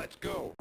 Let's go.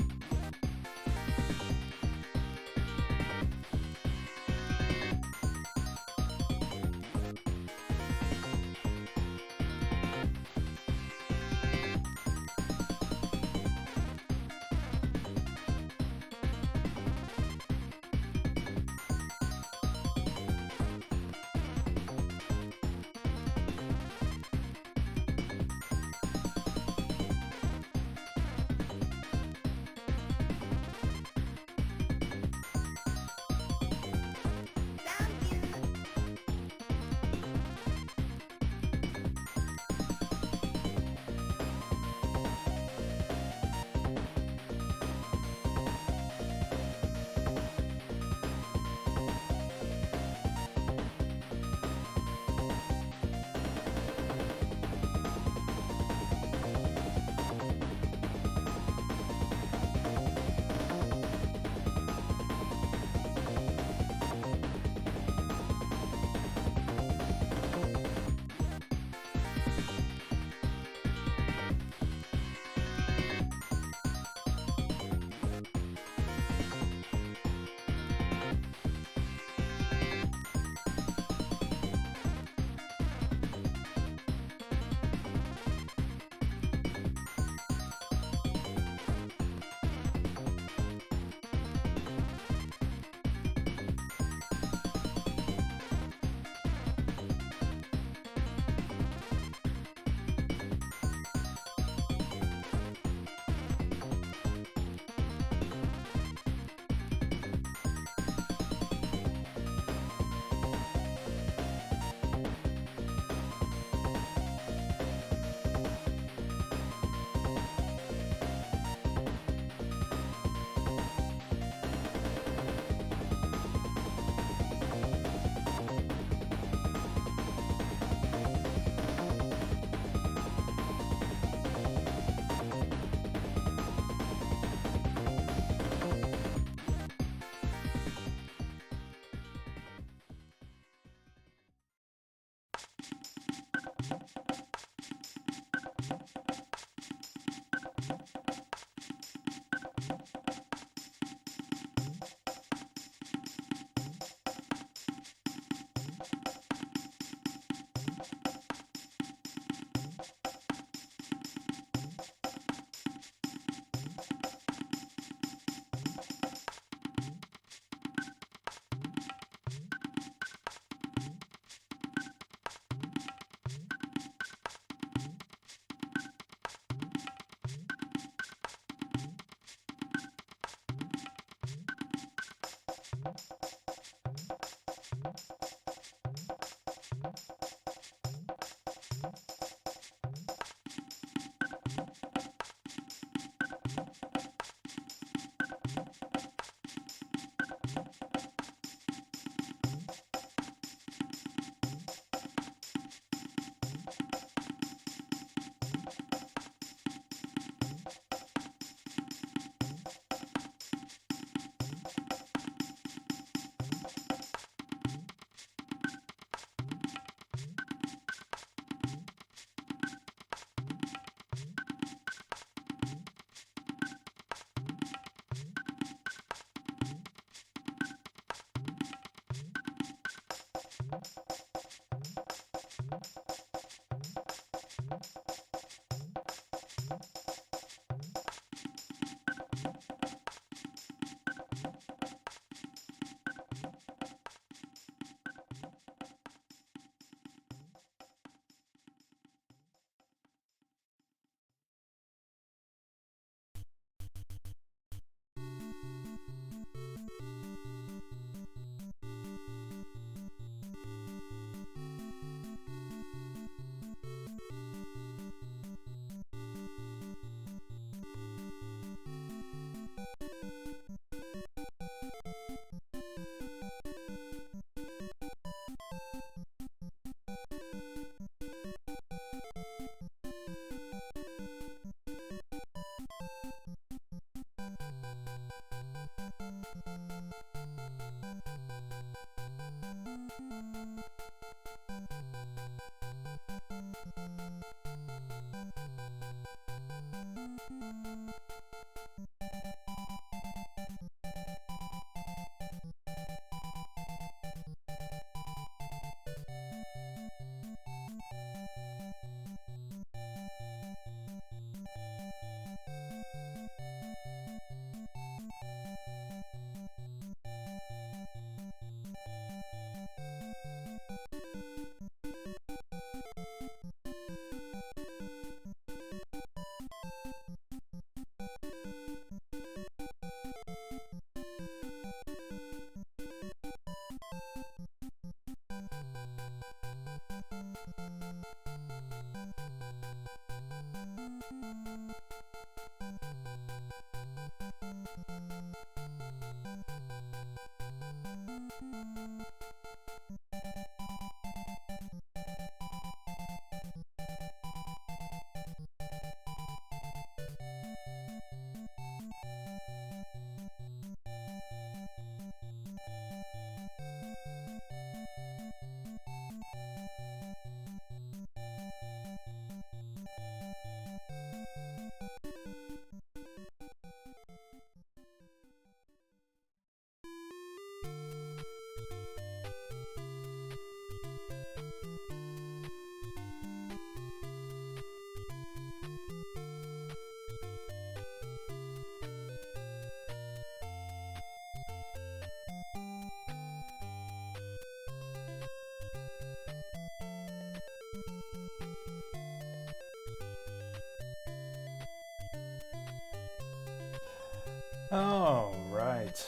All right.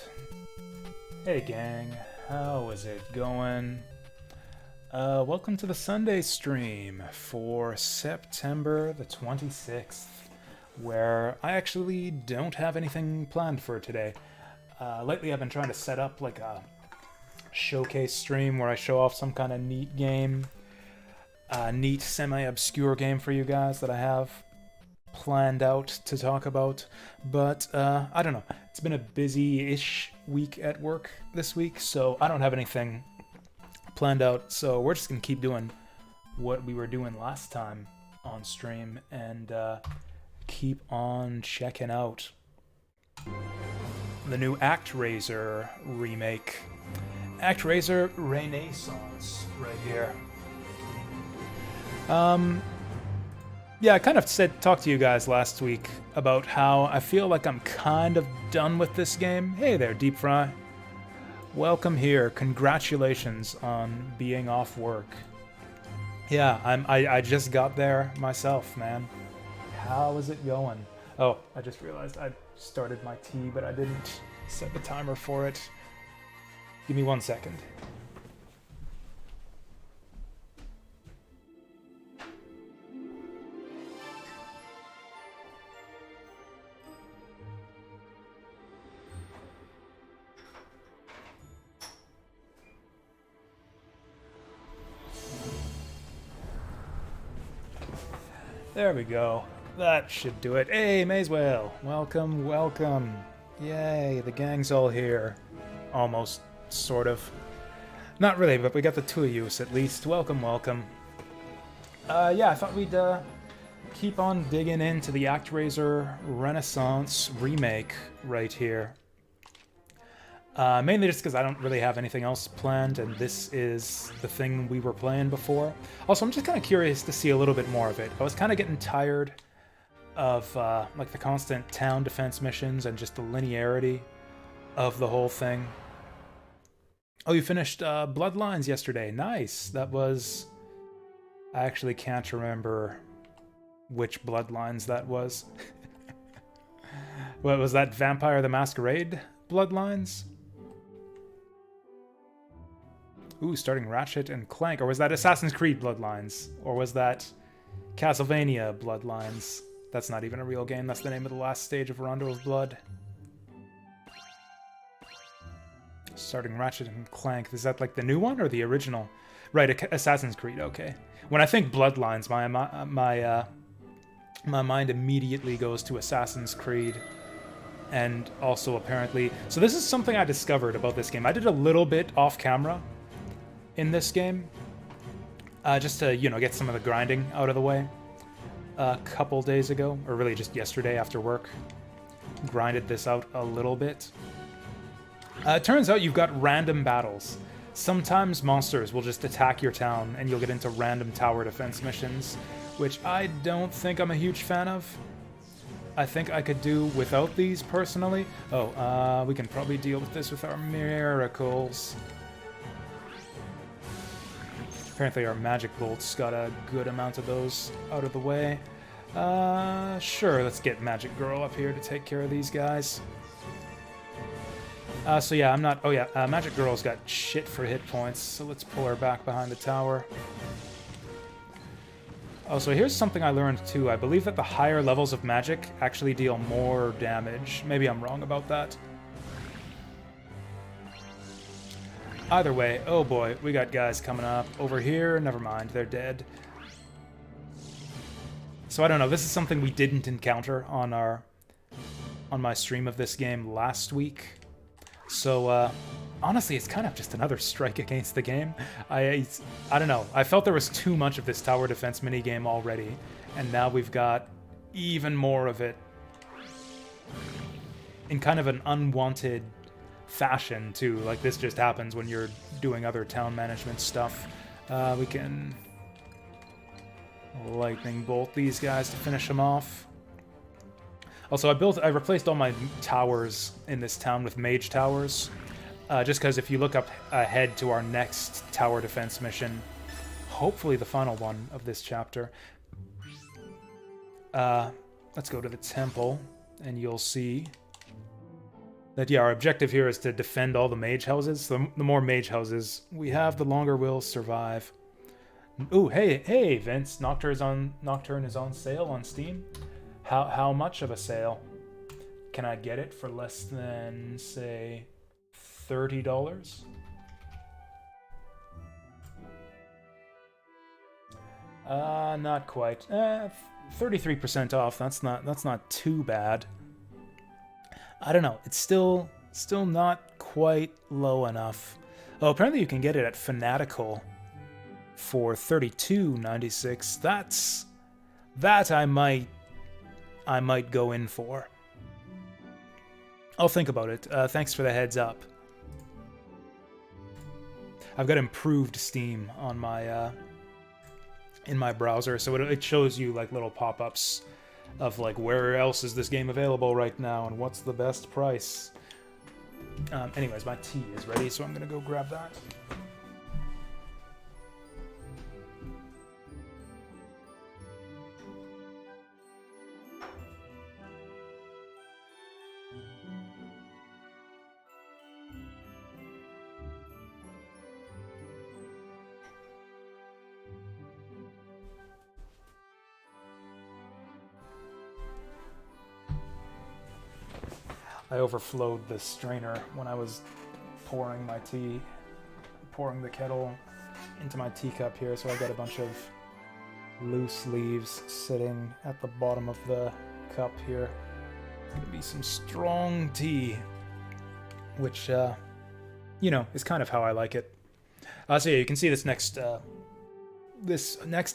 Hey, gang. How is it going? Welcome to the Sunday stream for September the 26th, where I actually don't have anything planned for today. Lately, I've been trying to set up like a showcase stream where I show off some kind of neat game, neat semi-obscure game for you guys that I have planned out to talk about, but I don't know. It's been a busy-ish week at work this week, so I don't have anything planned out, so we're just gonna keep doing what we were doing last time on stream and keep on checking out the new Actraiser remake. Actraiser Renaissance right here. Yeah, I kind of talked to you guys last week about how I feel like I'm kind of done with this game. Hey there, Deep Fry. Welcome here. Congratulations on being off work. Yeah, I just got there myself, man. How is it going? Oh, I just realized I started my tea, but I didn't set the timer for it. Give me 1 second. There we go. That should do it. Hey, Mayswell. Welcome, welcome. Yay, the gang's all here. Almost, sort of. Not really, but we got the two of you at least. Welcome, welcome. Yeah, I thought we'd keep on digging into the Actraiser Renaissance remake right here. Mainly just because I don't really have anything else planned, and this is the thing we were playing before. Also, I'm just kind of curious to see a little bit more of it. I was kind of getting tired of like the constant town defense missions and just the linearity of the whole thing. Oh, you finished Bloodlines yesterday. Nice. That was... I actually can't remember which Bloodlines that was. What was that, Vampire the Masquerade Bloodlines? Ooh, starting Ratchet and Clank. Or was that Assassin's Creed Bloodlines? Or was that Castlevania Bloodlines? That's not even a real game. That's the name of the last stage of Rondo of Blood. Starting Ratchet and Clank. Is that like the new one or the original? Right, Assassin's Creed, okay. When I think Bloodlines, my mind immediately goes to Assassin's Creed. And also apparently... So this is something I discovered about this game. I did a little bit off camera in this game, just to, you know, get some of the grinding out of the way a couple days ago, or really just yesterday after work. Grinded this out a little bit. It turns out you've got random battles. Sometimes monsters will just attack your town and you'll get into random tower defense missions, which I don't think I'm a huge fan of. I think I could do without these personally. Oh, we can probably deal with this with our miracles. Apparently our magic bolts got a good amount of those out of the way. Sure, let's get Magic Girl up here to take care of these guys. So yeah, I'm not... Oh yeah, Magic Girl's got shit for hit points, so let's pull her back behind the tower. Oh, so here's something I learned too. I believe that the higher levels of magic actually deal more damage. Maybe I'm wrong about that. Either way, oh boy, we got guys coming up. Over here, never mind, they're dead. So I don't know, this is something we didn't encounter on my stream of this game last week. So, honestly, it's kind of just another strike against the game. I don't know. I felt there was too much of this tower defense minigame already, and now we've got even more of it in kind of an unwanted fashion, too. Like, this just happens when you're doing other town management stuff. We can lightning bolt these guys to finish them off. Also, I replaced all my towers in this town with mage towers, just because if you look up ahead to our next tower defense mission, hopefully the final one of this chapter, let's go to the temple, and you'll see That, yeah, our objective here is to defend all the mage houses. The more mage houses we have, the longer we'll survive. Ooh, hey, Vince. Nocturne is on sale on Steam. How much of a sale? Can I get it for less than, say, $30? Not quite. 33% off. That's not too bad. I don't know. It's still not quite low enough. Oh, apparently you can get it at Fanatical for $32.96. That I might go in for. I'll think about it. Thanks for the heads up. I've got improved Steam on my in my browser, so it shows you like little pop-ups of like where else is this game available right now and what's the best price. Anyways, my tea is ready, so I'm gonna go grab that. I overflowed the strainer when I was pouring my tea, pouring the kettle into my teacup here, so I got a bunch of loose leaves sitting at the bottom of the cup here. It's gonna be some strong tea, which, you know, is kind of how I like it. So yeah, you can see this next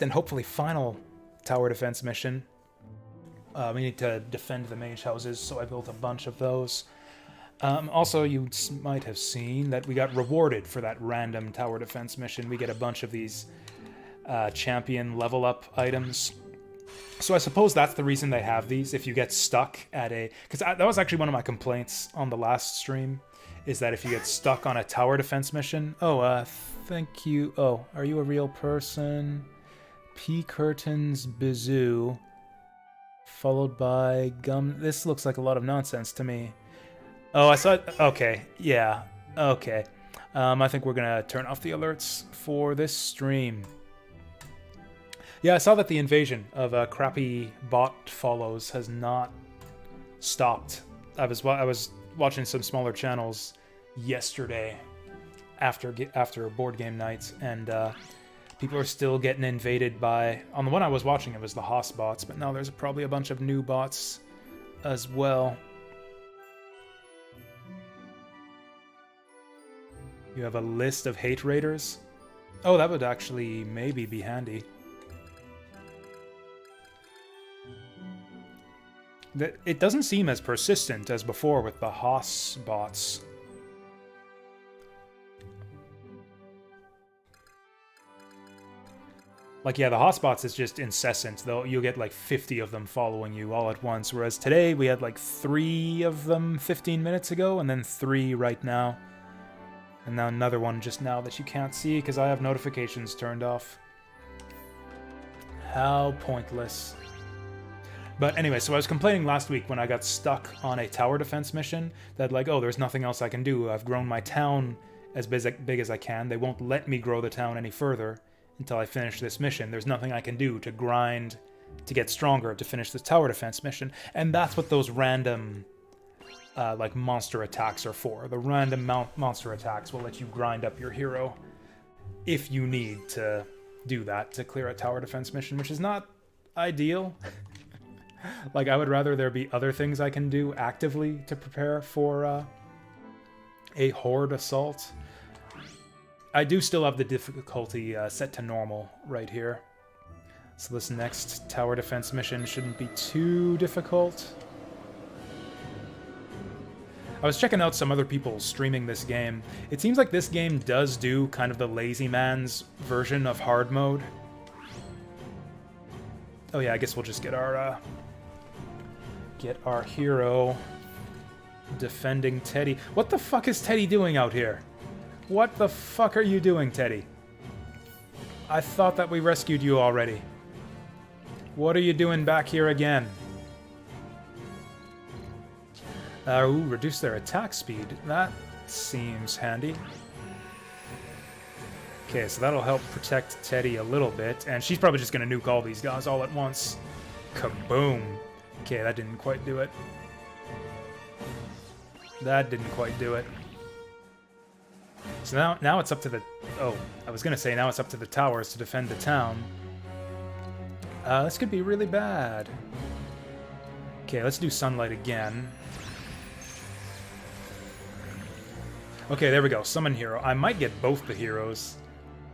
and hopefully final tower defense mission. We need to defend the mage houses, so I built a bunch of those. Also, you might have seen that we got rewarded for that random tower defense mission. We get a bunch of these champion level up items. So I suppose that's the reason they have these. If you get stuck at a... Because that was actually one of my complaints on the last stream, is that if you get stuck on a tower defense mission... Oh, thank you. Oh, are you a real person? P. Curtains Bazoo... followed by gum. This looks like a lot of nonsense to me. Oh, I saw it. Okay, yeah, okay. I think we're gonna turn off the alerts for this stream. Yeah, I saw that the invasion of crappy bot follows has not stopped. I was watching some smaller channels yesterday after board game nights, and people are still getting invaded by... On the one I was watching, it was the Haas bots, but now there's probably a bunch of new bots as well. You have a list of hate raiders? Oh, that would actually maybe be handy. It doesn't seem as persistent as before with the Haas bots. Like, yeah, the hotspots is just incessant, though. You'll get like 50 of them following you all at once, whereas today we had like 3 of them 15 minutes ago, and then 3 right now. And now another one just now that you can't see because I have notifications turned off. How pointless. But anyway, so I was complaining last week when I got stuck on a tower defense mission that like, oh, there's nothing else I can do. I've grown my town as big as I can. They won't let me grow the town any further until I finish this mission. There's nothing I can do to grind to get stronger to finish this tower defense mission. And that's what those random like monster attacks are for. The random monster attacks will let you grind up your hero if you need to do that to clear a tower defense mission, which is not ideal. Like, I would rather there be other things I can do actively to prepare for a horde assault. I do still have the difficulty set to normal right here. So this next tower defense mission shouldn't be too difficult. I was checking out some other people streaming this game. It seems like this game does do kind of the lazy man's version of hard mode. Oh yeah, I guess we'll just get our hero defending Teddy. What the fuck is Teddy doing out here? What the fuck are you doing, Teddy? I thought that we rescued you already. What are you doing back here again? Ooh, reduce their attack speed. That seems handy. Okay, so that'll help protect Teddy a little bit. And she's probably just going to nuke all these guys all at once. Kaboom. Okay, that didn't quite do it. That didn't quite do it. So now it's up to the... Oh, I was going to say now it's up to the towers to defend the town. This could be really bad. Okay, let's do Sunlight again. Okay, there we go. Summon hero. I might get both the heroes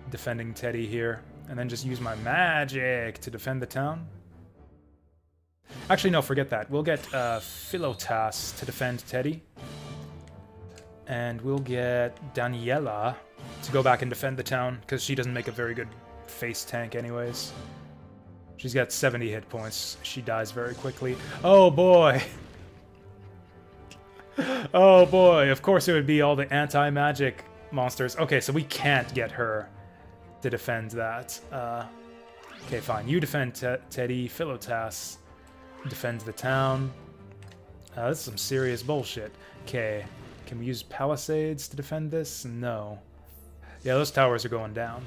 defending Teddy here, and then just use my magic to defend the town. Actually, no, forget that. We'll get Philotas to defend Teddy. And we'll get Daniela to go back and defend the town, because she doesn't make a very good face tank anyways. She's got 70 hit points. She dies very quickly. Oh boy! Oh boy, of course it would be all the anti-magic monsters. Okay, so we can't get her to defend that. Okay, fine. You defend Teddy. Philotas defends the town. This is some serious bullshit. Okay, can we use palisades to defend this? No. Yeah, those towers are going down.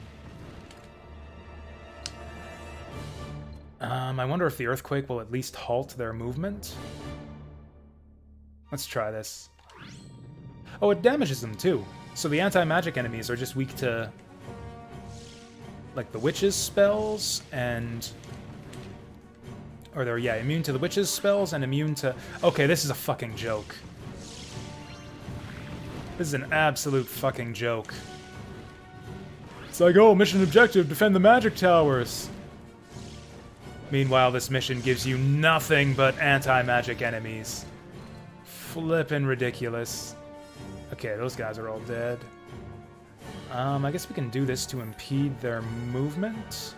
I wonder if the earthquake will at least halt their movement. Let's try this. Oh, it damages them too. So the anti-magic enemies are just weak to, like, the witch's spells and... Or they're, yeah, immune to the witch's spells and immune to... Okay, this is a fucking joke. This is an absolute fucking joke. It's like, oh, mission objective, defend the magic towers. Meanwhile, this mission gives you nothing but anti-magic enemies. Flippin' ridiculous. Okay, those guys are all dead. I guess we can do this to impede their movement.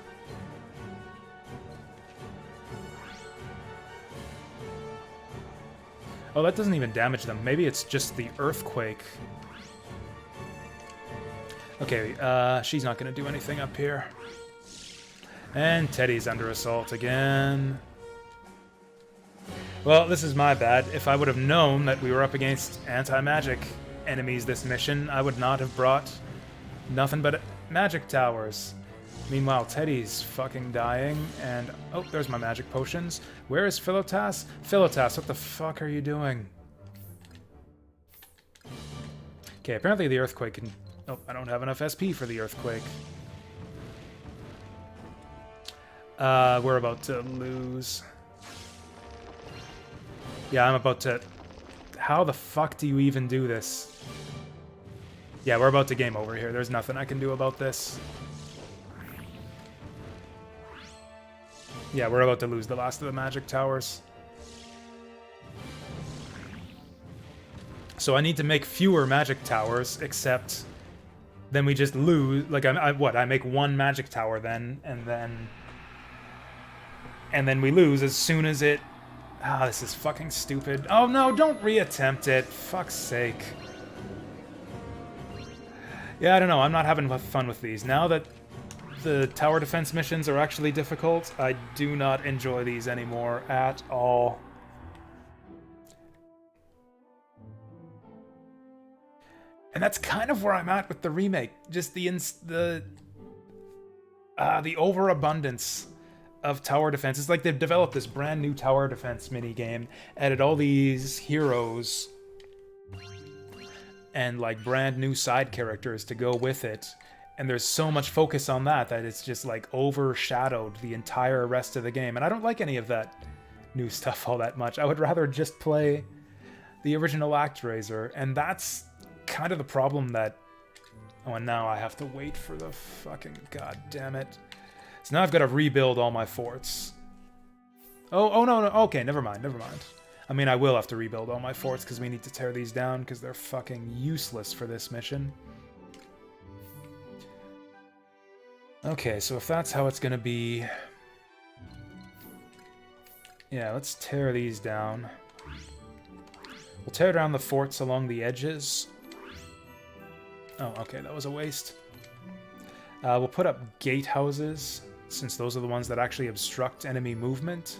Oh, that doesn't even damage them. Maybe it's just the earthquake. Okay, she's not gonna do anything up here. And Teddy's under assault again. Well, this is my bad. If I would have known that we were up against anti-magic enemies this mission, I would not have brought nothing but magic towers. Meanwhile, Teddy's fucking dying, and... Oh, there's my magic potions. Where is Philotas? Philotas, what the fuck are you doing? Okay, apparently the earthquake can... Oh, I don't have enough SP for the earthquake. We're about to lose. Yeah, I'm about to... How the fuck do you even do this? Yeah, we're about to game over here. There's nothing I can do about this. Yeah, we're about to lose the last of the magic towers. So I need to make fewer magic towers, except then we just lose. Like, I make one magic tower then, and then we lose as soon as it... Ah, this is fucking stupid. Oh no, don't reattempt it. Fuck's sake. Yeah, I don't know. I'm not having fun with these. Now that the tower defense missions are actually difficult, I do not enjoy these anymore at all. And that's kind of where I'm at with the remake. Just the overabundance of tower defense. It's like they've developed this brand new tower defense minigame, added all these heroes and like brand new side characters to go with it. And there's so much focus on that it's just like overshadowed the entire rest of the game. And I don't like any of that new stuff all that much. I would rather just play the original Actraiser. And that's kind of the problem that... Oh, and now I have to wait for the fucking... God damn it. So now I've got to rebuild all my forts. Oh, no. Okay, never mind. I mean, I will have to rebuild all my forts because we need to tear these down because they're fucking useless for this mission. Okay, so if that's how it's gonna be... Yeah, let's tear these down. We'll tear down the forts along the edges. Oh, okay, that was a waste. We'll put up gatehouses, since those are the ones that actually obstruct enemy movement.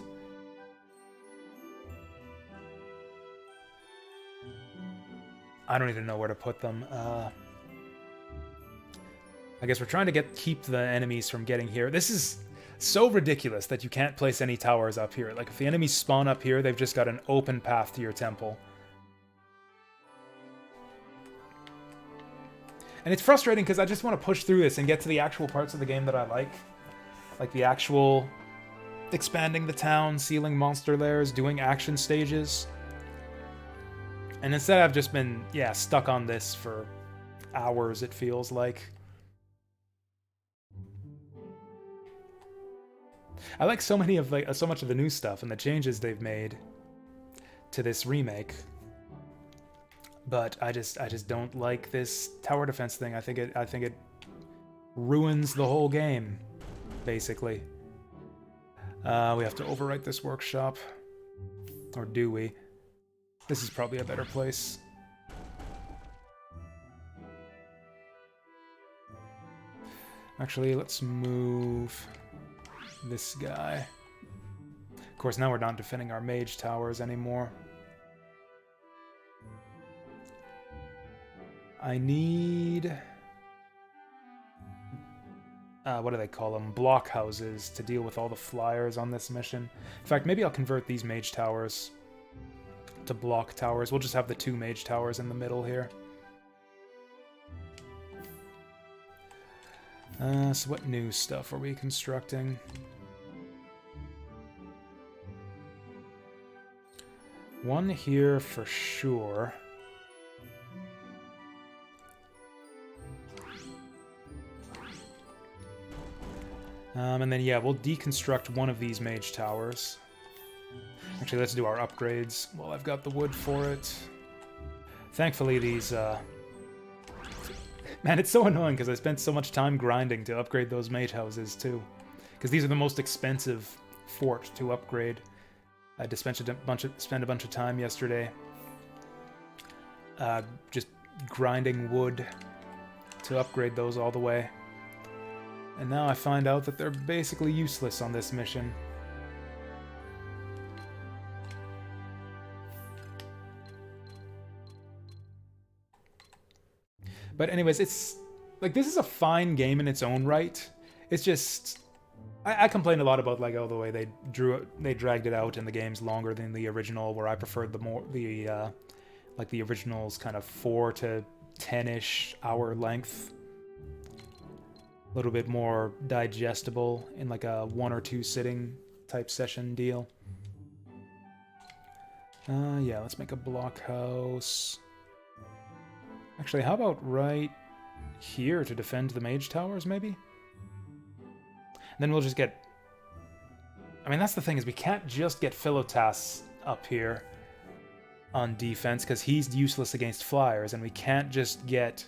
I don't even know where to put them. I guess we're trying to keep the enemies from getting here. This is so ridiculous that you can't place any towers up here. Like, if the enemies spawn up here, they've just got an open path to your temple. And it's frustrating because I just want to push through this and get to the actual parts of the game that I like. Like the actual expanding the town, sealing monster lairs, doing action stages. And instead I've just been, yeah, stuck on this for hours, it feels like. I like so much of the new stuff and the changes they've made to this remake. But I just don't like this tower defense thing. I think it ruins the whole game, basically. We have to overwrite this workshop. Or do we? This is probably a better place. Actually, let's move this guy. Of course, now we're not defending our mage towers anymore. I need... what do they call them? Block houses to deal with all the flyers on this mission. In fact, maybe I'll convert these mage towers to block towers. We'll just have the 2 mage towers in the middle here. So what new stuff are we constructing? One here for sure. And then, yeah, we'll deconstruct one of these mage towers. Actually, let's do our upgrades while I've got the wood for it. Thankfully, these... Man, it's so annoying because I spent so much time grinding to upgrade those mage houses, too. Because these are the most expensive fort to upgrade. I had to spend a bunch of time yesterday just grinding wood to upgrade those all the way. And now I find out that they're basically useless on this mission. But anyways, it's... like, this is a fine game in its own right. It's just... I complained a lot about, like, oh, the way they dragged it out and the game's longer than the original, where I preferred the original's kind of 4 to 10-ish hour length. A little bit more digestible in like a 1 or 2 sitting type session deal. Yeah, let's make a blockhouse. Actually, how about right here to defend the mage towers, maybe? And then we'll just get... I mean, that's the thing, is we can't just get Philotas up here on defense, because he's useless against flyers, and we can't just get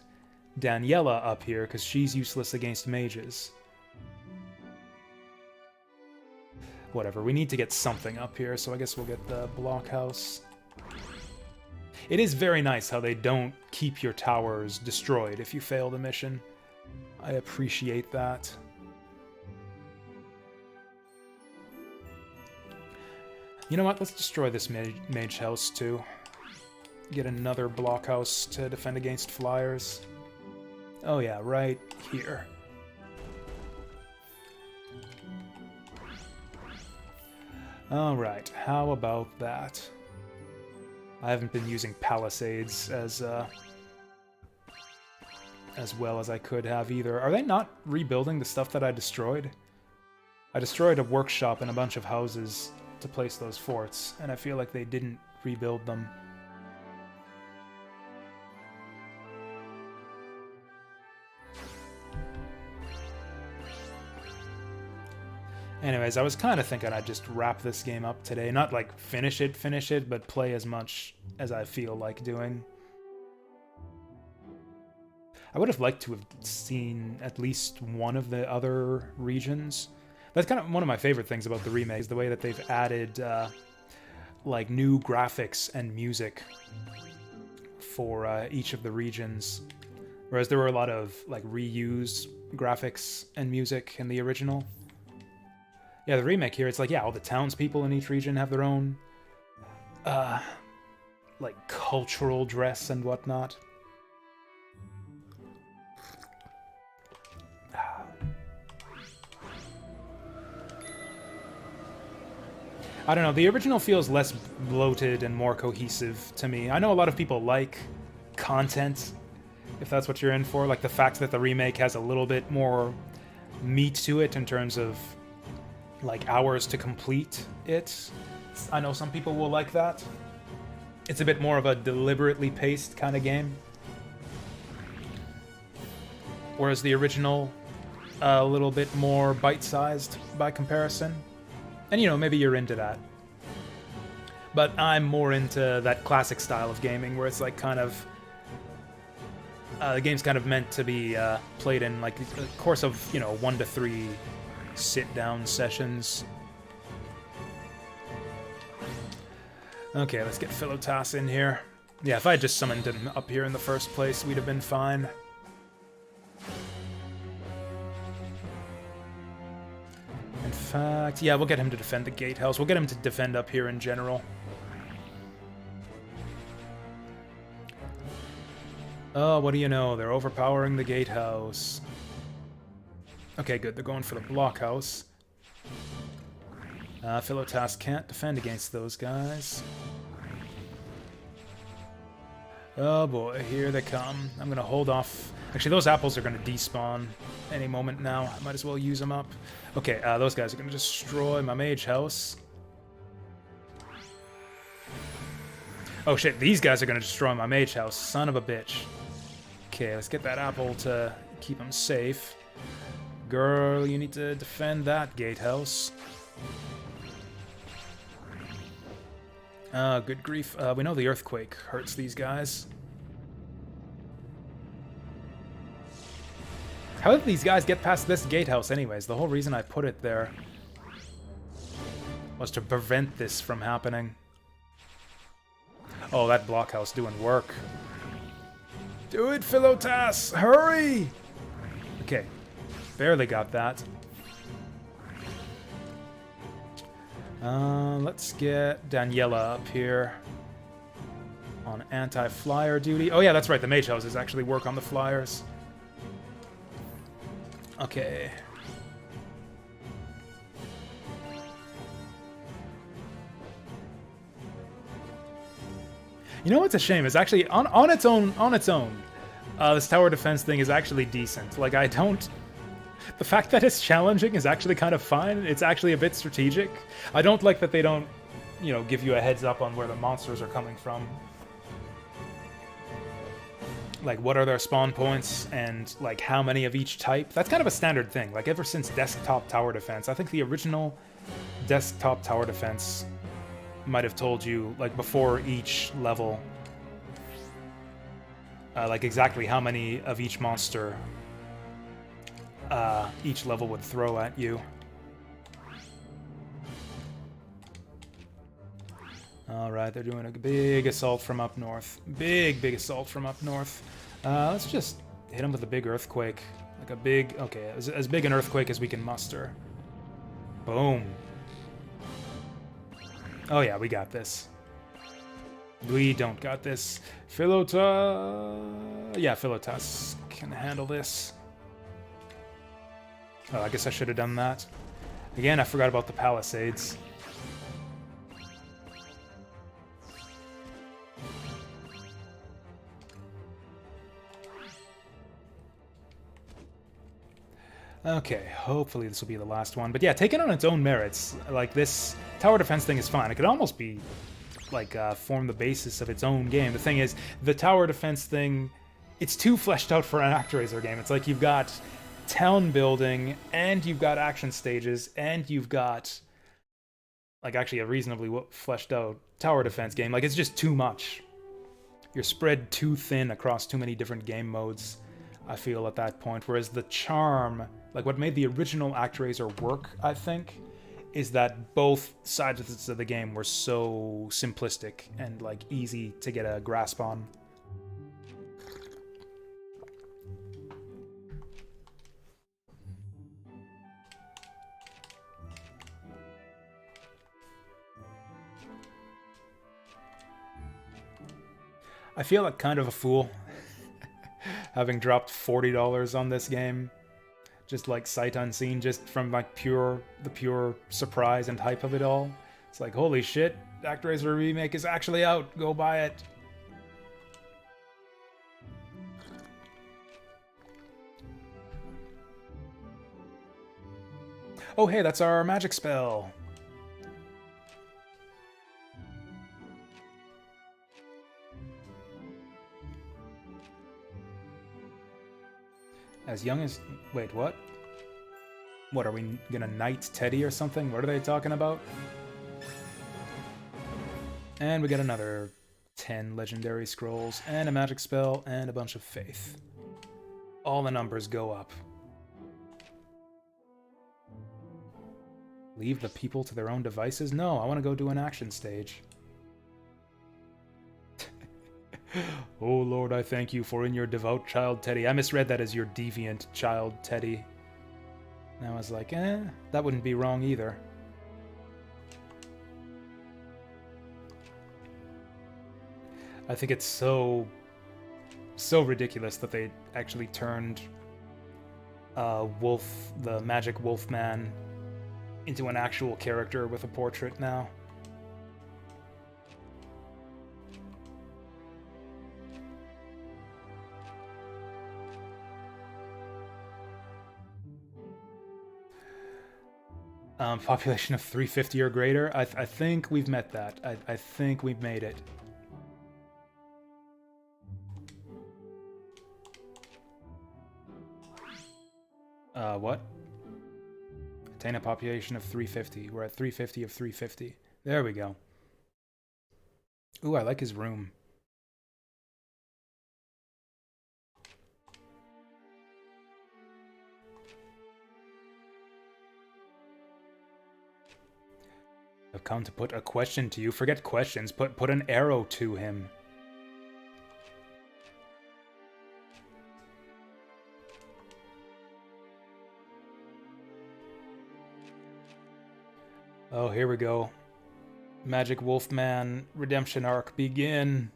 Daniela up here, because she's useless against mages. Whatever, we need to get something up here, so I guess we'll get the blockhouse. It is very nice how they don't keep your towers destroyed if you fail the mission. I appreciate that. You know what, let's destroy this mage house too. Get another blockhouse to defend against flyers. Oh yeah, right here. Alright, how about that? I haven't been using palisades as well as I could have either. Are they not rebuilding the stuff that I destroyed? I destroyed a workshop and a bunch of houses to place those forts, and I feel like they didn't rebuild them. Anyways, I was kind of thinking I'd just wrap this game up today. Not like finish it, but play as much as I feel like doing. I would have liked to have seen at least one of the other regions. That's kind of one of my favorite things about the remake, is the way that they've added like new graphics and music for each of the regions. Whereas there were a lot of like reused graphics and music in the original. Yeah, the remake here, it's like, yeah, all the townspeople in each region have their own like cultural dress and whatnot. I don't know, the original feels less bloated and more cohesive to me. I know a lot of people like content, if that's what you're in for. Like the fact that the remake has a little bit more meat to it in terms of like hours to complete it. I know some people will like that. It's a bit more of a deliberately paced kind of game. Whereas the original, a little bit more bite-sized by comparison. And, you know, maybe you're into that. But I'm more into that classic style of gaming where it's like kind of... the game's kind of meant to be played in like a course of, you know, 1 to 3 sit-down sessions. Okay, let's get Philotas in here. Yeah, if I had just summoned him up here in the first place, we'd have been fine. In fact, yeah, we'll get him to defend the gatehouse. We'll get him to defend up here in general. Oh, what do you know? They're overpowering the gatehouse. Okay, good. They're going for the blockhouse. Philotas can't defend against those guys. Oh boy, here they come. I'm gonna hold off. Actually, those apples are gonna despawn any moment now. I might as well use them up. Okay, those guys are gonna destroy my mage house. Oh shit, these guys are gonna destroy my mage house. Son of a bitch. Okay, let's get that apple to keep them safe. Girl, you need to defend that gatehouse. Good grief. We know the earthquake hurts these guys. How did these guys get past this gatehouse anyways? The whole reason I put it there was to prevent this from happening. Oh, that blockhouse doing work. Do it, Philotas! Hurry! Okay. Barely got that. Let's get Daniela up here on anti-flyer duty. Oh yeah, that's right, the mage houses actually work on the flyers. Okay. You know what's a shame is actually on its own, this tower defense thing is actually decent. Like I don't. The fact that it's challenging is actually kind of fine. It's actually a bit strategic. I don't like that they don't, you know, give you a heads up on where the monsters are coming from. Like, what are their spawn points, and, like, how many of each type. That's kind of a standard thing. Like, ever since desktop tower defense, I think the original desktop tower defense might have told you, like, before each level, like, exactly how many of each monster each level would throw at you. Alright, they're doing a big assault from up north. Big assault from up north. Let's just hit them with a big earthquake. Like a big... Okay, as big an earthquake as we can muster. Boom. Oh yeah, we got this. We don't got this. Philotas... Yeah, Philotas can handle this. Oh, I guess I should have done that. Again, I forgot about the palisades. Okay, hopefully this will be the last one. But yeah, take it on its own merits. Like, this tower defense thing is fine. It could almost be, like, form the basis of its own game. The thing is, the tower defense thing, it's too fleshed out for an Actraiser game. It's like you've got town building, and you've got action stages, and you've got, like, actually a reasonably fleshed out tower defense game. Like, it's just too much. You're spread too thin across too many different game modes, I feel, at that point. Whereas the charm, like what made the original Actraiser work, I think, is that both sides of the game were so simplistic and, like, easy to get a grasp on. I feel like kind of a fool having dropped $40 on this game. Just like sight unseen, just from like the pure surprise and hype of it all. It's like, holy shit, Actraiser Remake is actually out, go buy it. Oh hey, that's our magic spell. As young as... Wait, what? What, are we gonna knight Teddy or something? What are they talking about? And we get another 10 legendary scrolls, and a magic spell, and a bunch of faith. All the numbers go up. Leave the people to their own devices? No, I want to go do an action stage. Oh Lord, I thank you for in your devout child Teddy. I misread that as your deviant child Teddy. And I was like, that wouldn't be wrong either. I think it's so ridiculous that they actually turned Wolf, the magic wolf man, into an actual character with a portrait now. Population of 350 or greater. I think we've met that. I think we've made it. What? Attain a population of 350. We're at 350 of 350. There we go. Ooh, I like his room. I've come to put a question to you. Forget questions. Put an arrow to him. Oh, here we go. Magic Wolfman redemption arc begin.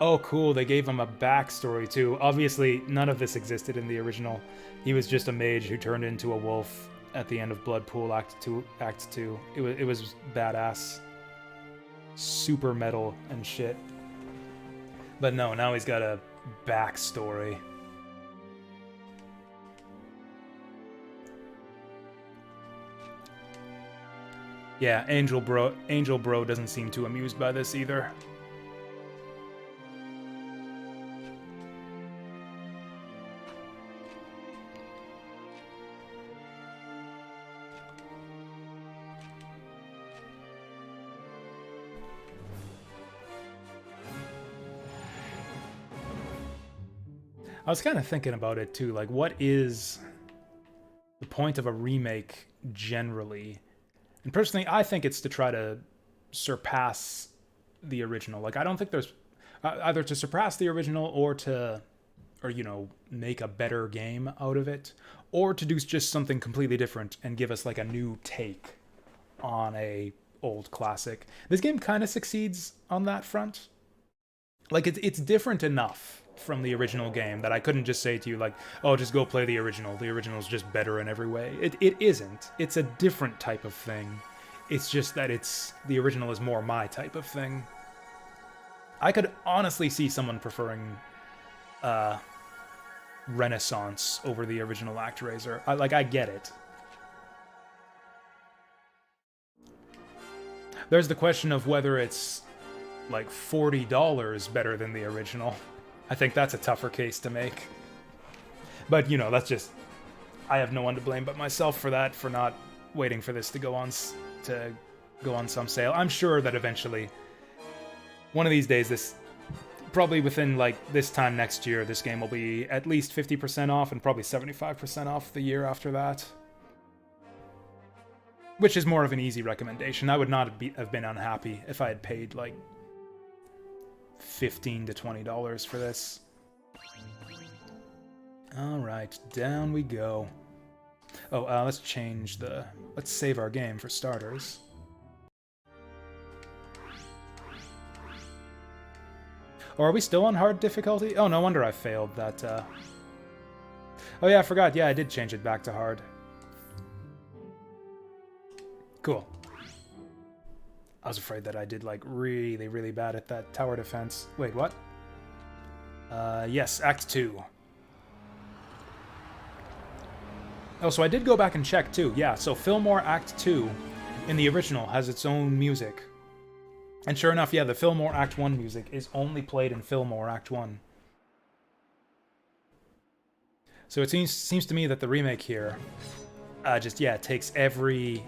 Oh, cool. They gave him a backstory, too. Obviously, none of this existed in the original. He was just a mage who turned into a wolf at the end of Bloodpool Act 2. It was badass. Super metal and shit. But no, now he's got a backstory. Yeah, Angel Bro doesn't seem too amused by this either. I was kind of thinking about it too, like what is the point of a remake generally? And personally, I think it's to try to surpass the original. Like I don't think there's either to surpass the original or you know, make a better game out of it, or to do just something completely different and give us like a new take on a old classic. This game kind of succeeds on that front. Like it's different enough from the original game that I couldn't just say to you like, oh, just go play the original. The original's just better in every way. It isn't. It's a different type of thing. It's just that the original is more my type of thing. I could honestly see someone preferring Renaissance over the original Actraiser. I get it. There's the question of whether it's like $40 better than the original. I think that's a tougher case to make. But, you know, that's just... I have no one to blame but myself for that, for not waiting for this to go on some sale. I'm sure that eventually, one of these days, probably within, like, this time next year, this game will be at least 50% off and probably 75% off the year after that. Which is more of an easy recommendation. I would not have been unhappy if I had paid, like, $15 to $20 for this. Alright, down we go. Oh, let's change the... Let's save our game for starters. Or are we still on hard difficulty? Oh, no wonder I failed that, Oh yeah, I forgot. Yeah, I did change it back to hard. Cool. I was afraid that I did, like, really, really bad at that tower defense. Wait, what? Yes, Act 2. Oh, so I did go back and check, too. Yeah, so Fillmore Act 2 in the original has its own music. And sure enough, yeah, the Fillmore Act 1 music is only played in Fillmore Act 1. So it seems to me that the remake here just, yeah, takes every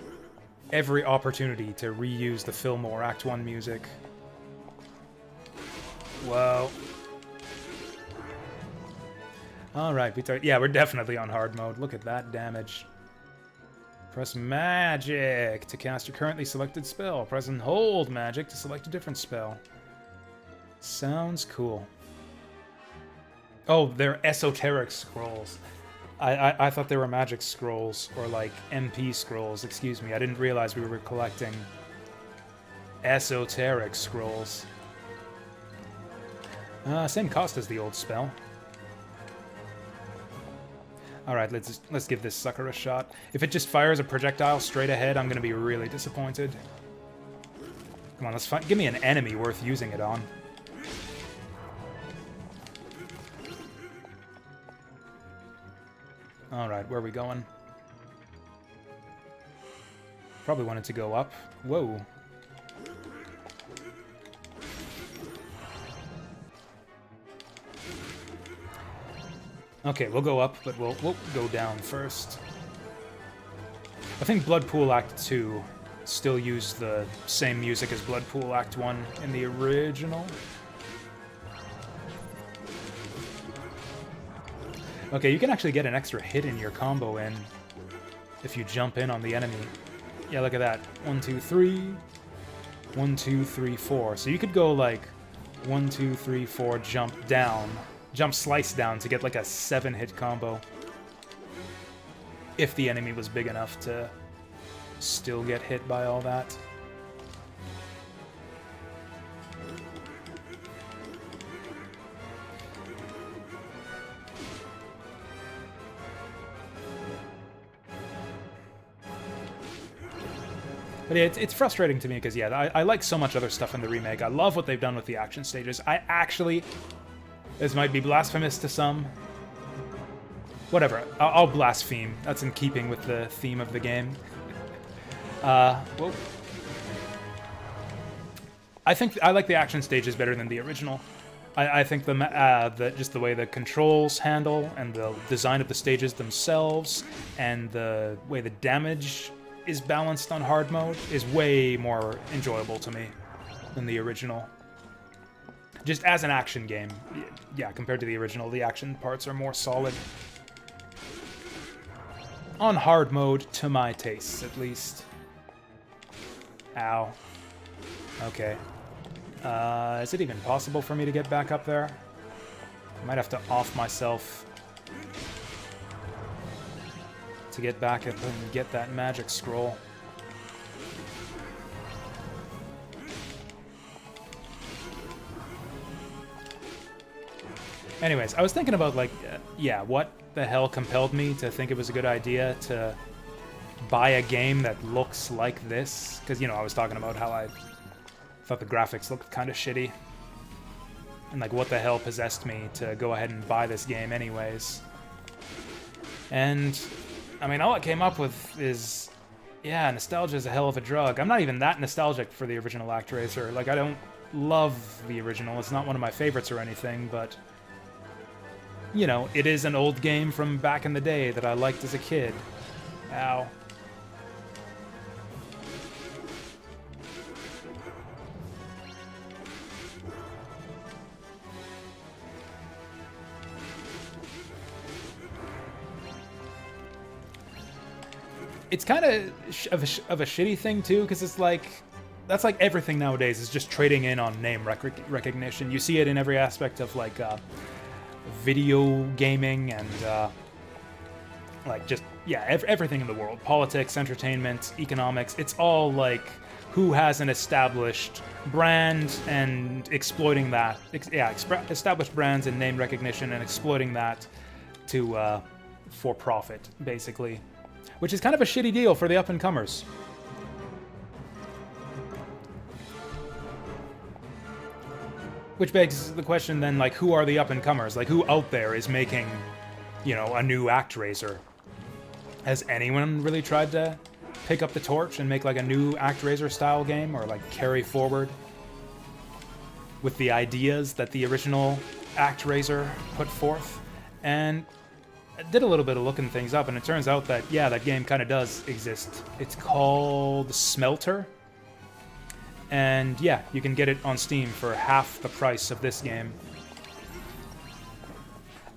opportunity to reuse the Fillmore Act 1 music. Whoa. Alright, yeah, we're definitely on hard mode. Look at that damage. Press magic to cast your currently selected spell. Press and hold magic to select a different spell. Sounds cool. Oh, they're esoteric scrolls. I thought they were magic scrolls, or like MP scrolls, excuse me. I didn't realize we were collecting esoteric scrolls. Same cost as the old spell. Alright, let's give this sucker a shot. If it just fires a projectile straight ahead, I'm gonna be really disappointed. Come on, give me an enemy worth using it on. Alright, where are we going? Probably wanted to go up. Whoa. Okay, we'll go up, but we'll go down first. I think Bloodpool Act 2 still used the same music as Bloodpool Act 1 in the original. Okay, you can actually get an extra hit in your combo in if you jump in on the enemy. Yeah, look at that. 1, 2, 3. 1, 2, 3, 4. So you could go like 1, 2, 3, 4, jump down. Jump slice down to get like a 7-hit combo. If the enemy was big enough to still get hit by all that. But yeah, it's frustrating to me because, yeah, I like so much other stuff in the remake. I love what they've done with the action stages. I actually... This might be blasphemous to some. Whatever. I'll blaspheme. That's in keeping with the theme of the game. Whoa. I think I like the action stages better than the original. I think just the way the controls handle and the design of the stages themselves and the way the damage is balanced on hard mode is way more enjoyable to me than the original. Just as an action game, yeah, compared to the original, the action parts are more solid. On hard mode, to my tastes, at least. Ow. Okay. Is it even possible for me to get back up there? I might have to off myself to get back up and get that magic scroll. Anyways, I was thinking about, like, yeah, what the hell compelled me to think it was a good idea to buy a game that looks like this? Because, you know, I was talking about how I thought the graphics looked kind of shitty. And, like, what the hell possessed me to go ahead and buy this game anyways? And, I mean, all I came up with is, yeah, nostalgia is a hell of a drug. I'm not even that nostalgic for the original Actraiser. Like, I don't love the original. It's not one of my favorites or anything, but... You know, it is an old game from back in the day that I liked as a kid. Ow. It's kind of a shitty thing, too, because it's like... That's like everything nowadays is just trading in on name recognition. You see it in every aspect of, like... video gaming and like just, yeah, everything in the world. Politics, entertainment, economics. It's all like who has an established brand and exploiting that. Established brands and name recognition and exploiting that to for profit, basically. Which is kind of a shitty deal for the up-and-comers. Which begs the question then, like, who are the up-and-comers? Like, who out there is making, you know, a new Actraiser? Has anyone really tried to pick up the torch and make, like, a new Actraiser-style game? Or, like, carry forward with the ideas that the original Actraiser put forth? And I did a little bit of looking things up, and it turns out that, yeah, that game kind of does exist. It's called Smelter. And yeah, you can get it on Steam for half the price of this game.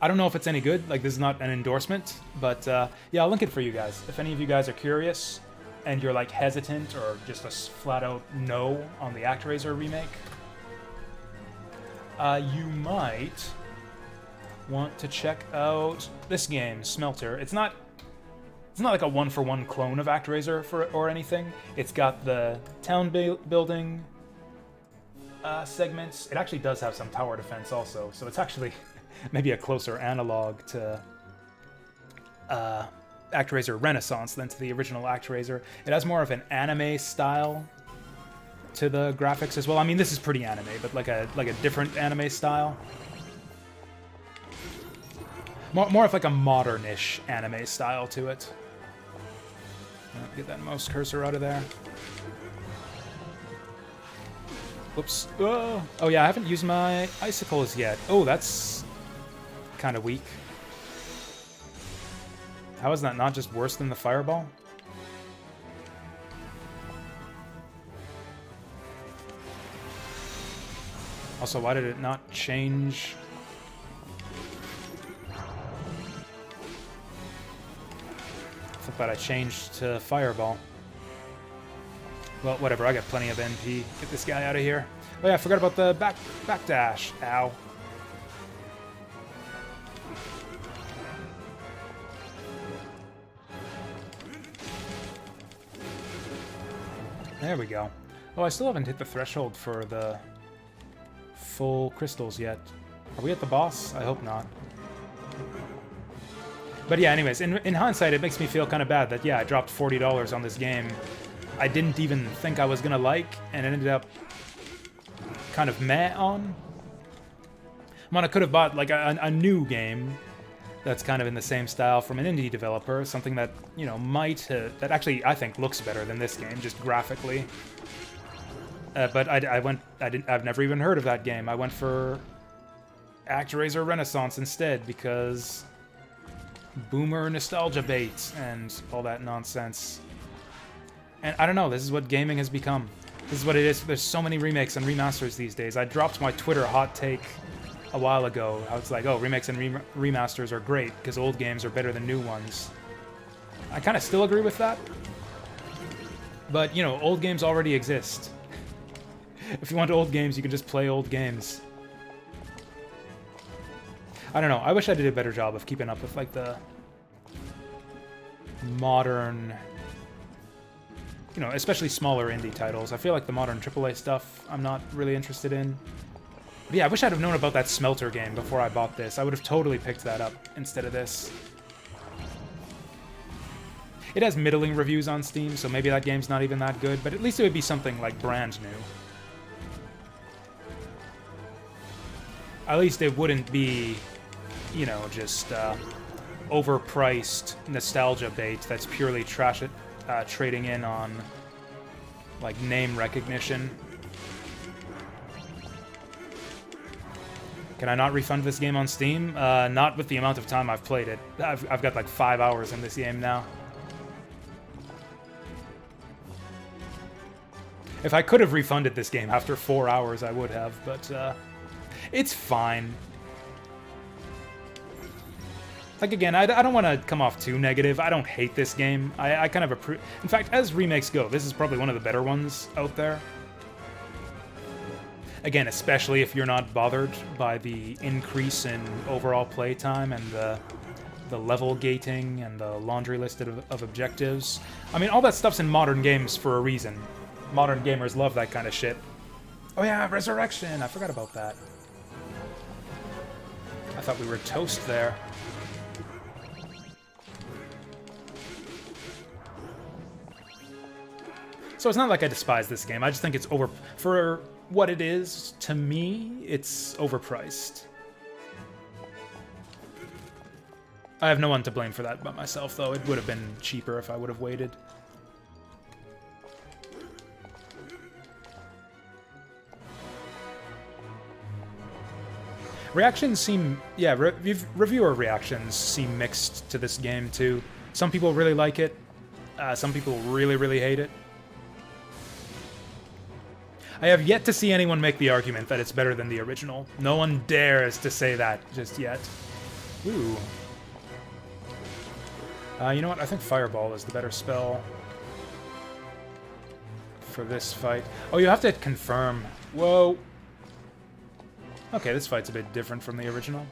I don't know if it's any good, like this is not an endorsement, but yeah, I'll link it for you guys. If any of you guys are curious and you're like hesitant or just a flat out no on the Actraiser remake, you might want to check out this game, Smelter. It's not like a one-for-one clone of Actraiser or anything. It's got the town building segments. It actually does have some tower defense also, so it's actually maybe a closer analog to Actraiser Renaissance than to the original Actraiser. It has more of an anime style to the graphics as well. I mean, this is pretty anime, but like a different anime style. More of like a modernish anime style to it. Get that mouse cursor out of there. Whoops. Oh, yeah, I haven't used my icicles yet. Oh, that's kind of weak. How is that not just worse than the fireball? Also, why did it not change? But I changed to fireball. Well, whatever. I got plenty of NP. Get this guy out of here. Oh yeah, I forgot about the backdash. Ow. There we go. Oh, I still haven't hit the threshold for the full crystals yet. Are we at the boss? I hope not. But yeah, anyways, in hindsight, it makes me feel kind of bad that, yeah, I dropped $40 on this game I didn't even think I was gonna like, and it ended up kind of meh on. I could have bought, like, a new game that's kind of in the same style from an indie developer, something that, you know, that actually, I think, looks better than this game, just graphically. But I've never even heard of that game. I went for Actraiser Renaissance instead, because boomer nostalgia bait and all that nonsense. And I don't know, this is what gaming has become. This is what it is. There's so many remakes and remasters these days. I dropped my Twitter hot take a while ago. I was like, oh, remakes and remasters are great because old games are better than new ones. I kind of still agree with that. But, you know, old games already exist. If you want old games, you can just play old games. I don't know. I wish I did a better job of keeping up with, like, the modern, you know, especially smaller indie titles. I feel like the modern AAA stuff I'm not really interested in. But yeah, I wish I'd have known about that Smelter game before I bought this. I would have totally picked that up instead of this. It has middling reviews on Steam, so maybe that game's not even that good, but at least it would be something, like, brand new. At least it wouldn't be, you know, just overpriced nostalgia bait that's purely trading in on, like, name recognition. Can I not refund this game on Steam? Not with the amount of time I've played it. I've got like 5 hours in this game now. If I could have refunded this game after 4 hours, I would have, but it's fine. Like, again, I don't want to come off too negative. I don't hate this game. I kind of approve. In fact, as remakes go, this is probably one of the better ones out there. Again, especially if you're not bothered by the increase in overall playtime and the level gating and the laundry list of objectives. I mean, all that stuff's in modern games for a reason. Modern gamers love that kind of shit. Oh yeah, Resurrection! I forgot about that. I thought we were toast there. So it's not like I despise this game. I just think it's for what it is, to me, it's overpriced. I have no one to blame for that but myself, though. It would have been cheaper if I would have waited. Reactions seem... yeah, reviewer reactions seem mixed to this game, too. Some people really like it. Some people really, really hate it. I have yet to see anyone make the argument that it's better than the original. No one dares to say that just yet. Ooh. You know what? I think Fireball is the better spell for this fight. Oh, you have to confirm. Whoa. Okay, this fight's a bit different from the original.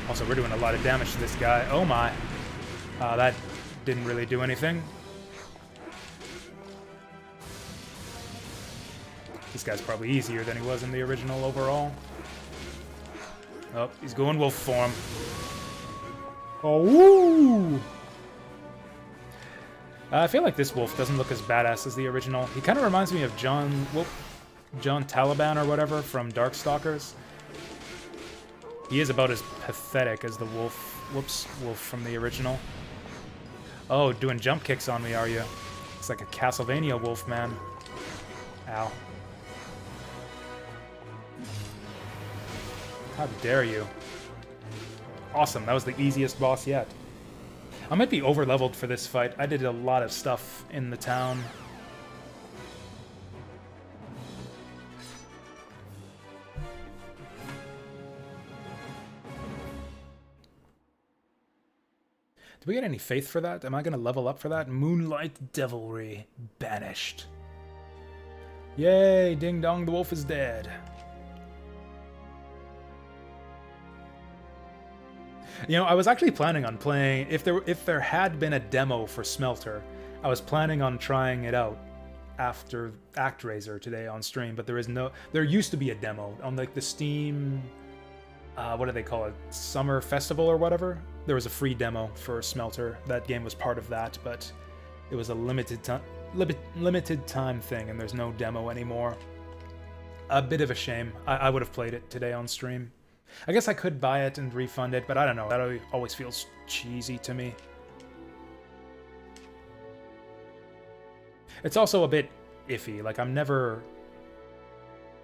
Also, we're doing a lot of damage to this guy. Oh my. That didn't really do anything. This guy's probably easier than he was in the original overall. Oh, he's going wolf form. Oh, woo! I feel like this wolf doesn't look as badass as the original. He kind of reminds me of John Taliban or whatever from Darkstalkers. He is about as pathetic as the wolf from the original. Oh, doing jump kicks on me, are you? It's like a Castlevania wolf, man. Ow. How dare you? Awesome, that was the easiest boss yet. I might be over-leveled for this fight. I did a lot of stuff in the town. Do we get any faith for that? Am I going to level up for that? Moonlight Devilry. Banished. Yay, Ding Dong, the wolf is dead. You know, I was actually planning on playing... If there had been a demo for Smelter, I was planning on trying it out after Actraiser today on stream, but there is no... There used to be a demo on, like, the Steam... what do they call it? Summer Festival or whatever? There was a free demo for Smelter. That game was part of that, but it was a limited time thing, and there's no demo anymore. A bit of a shame. I would have played it today on stream. I guess I could buy it and refund it, but I don't know. That always feels cheesy to me. It's also a bit iffy. Like, I'm never...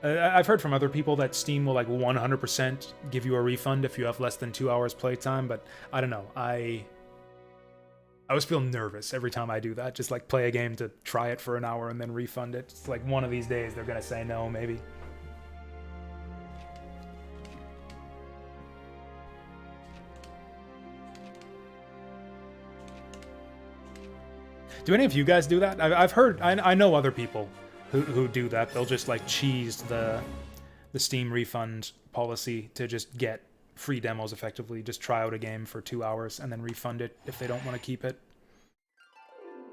I've heard from other people that Steam will, like, 100% give you a refund if you have less than 2 hours playtime, but I don't know. I always feel nervous every time I do that. Just, like, play a game to try it for an hour and then refund it. It's like one of these days they're gonna say no, maybe. Do any of you guys do that? I've heard... I know other people who do that. They'll just, like, cheese the Steam refund policy to just get free demos, effectively. Just try out a game for 2 hours and then refund it if they don't want to keep it.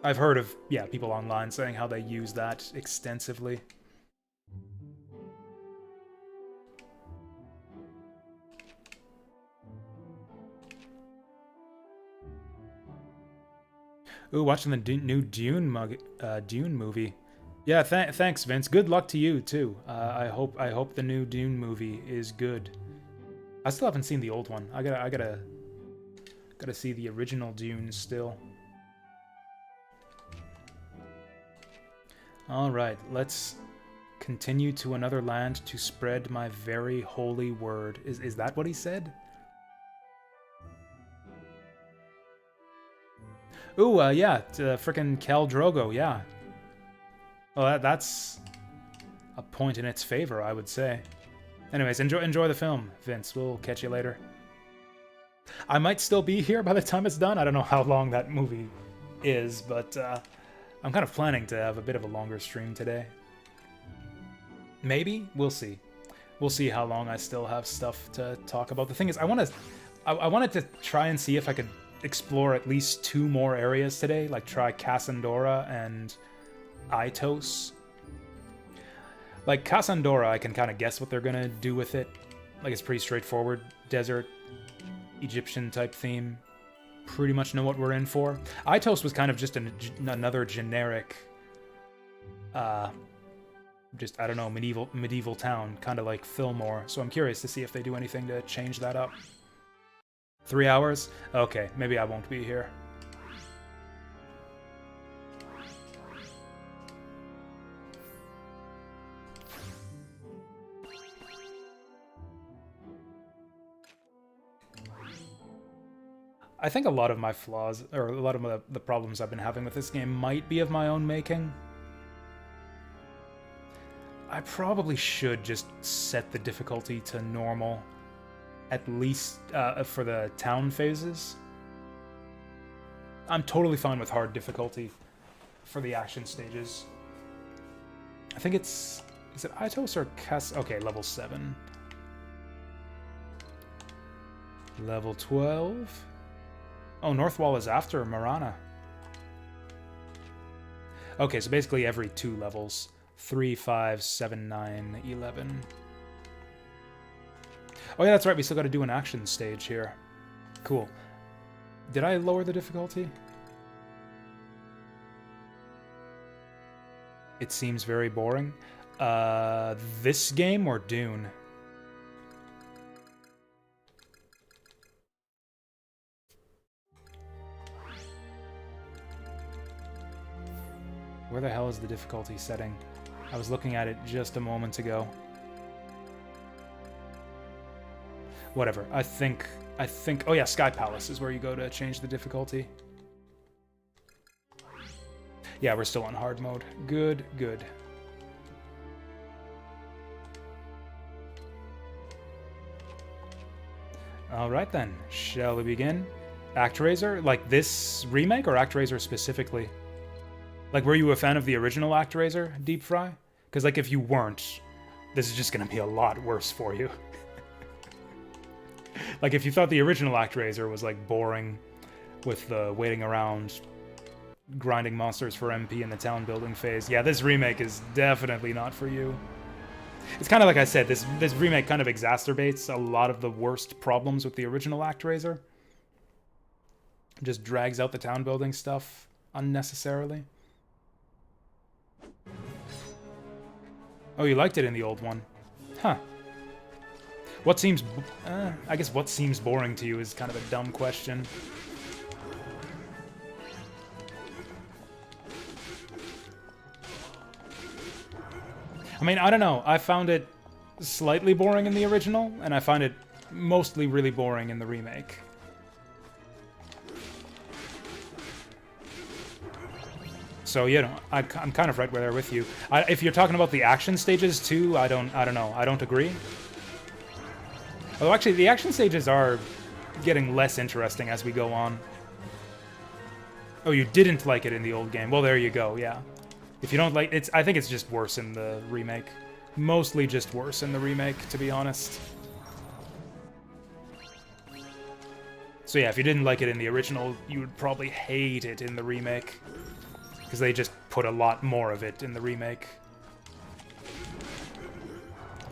I've heard of, yeah, people online saying how they use that extensively. Ooh, watching the new Dune movie. Yeah, thanks, Vince. Good luck to you too. I hope the new Dune movie is good. I still haven't seen the old one. I gotta see the original Dune still. All right, let's continue to another land to spread my very holy word. Is that what he said? Ooh, yeah, frickin' Khal Drogo, yeah. Well, that's a point in its favor, I would say. Anyways, enjoy the film, Vince. We'll catch you later. I might still be here by the time it's done. I don't know how long that movie is, but I'm kind of planning to have a bit of a longer stream today. Maybe? We'll see. We'll see how long I still have stuff to talk about. The thing is, I wanted to try and see if I could explore at least 2 more areas today, like try Cassandora and Itos. Like, Cassandora, I can kind of guess what they're gonna do with it. Like, it's pretty straightforward. Desert, Egyptian-type theme. Pretty much know what we're in for. Itos was kind of just another generic... just, I don't know, medieval town, kind of like Fillmore. So I'm curious to see if they do anything to change that up. 3 hours? Okay, maybe I won't be here. I think a lot of my flaws, or a lot of the problems I've been having with this game might be of my own making. I probably should just set the difficulty to normal, at least for the town phases. I'm totally fine with hard difficulty for the action stages. I think it's... Is it Itos or Cass? Okay, level 7. Level 12? Oh, Northwall is after Marana. Okay, so basically every 2 levels. 3, 5, 7, 9, 11. Oh yeah, that's right, we still gotta do an action stage here. Cool. Did I lower the difficulty? It seems very boring. This game or Dune? Where the hell is the difficulty setting? I was looking at it just a moment ago. Whatever. I think... Oh yeah, Sky Palace is where you go to change the difficulty. Yeah, we're still on hard mode. Good, good. Alright then, shall we begin? Actraiser? Like this remake or Actraiser specifically? Like, were you a fan of the original Actraiser, Deep Fry? Because, like, if you weren't, this is just gonna be a lot worse for you. Like, if you thought the original Actraiser was, like, boring with the waiting around, grinding monsters for MP in the town building phase, yeah, this remake is definitely not for you. It's kind of like I said, this remake kind of exacerbates a lot of the worst problems with the original Actraiser. Just drags out the town building stuff unnecessarily. Oh, you liked it in the old one. Huh. What seems... I guess what seems boring to you is kind of a dumb question. I mean, I don't know. I found it slightly boring in the original, and I find it mostly really boring in the remake. So, you know, I'm kind of right there with you. If you're talking about the action stages too, I don't know. I don't agree. Although actually, the action stages are getting less interesting as we go on. Oh, you didn't like it in the old game. Well, there you go. Yeah. If you don't like it, I think it's just worse in the remake. Mostly just worse in the remake, to be honest. So yeah, if you didn't like it in the original, you would probably hate it in the remake. Because they just put a lot more of it in the remake.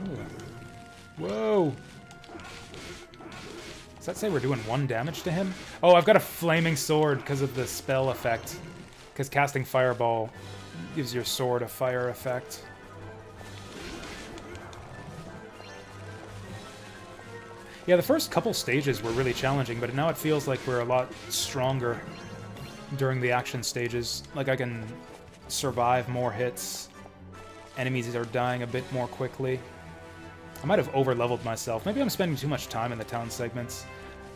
Ooh. Whoa! Does that say we're doing 1 damage to him? Oh, I've got a flaming sword because of the spell effect. Because casting Fireball gives your sword a fire effect. Yeah, the first couple stages were really challenging, but now it feels like we're a lot stronger during the action stages. Like, I can survive more hits. Enemies are dying a bit more quickly. I might have over-leveled myself. Maybe I'm spending too much time in the town segments.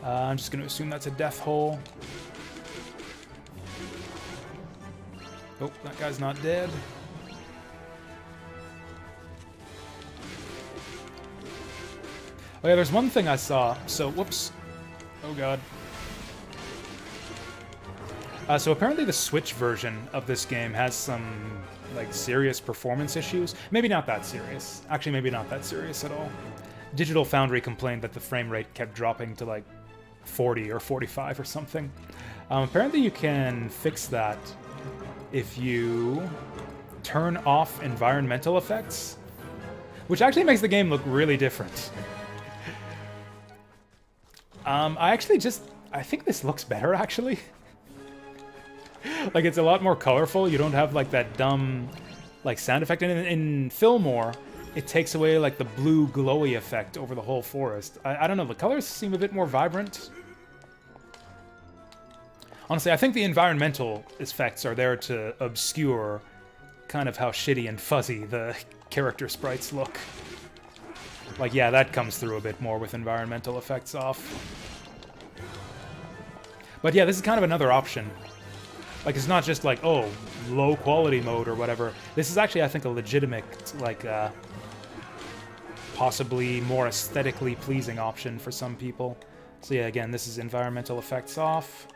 I'm just going to assume that's a death hole. Oh, that guy's not dead. Oh yeah, there's one thing I saw. So, whoops. Oh god. So apparently the Switch version of this game has some like serious performance issues. Maybe not that serious. Actually, maybe not that serious at all. Digital Foundry complained that the frame rate kept dropping to like 40 or 45 or something. Apparently you can fix that if you turn off environmental effects, which actually makes the game look really different. I think this looks better, actually. Like, it's a lot more colorful. You don't have, like, that dumb, like, sound effect. And in Fillmore, it takes away, like, the blue glowy effect over the whole forest. I don't know, the colors seem a bit more vibrant. Honestly, I think the environmental effects are there to obscure kind of how shitty and fuzzy the character sprites look. Like, yeah, that comes through a bit more with environmental effects off. But yeah, this is kind of another option. Like, it's not just like, oh, low quality mode or whatever. This is actually, I think, a legitimate, like, possibly more aesthetically pleasing option for some people. So yeah, again, this is environmental effects off.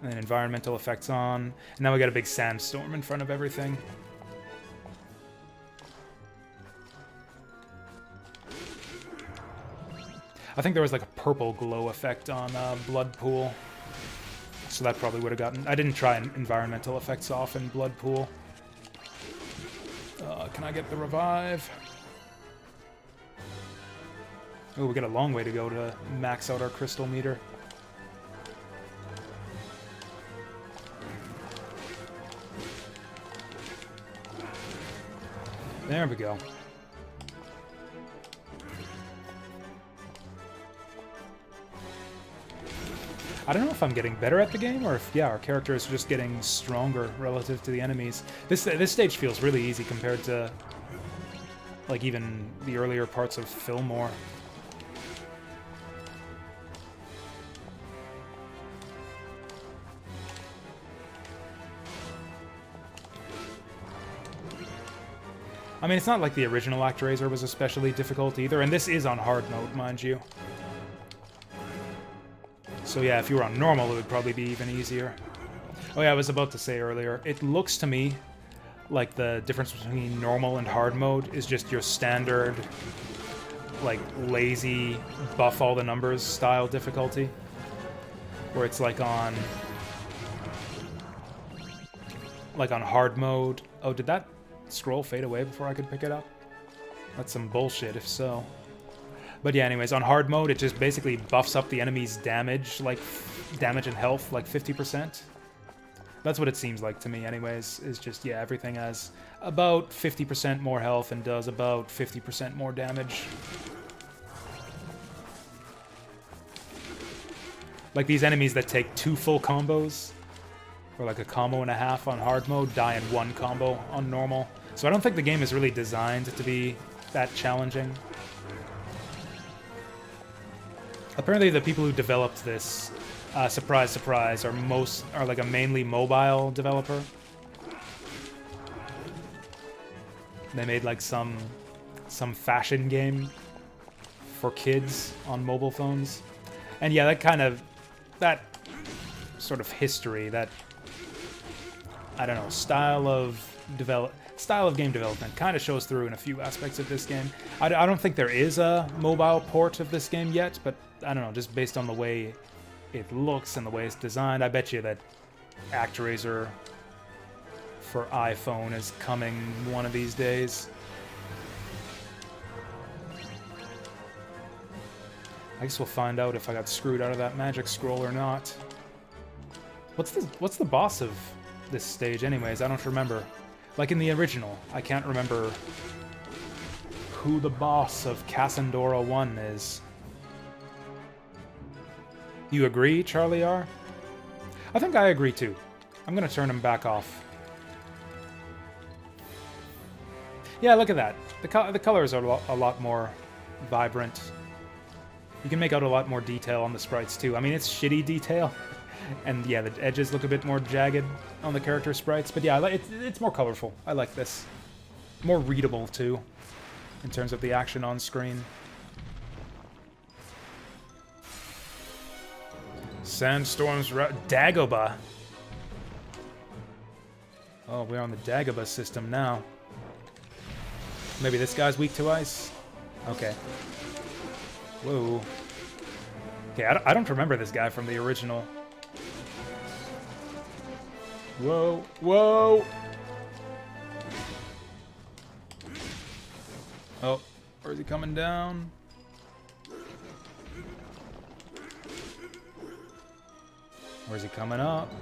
And then environmental effects on. And now we got a big sandstorm in front of everything. I think there was like a purple glow effect on Blood Pool. So that probably would have gotten... I didn't try environmental effects off in Blood Pool. Can I get the revive? Oh, we got a long way to go to max out our crystal meter. There we go. I don't know if I'm getting better at the game, or if, yeah, our character is just getting stronger relative to the enemies. This stage feels really easy compared to, like, even the earlier parts of Fillmore. I mean, it's not like the original Actraiser was especially difficult either, and this is on hard mode, mind you. So yeah, if you were on normal, it would probably be even easier. Oh yeah, I was about to say earlier, it looks to me like the difference between normal and hard mode is just your standard, like, lazy, buff all the numbers style difficulty. Where it's like on hard mode. Oh, did that scroll fade away before I could pick it up? That's some bullshit, if so. But yeah, anyways, on hard mode, it just basically buffs up the enemy's damage, like, damage and health, like 50%. That's what it seems like to me, anyways, is just, yeah, everything has about 50% more health and does about 50% more damage. Like, these enemies that take 2 full combos, or like a combo and a half on hard mode, die in 1 combo on normal. So I don't think the game is really designed to be that challenging. Apparently the people who developed this, surprise, surprise, are like a mainly mobile developer. They made like some fashion game for kids on mobile phones. And yeah, that sort of history, that, I don't know, style of game development kind of shows through in a few aspects of this game. I don't think there is a mobile port of this game yet, but I don't know, just based on the way it looks and the way it's designed, I bet you that Actraiser for iPhone is coming one of these days. I guess we'll find out if I got screwed out of that magic scroll or not. What's the boss of this stage anyways? I don't remember. Like in the original, I can't remember who the boss of Cassandora 1 is. You agree, Charlie R? I think I agree too. I'm gonna turn him back off. Yeah, look at that. The colors are a lot more vibrant. You can make out a lot more detail on the sprites too. I mean, it's shitty detail. And yeah, the edges look a bit more jagged on the character sprites. But yeah, it's more colorful. I like this. More readable too, in terms of the action on screen. Sandstorms, Dagobah. Oh, we're on the Dagobah system now. Maybe this guy's weak to ice? Okay. Whoa. Okay, I don't remember this guy from the original. Whoa, whoa! Oh, where's he coming down? Where's he coming up?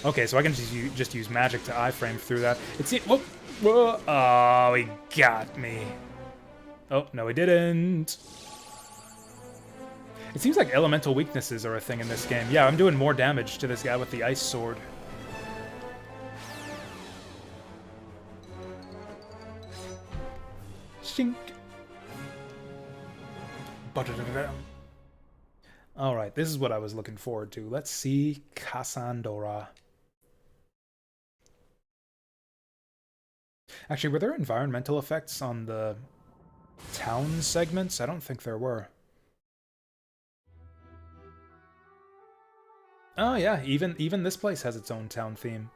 Okay, so I can just use magic to iframe through that. It's whoa, whoa! Oh, he got me. Oh no, he didn't. It seems like elemental weaknesses are a thing in this game. Yeah, I'm doing more damage to this guy with the ice sword. Shink. Alright, this is what I was looking forward to. Let's see Cassandra. Actually, were there environmental effects on the town segments? I don't think there were. Oh yeah, even this place has its own town theme.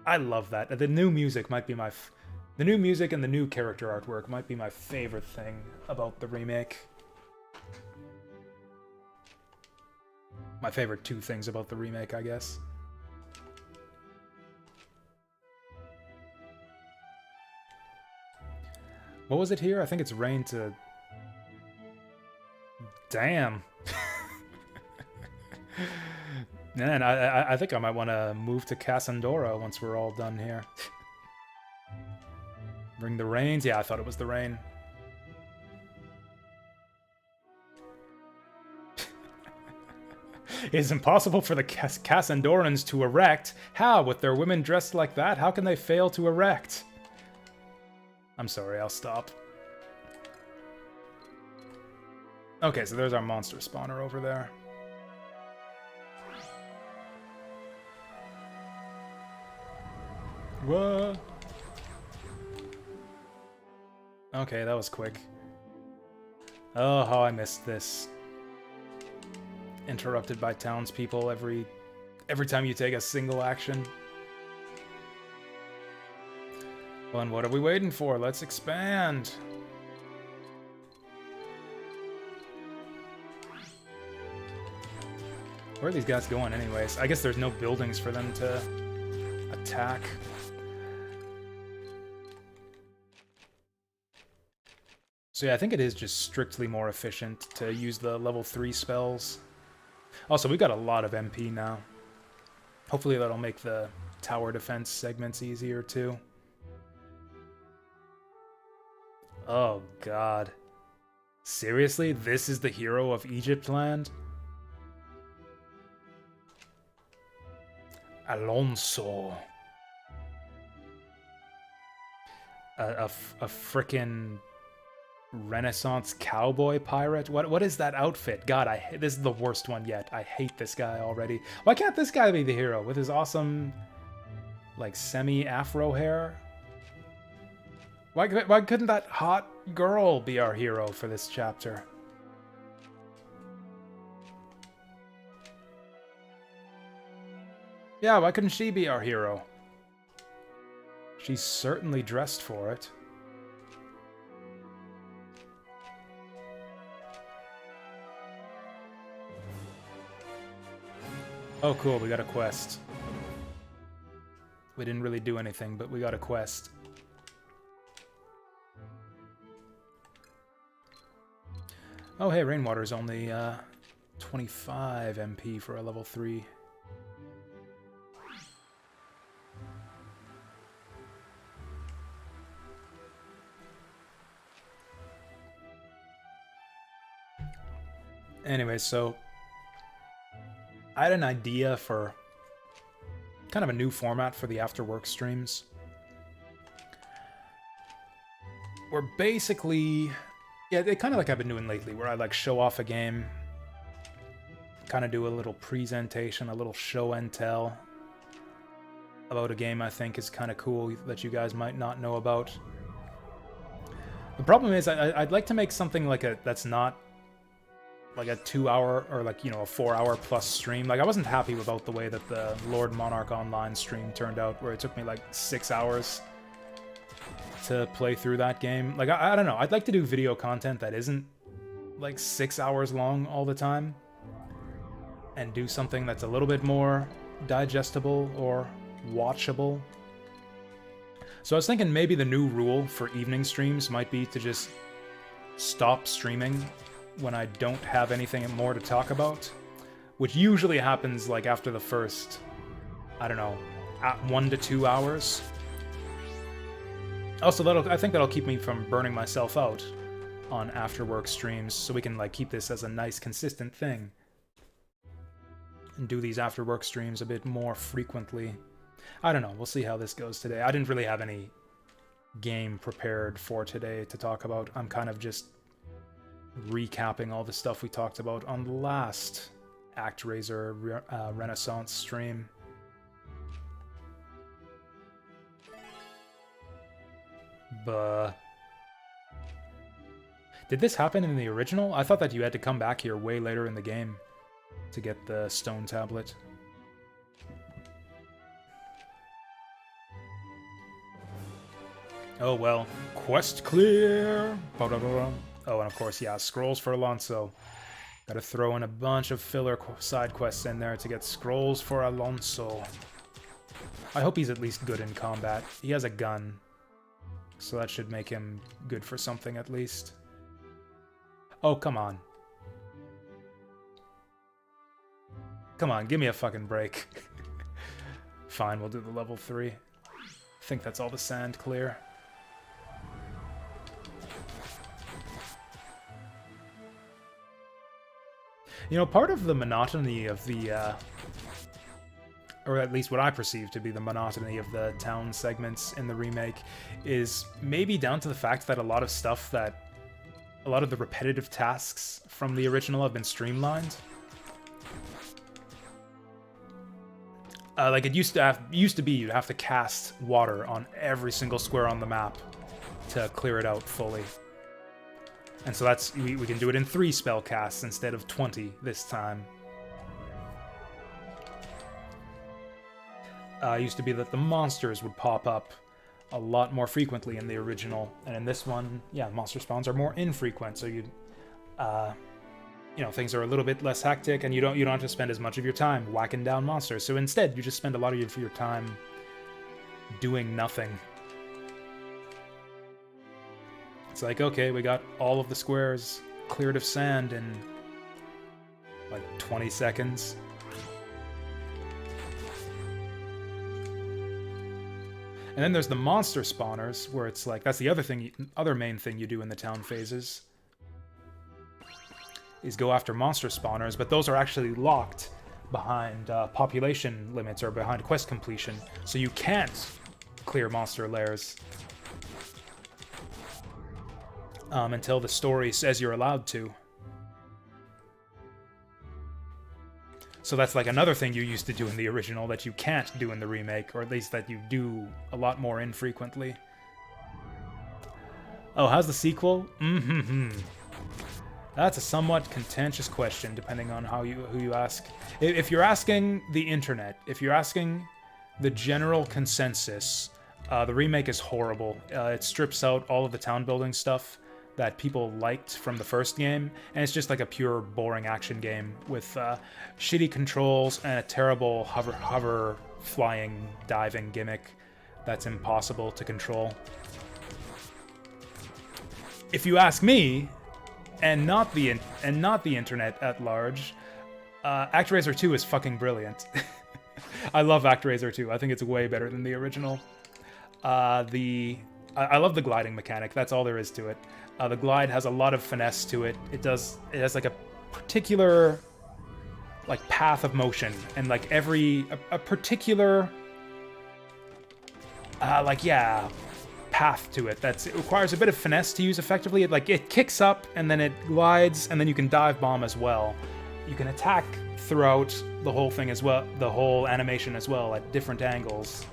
I love that. The new music might be the new music and the new character artwork might be my favorite thing about the remake. My favorite two things about the remake, I guess. What was it here? I think it's rain to... Damn. Man, I think I might want to move to Cassandra once we're all done here. Bring the rains? Yeah, I thought it was the rain. It is impossible for the Cassandorans to erect. How? With their women dressed like that? How can they fail to erect? I'm sorry, I'll stop. Okay, so there's our monster spawner over there. What? Okay, that was quick. Oh, how I missed this. Interrupted by townspeople every time you take a single action. Well, and what are we waiting for? Let's expand. Where are these guys going anyways? I guess there's no buildings for them to attack. So yeah, I think it is just strictly more efficient to use the level 3 spells. Also, we've got a lot of MP now. Hopefully that'll make the tower defense segments easier too. Oh god. Seriously? This is the hero of Egypt land? Alonso. A frickin' Renaissance cowboy pirate? What is that outfit? God, this is the worst one yet. I hate this guy already. Why can't this guy be the hero with his awesome, like, semi-afro hair? Why couldn't that hot girl be our hero for this chapter? Yeah, why couldn't she be our hero? She's certainly dressed for it. Oh, cool, we got a quest. We didn't really do anything, but we got a quest. Oh, hey, Rainwater's only 25 MP for a level 3. Anyway, so I had an idea for kind of a new format for the after work streams. We're basically, yeah, they kind of like I've been doing lately, where I like show off a game, kind of do a little presentation, a little show and tell about a game I think is kind of cool that you guys might not know about. The problem is I'd like to make something like that's not like a 2-hour or like, you know, a 4-hour plus stream. Like I wasn't happy about the way that the Lord Monarch Online stream turned out, where it took me like 6 hours to play through that game. Like I don't know, I'd like to do video content that isn't like 6 hours long all the time, and do something that's a little bit more digestible or watchable. So I was thinking maybe the new rule for evening streams might be to just stop streaming when I don't have anything more to talk about, which usually happens like after the first, I don't know, 1 to 2 hours. Also, I think that'll keep me from burning myself out on after work streams, so we can like keep this as a nice consistent thing and do these after work streams a bit more frequently. I don't know, we'll see how this goes today. I didn't really have any game prepared for today to talk about. I'm kind of just recapping all the stuff we talked about on the last Actraiser Renaissance stream. Did this happen in the original? I thought that you had to come back here way later in the game to get the stone tablet. Oh well, quest clear! Oh, and of course, yeah, scrolls for Alonso. Gotta throw in a bunch of filler side quests in there to get scrolls for Alonso. I hope he's at least good in combat. He has a gun, so that should make him good for something at least. Oh, come on. Come on, give me a fucking break. Fine, we'll do the level 3. I think that's all the sand clear. You know, part of the monotony of the, or at least what I perceive to be the monotony of the town segments in the remake, is maybe down to the fact that a lot of the repetitive tasks from the original have been streamlined. Like it used to be you'd have to cast water on every single square on the map to clear it out fully. And so that's we can do it in 3 spell casts instead of 20 this time. It used to be that the monsters would pop up a lot more frequently in the original, and in this one, yeah, monster spawns are more infrequent, so you know, things are a little bit less hectic, and you don't have to spend as much of your time whacking down monsters. So instead, you just spend a lot of your time doing nothing. It's like, okay, we got all of the squares cleared of sand in like 20 seconds. And then there's the monster spawners, where it's like, that's the other main thing you do in the town phases, is go after monster spawners, but those are actually locked behind population limits or behind quest completion, so you can't clear monster lairs until the story says you're allowed to. So that's like another thing you used to do in the original that you can't do in the remake, or at least that you do a lot more infrequently. Oh, how's the sequel? That's a somewhat contentious question, depending on who you ask. If you're asking the internet, if you're asking the general consensus, the remake is horrible. It strips out all of the town building stuff that people liked from the first game, and it's just like a pure boring action game with shitty controls and a terrible hover flying diving gimmick that's impossible to control. If you ask me, and not the internet at large, Actraiser 2 is fucking brilliant. I love Actraiser 2. I think it's way better than the original. I love the gliding mechanic. That's all there is to it. The glide has a lot of finesse to it. It has like a particular like path of motion, and like a particular path to it. It requires a bit of finesse to use effectively. It kicks up and then it glides, and then you can dive bomb as well. You can attack throughout the whole thing as well, the whole animation as well, at different angles.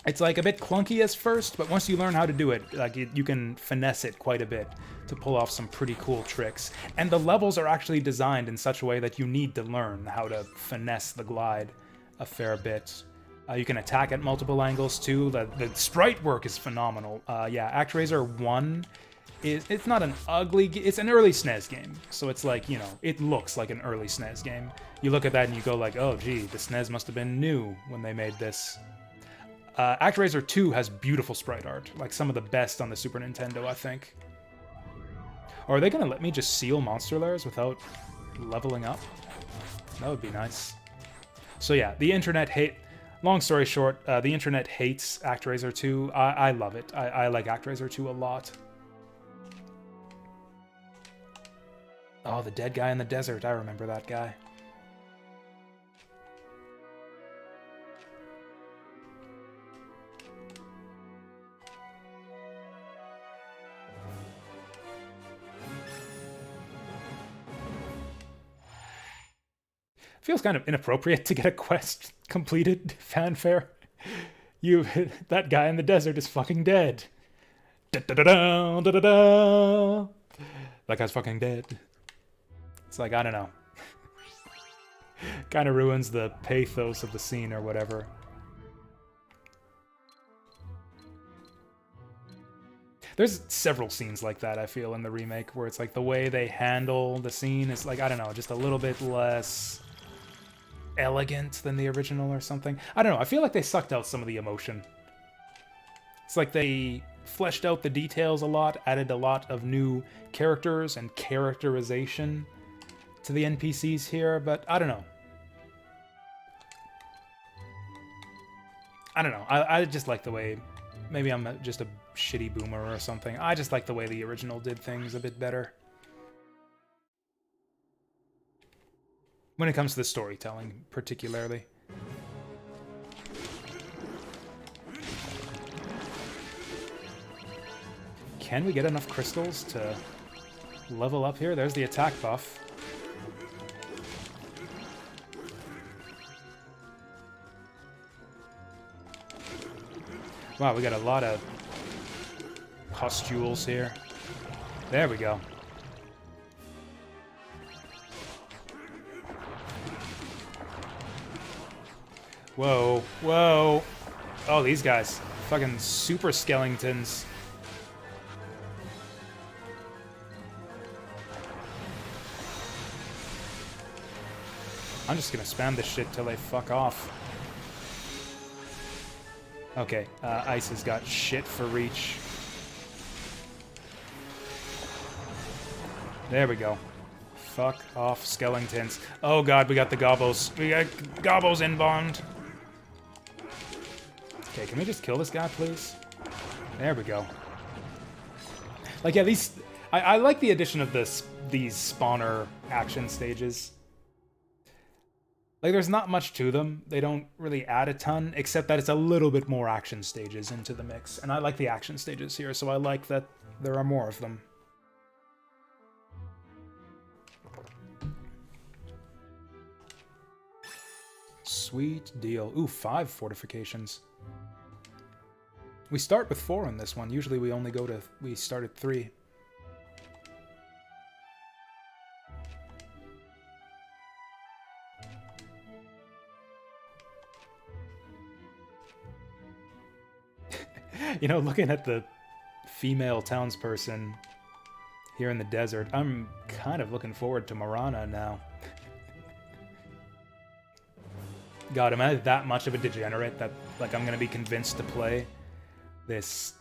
It's like a bit clunky as first, but once you learn how to do it, like you can finesse it quite a bit to pull off some pretty cool tricks. And the levels are actually designed in such a way that you need to learn how to finesse the glide a fair bit. You can attack at multiple angles too. The sprite work is phenomenal. Yeah, Actraiser 1 it's not an ugly it's an early SNES game. So it's like, you know, it looks like an early SNES game. You look at that and you go like, oh gee, the SNES must have been new when they made this. Actraiser 2 has beautiful sprite art, like some of the best on the Super Nintendo, I think. Or are they gonna let me just seal monster lairs without leveling up? That would be nice. So yeah, the internet long story short, the internet hates Actraiser 2. I love it. I like Actraiser 2 a lot. Oh, the dead guy in the desert. I remember that guy. Feels kind of inappropriate to get a quest completed fanfare. That guy in the desert is fucking dead. Da-da-da-da, da-da-da. That guy's fucking dead. It's like, I don't know. Kind of ruins the pathos of the scene or whatever. There's several scenes like that, I feel, in the remake, where it's like the way they handle the scene is like, I don't know, just a little bit less elegant than the original or something. I don't know, I feel like they sucked out some of the emotion. It's like they fleshed out the details a lot, added a lot of new characters and characterization to the NPCs here, but I don't know. I just like the way... Maybe I'm just a shitty boomer or something. I just like the way the original did things a bit better. When it comes to the storytelling, particularly. Can we get enough crystals to level up here? There's the attack buff. Wow, we got a lot of pustules here. There we go. Whoa, whoa. Oh, these guys. Fucking super skeletons. I'm just gonna spam this shit till they fuck off. Okay, Ice has got shit for reach. There we go. Fuck off, skeletons. Oh god, we got the gobbles. We got gobbles inbound. Okay, can we just kill this guy, please? There we go. Like, yeah, these... I like the addition of these spawner action stages. Like, there's not much to them. They don't really add a ton, except that it's a little bit more action stages into the mix. And I like the action stages here, so I like that there are more of them. Sweet deal. Ooh, 5 fortifications. We start with 4 in this one. Usually we start at 3. You know, looking at the female townsperson here in the desert, I'm kind of looking forward to Marana now. God, am I that much of a degenerate that, like, I'm gonna be convinced to play this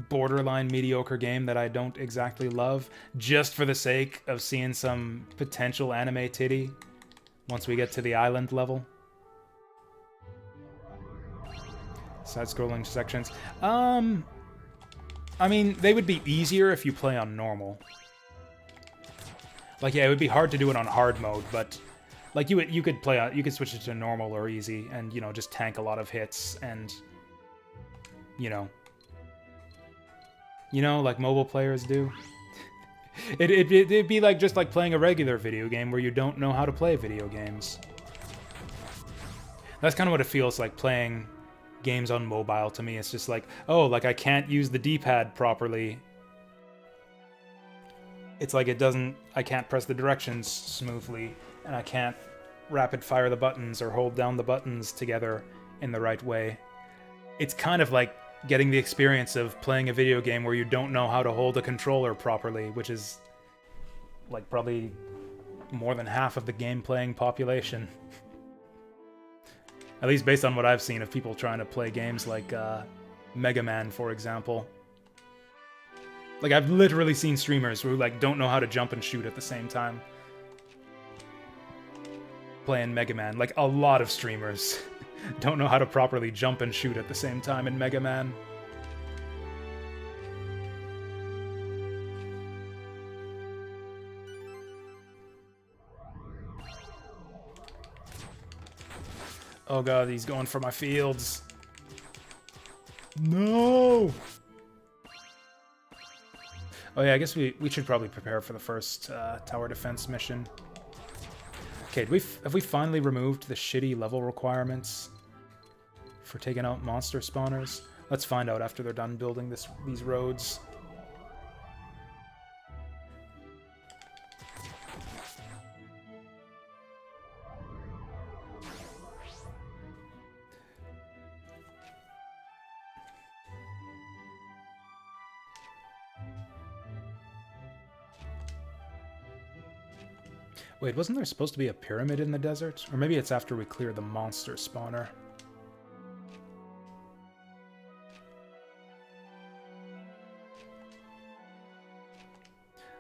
borderline mediocre game that I don't exactly love, just for the sake of seeing some potential anime titty once we get to the island level? Side-scrolling sections. I mean, they would be easier if you play on normal. Like, yeah, it would be hard to do it on hard mode, but like you could switch it to normal or easy, and you know, just tank a lot of hits, and you know, like mobile players do. It'd be like just like playing a regular video game where you don't know how to play video games. That's kind of what it feels like playing games on mobile to me. It's just like, oh, like I can't use the D-pad properly. It's like I can't press the directions smoothly, and I can't rapid fire the buttons or hold down the buttons together in the right way. It's kind of like getting the experience of playing a video game where you don't know how to hold a controller properly, which is like probably more than half of the game playing population. At least based on what I've seen of people trying to play games like Mega Man, for example. Like, I've literally seen streamers who, like, don't know how to jump and shoot at the same time. Playing Mega Man. Like, a lot of streamers don't know how to properly jump and shoot at the same time in Mega Man. Oh god, he's going for my fields. No! Oh yeah, I guess we should probably prepare for the first tower defense mission. Okay, have we finally removed the shitty level requirements for taking out monster spawners? Let's find out after they're done building these roads. Wait, wasn't there supposed to be a pyramid in the desert? Or maybe it's after we clear the monster spawner.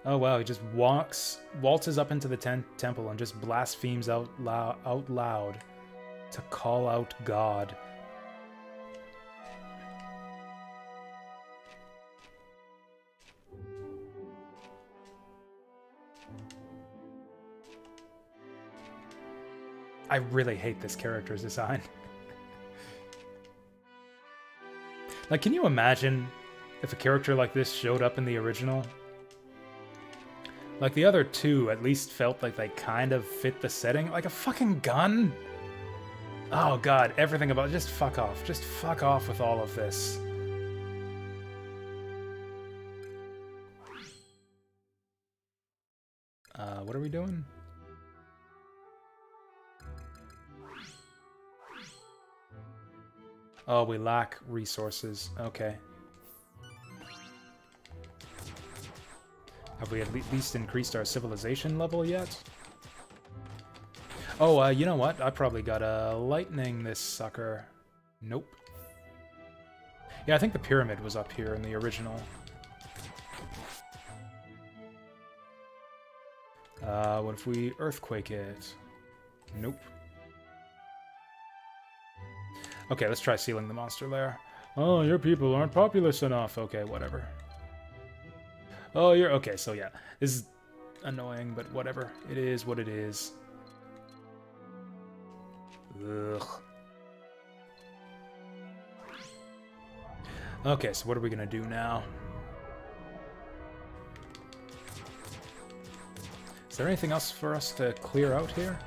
Oh wow, he just waltzes up into the temple and just blasphemes out loud to call out God. I really hate this character's design. Like, can you imagine if a character like this showed up in the original? Like, the other two at least felt like they kind of fit the setting. Like a fucking gun? Oh god, everything about it. Just fuck off. Just fuck off with all of this. What are we doing? Oh, we lack resources. Okay. Have we at least increased our civilization level yet? Oh, you know what? I probably gotta lightning this sucker. Nope. Yeah, I think the pyramid was up here in the original. What if we earthquake it? Nope. Okay, let's try sealing the monster lair. Oh, your people aren't populous enough. Okay, whatever. Oh, you're... Okay, so yeah. This is annoying, but whatever. It is what it is. Ugh. Okay, so what are we gonna do now? Is there anything else for us to clear out here?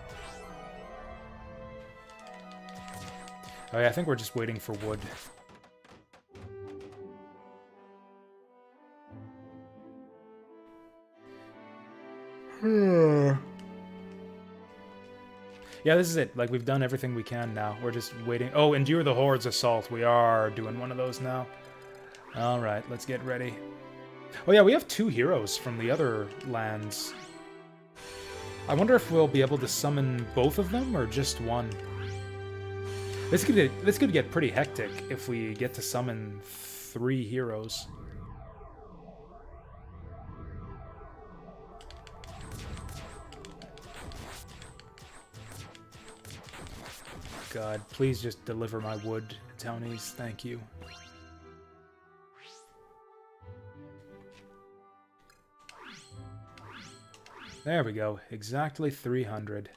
Oh yeah, I think we're just waiting for wood. Yeah, this is it. Like, we've done everything we can now. We're just waiting. Oh, endure the Horde's assault. We are doing one of those now. Alright, let's get ready. Oh yeah, we have 2 heroes from the other lands. I wonder if we'll be able to summon both of them, or just one. This could get pretty hectic if we get to summon 3 heroes. God, please just deliver my wood, townies. Thank you. There we go. Exactly 300.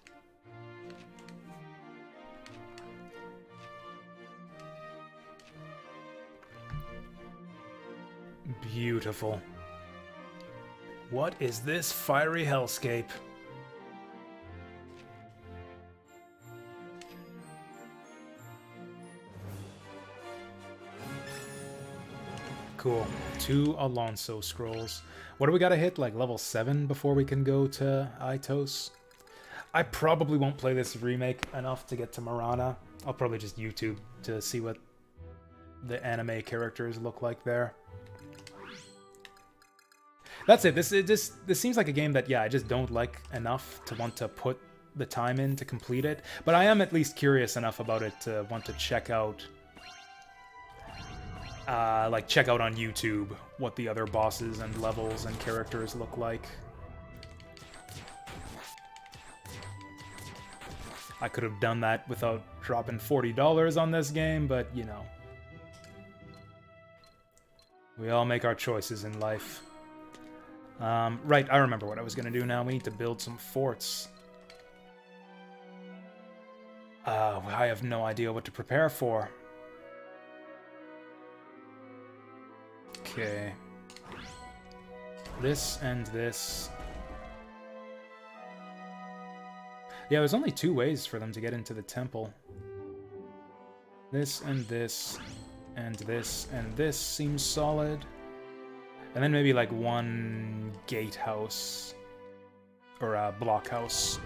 Beautiful. What is this fiery hellscape? Cool. 2 Alonso scrolls. What do we gotta hit? Like level 7 before we can go to Aitos? I probably won't play this remake enough to get to Marana. I'll probably just YouTube to see what the anime characters look like there. That's it. This seems like a game that, yeah, I just don't like enough to want to put the time in to complete it. But I am at least curious enough about it to want to check out, check out on YouTube what the other bosses and levels and characters look like. I could have done that without dropping $40 on this game, but, you know. We all make our choices in life. Right, I remember what I was going to do now. We need to build some forts. I have no idea what to prepare for. Okay. This and this. Yeah, there's only 2 ways for them to get into the temple. This and this and this and this seems solid. And then maybe like 1 gatehouse or a blockhouse.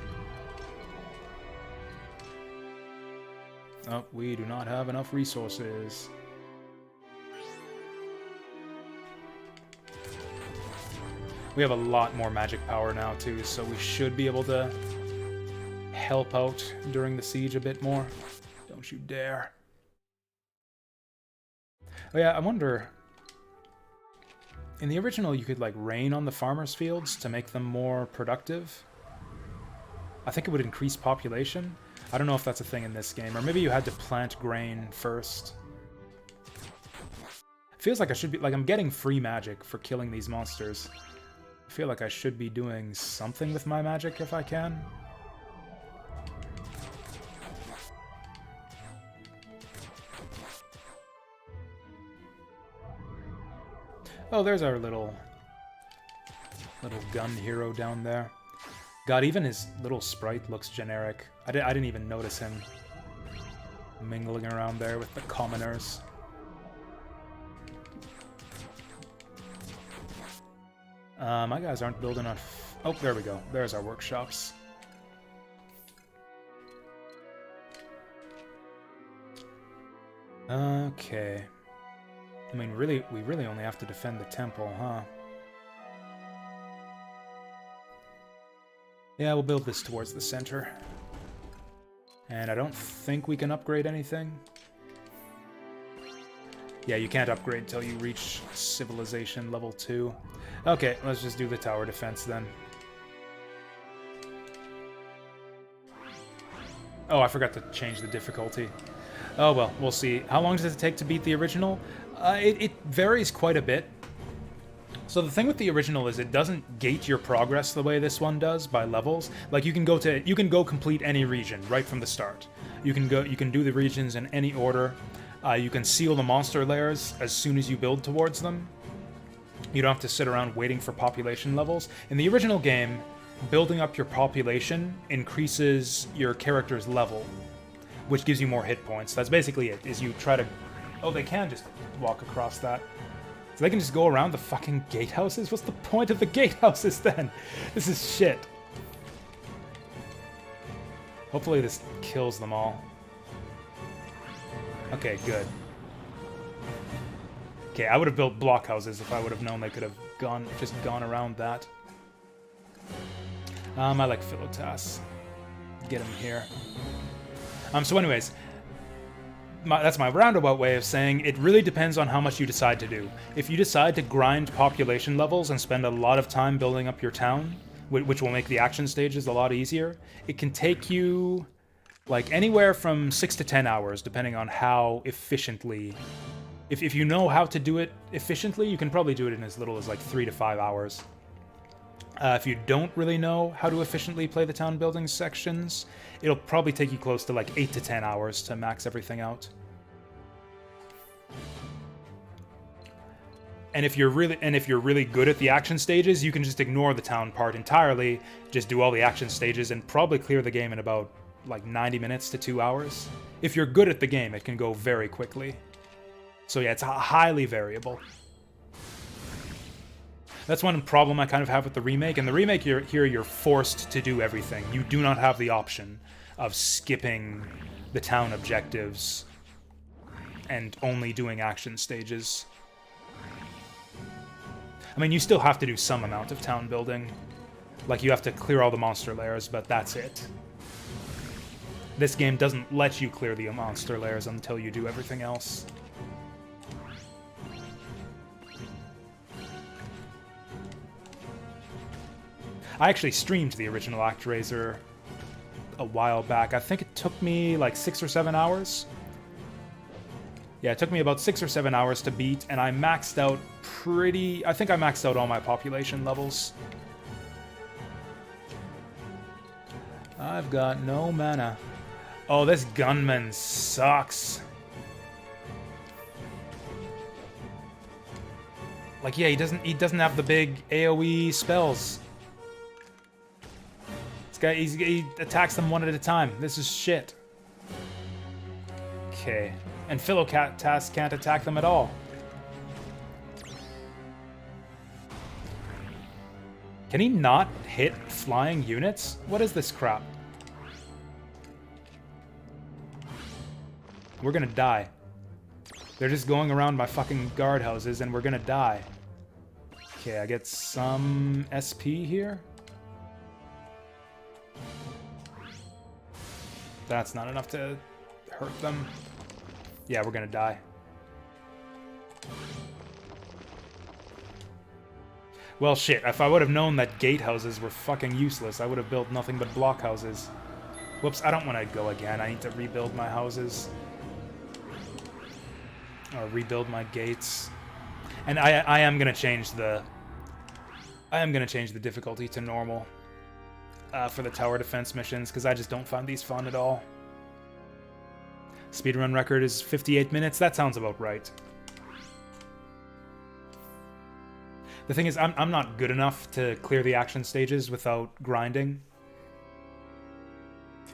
Oh, we do not have enough resources. We have a lot more magic power now too, so we should be able to help out during the siege a bit more. Don't you dare. Oh yeah, I wonder... In the original, you could, like, rain on the farmers' fields to make them more productive. I think it would increase population. I don't know if that's a thing in this game. Or maybe you had to plant grain first. It feels like I should be... Like, I'm getting free magic for killing these monsters. I feel like I should be doing something with my magic if I can. Oh, there's our little gun hero down there. God, even his little sprite looks generic. I didn't even notice him mingling around there with the commoners. My guys aren't building on... Oh, there we go. There's our workshops. Okay. I mean, really, we really only have to defend the temple, huh? Yeah, we'll build this towards the center. And I don't think we can upgrade anything. Yeah, you can't upgrade until you reach civilization level 2. Okay, let's just do the tower defense then. Oh, I forgot to change the difficulty. Oh well, we'll see. How long does it take to beat the original? It varies quite a bit. So the thing with the original is it doesn't gate your progress the way this one does by levels. Like you can go complete any region right from the start. You can do the regions in any order. You can seal the monster lairs as soon as you build towards them. You don't have to sit around waiting for population levels. In the original game, building up your population increases your character's level, which gives you more hit points. That's basically it, is you try to... Oh, they can just walk across that. So they can just go around the fucking gatehouses? What's the point of the gatehouses then? This is shit. Hopefully this kills them all. Okay, good. Okay, I would have built blockhouses if I would have known they could have just gone around that. I like Philotas. Get him here. So anyways, that's my roundabout way of saying it really depends on how much you decide to do. If you decide to grind population levels and spend a lot of time building up your town, which will make the action stages a lot easier, it can take you like anywhere from 6 to 10 hours, depending on how efficiently... If you know how to do it efficiently, you can probably do it in as little as like 3 to 5 hours. If you don't really know how to efficiently play the town building sections, it'll probably take you close to like 8 to 10 hours to max everything out. And if you're really good at the action stages, you can just ignore the town part entirely, just do all the action stages and probably clear the game in about like 90 minutes to 2 hours. If you're good at the game, it can go very quickly. So yeah, it's highly variable. That's one problem I kind of have with the remake. In the remake, you're forced to do everything. You do not have the option of skipping the town objectives and only doing action stages. I mean, you still have to do some amount of town building. Like, you have to clear all the monster lairs, but that's it. This game doesn't let you clear the monster lairs until you do everything else. I actually streamed the original Actraiser a while back. I think it took me like 6 or 7 hours. Yeah, it took me about 6 or 7 hours to beat, and I maxed out I think I maxed out all my population levels. I've got no mana. Oh, this gunman sucks. Like, yeah, he doesn't have the big AoE spells. This guy, he attacks them one at a time. This is shit. Okay. And Philotas can't attack them at all. Can he not hit flying units? What is this crap? We're gonna die. They're just going around my fucking guardhouses and we're gonna die. Okay, I get some SP here. That's not enough to hurt them. Yeah, we're gonna die. Well, shit, if I would have known that gatehouses were fucking useless, I would have built nothing but blockhouses. Whoops, I don't want to go again. I need to rebuild my houses. Or rebuild my gates. And I am gonna change the... I am gonna change the difficulty to normal. For the tower defense missions, because I just don't find these fun at all. Speedrun record is 58 minutes. That sounds about right. The thing is, I'm not good enough to clear the action stages without grinding.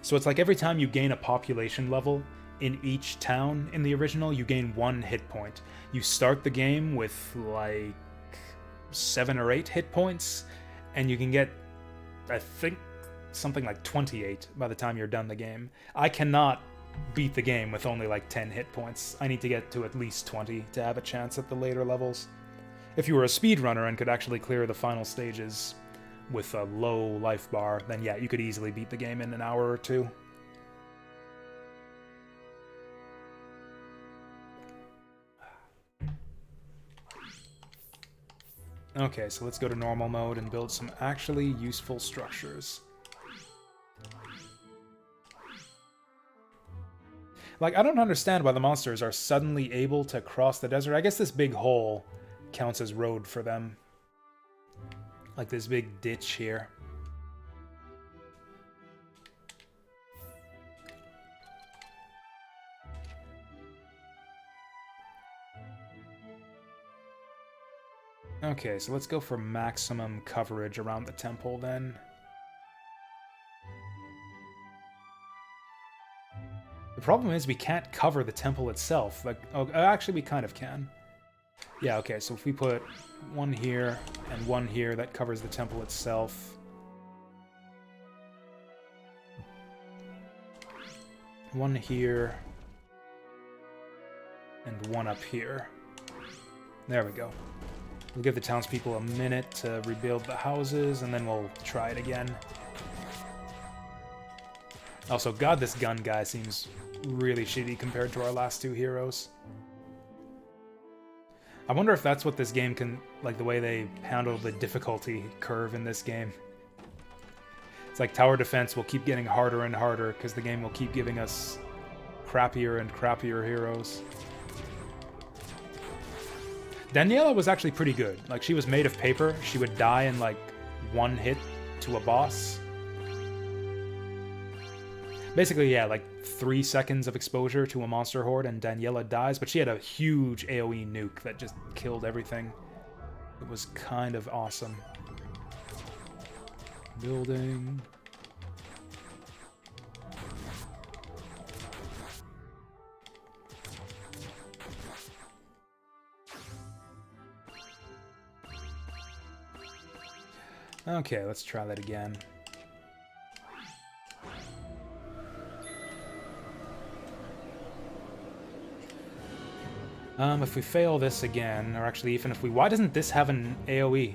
So it's like every time you gain a population level in each town in the original, you gain 1 hit point. You start the game with like 7 or 8 hit points, and you can get, I think, something like 28 by the time you're done the game. I cannot beat the game with only like 10 hit points. I need to get to at least 20 to have a chance at the later levels. If you were a speedrunner and could actually clear the final stages with a low life bar, then yeah, you could easily beat the game in an hour or 2. Okay, so let's go to normal mode and build some actually useful structures. Like, I don't understand why the monsters are suddenly able to cross the desert. I guess this big hole counts as road for them. Like this big ditch here. Okay, so let's go for maximum coverage around the temple then. The problem is we can't cover the temple itself. Like, oh, actually we kind of can. Yeah, okay, so if we put 1 here and 1 here, that covers the temple itself. 1 here and 1 up here. There we go. We'll give the townspeople a minute to rebuild the houses, and then we'll try it again. Also, God, this gun guy seems really shitty compared to our last 2 heroes. I wonder if that's what this game can... like, the way they handle the difficulty curve in this game. It's like tower defense will keep getting harder and harder, because the game will keep giving us crappier and crappier heroes. Daniela was actually pretty good. Like, she was made of paper. She would die in, like, 1 hit to a boss. Basically, yeah, like 3 seconds of exposure to a monster horde and Daniela dies, but she had a huge AoE nuke that just killed everything. It was kind of awesome. Building. Okay, let's try that again. If we fail this again, or actually even if we... Why doesn't this have an AoE?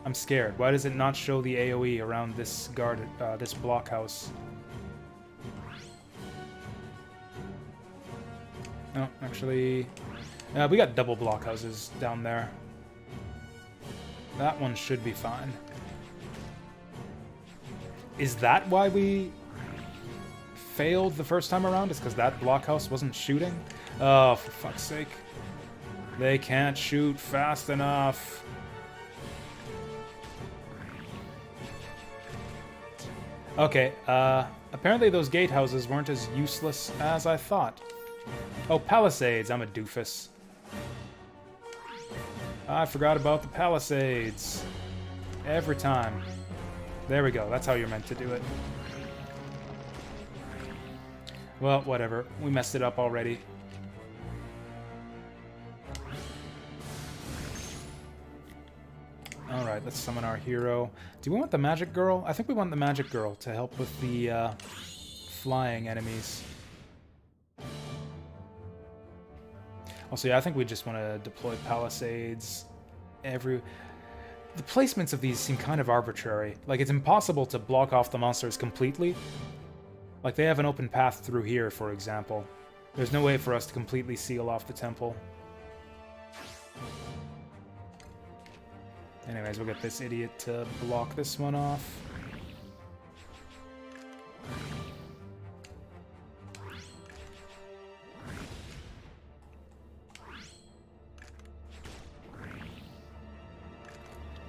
I'm scared. Why does it not show the AoE around this this blockhouse? No, actually... we got double blockhouses down there. That one should be fine. Is that why we failed the first time around? Is because that blockhouse wasn't shooting? Oh, for fuck's sake. They can't shoot fast enough. Okay, apparently those gatehouses weren't as useless as I thought. Oh, palisades. I'm a doofus. I forgot about the palisades. Every time. There we go. That's how you're meant to do it. Well, whatever. We messed it up already. Alright, let's summon our hero. Do we want the magic girl? I think we want the magic girl to help with the flying enemies. Also, yeah, I think we just want to deploy palisades. The placements of these seem kind of arbitrary. Like, it's impossible to block off the monsters completely. Like, they have an open path through here, for example. There's no way for us to completely seal off the temple. Anyways, we'll get this idiot to block this one off.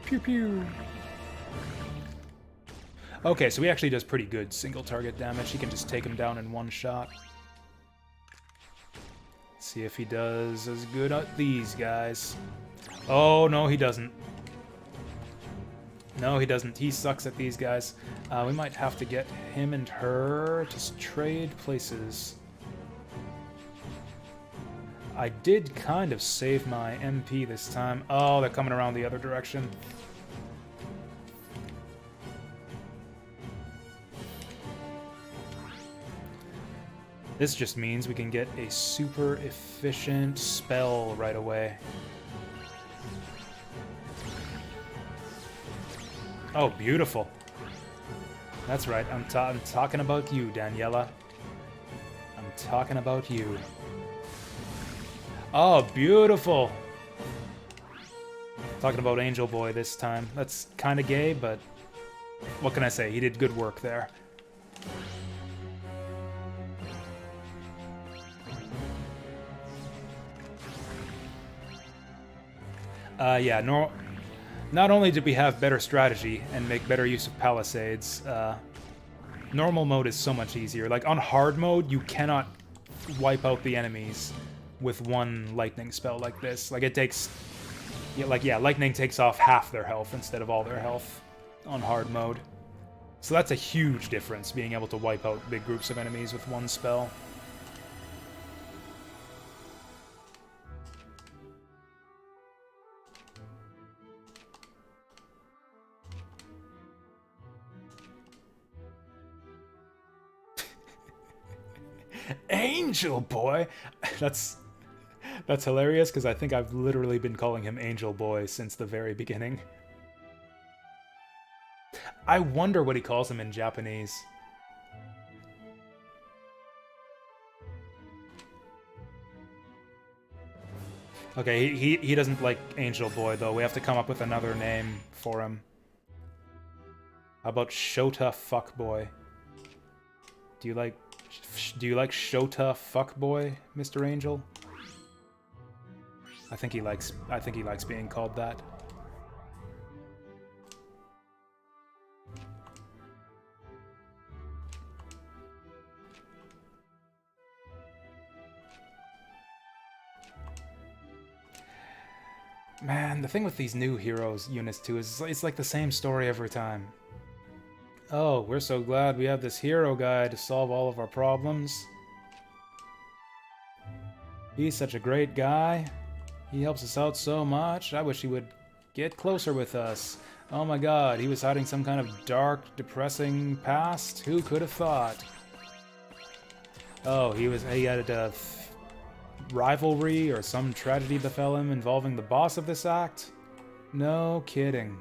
Pew pew. Okay, so he actually does pretty good single target damage. He can just take him down in one shot. See if he does as good at these guys. Oh, no, he doesn't. No, he doesn't. He sucks at these guys. We might have to get him and her to trade places. I did kind of save my MP this time. Oh, they're coming around the other direction. This just means we can get a super efficient spell right away. Oh, beautiful. That's right, I'm talking about you, Daniela. I'm talking about you. Oh, beautiful. Talking about Angel Boy this time. That's kind of gay, but what can I say? He did good work there. Yeah, not only did we have better strategy and make better use of palisades, normal mode is so much easier. Like, on hard mode, you cannot wipe out the enemies with one lightning spell like this. Like, it takes... Yeah, lightning takes off half their health instead of all their health on hard mode. So that's a huge difference, being able to wipe out big groups of enemies with one spell. Angel Boy! That's hilarious, because I think I've literally been calling him Angel Boy since the very beginning. I wonder what he calls him in Japanese. Okay, he doesn't like Angel Boy, though. We have to come up with another name for him. How about Shota Fuckboy? Do you like Shota Fuckboy, Mr. Angel? I think he likes being called that. Man, the thing with these new heroes units too is it's like the same story every time. Oh, we're so glad we have this hero guy to solve all of our problems. He's such a great guy. He helps us out so much. I wish he would get closer with us. Oh my god, he was hiding some kind of dark, depressing past? Who could have thought? Oh, he had a rivalry or some tragedy befell him involving the boss of this act? No kidding.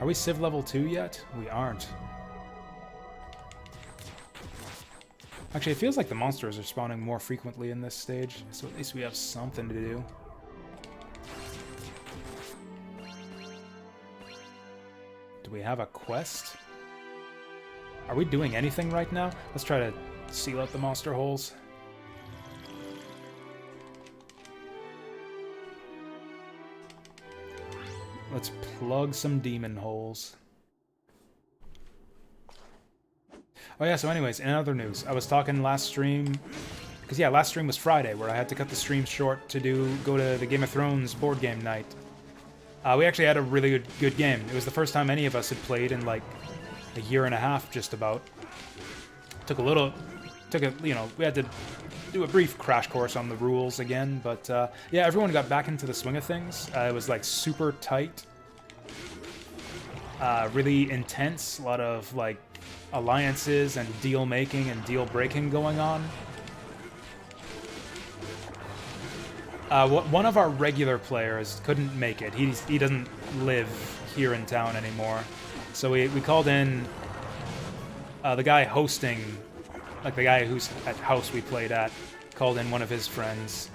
Are we Civ level 2 yet? We aren't. Actually, it feels like the monsters are spawning more frequently in this stage, so at least we have something to do. Do we have a quest? Are we doing anything right now? Let's try to seal out the monster holes. Let's plug some demon holes. Oh yeah, so anyways, in other news, I was talking last stream, because yeah, last stream was Friday, where I had to cut the stream short to go to the Game of Thrones board game night. We actually had a really good game. It was the first time any of us had played in like a year and a half, just about. We had to do a brief crash course on the rules again, but yeah, everyone got back into the swing of things. It was like super tight, really intense, a lot of like alliances and deal making and deal breaking going on. One of our regular players couldn't make it. He doesn't live here in town anymore, so we called in the guy hosting, like the guy who's at house we played at, called in one of his friends.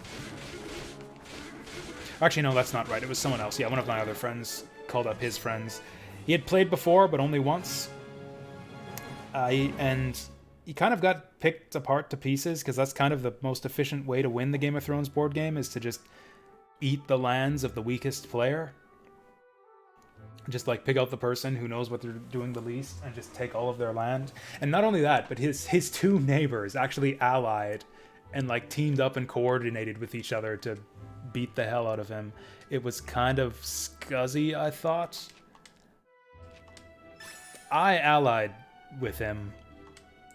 Actually, no, that's not right. It was someone else. Yeah, one of my other friends called up his friends. He had played before, but only once. And he kind of got picked apart to pieces, because that's kind of the most efficient way to win the Game of Thrones board game, is to just eat the lands of the weakest player. Just like pick out the person who knows what they're doing the least and just take all of their land. And not only that, but his two neighbors actually allied and like teamed up and coordinated with each other to beat the hell out of him. It was kind of scuzzy, I thought. I allied with him.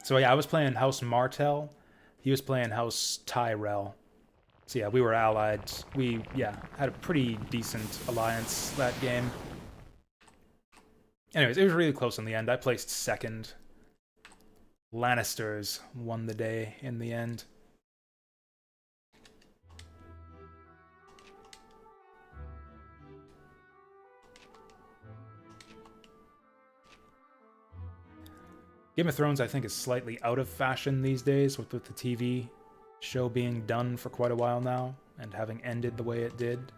So yeah, I was playing House Martell. He was playing House Tyrell. So yeah, we were allied. We, yeah, had a pretty decent alliance that game. Anyways, it was really close in the end. I placed second. Lannisters won the day in the end. Game of Thrones, I think, is slightly out of fashion these days, with the TV show being done for quite a while now, and having ended the way it did.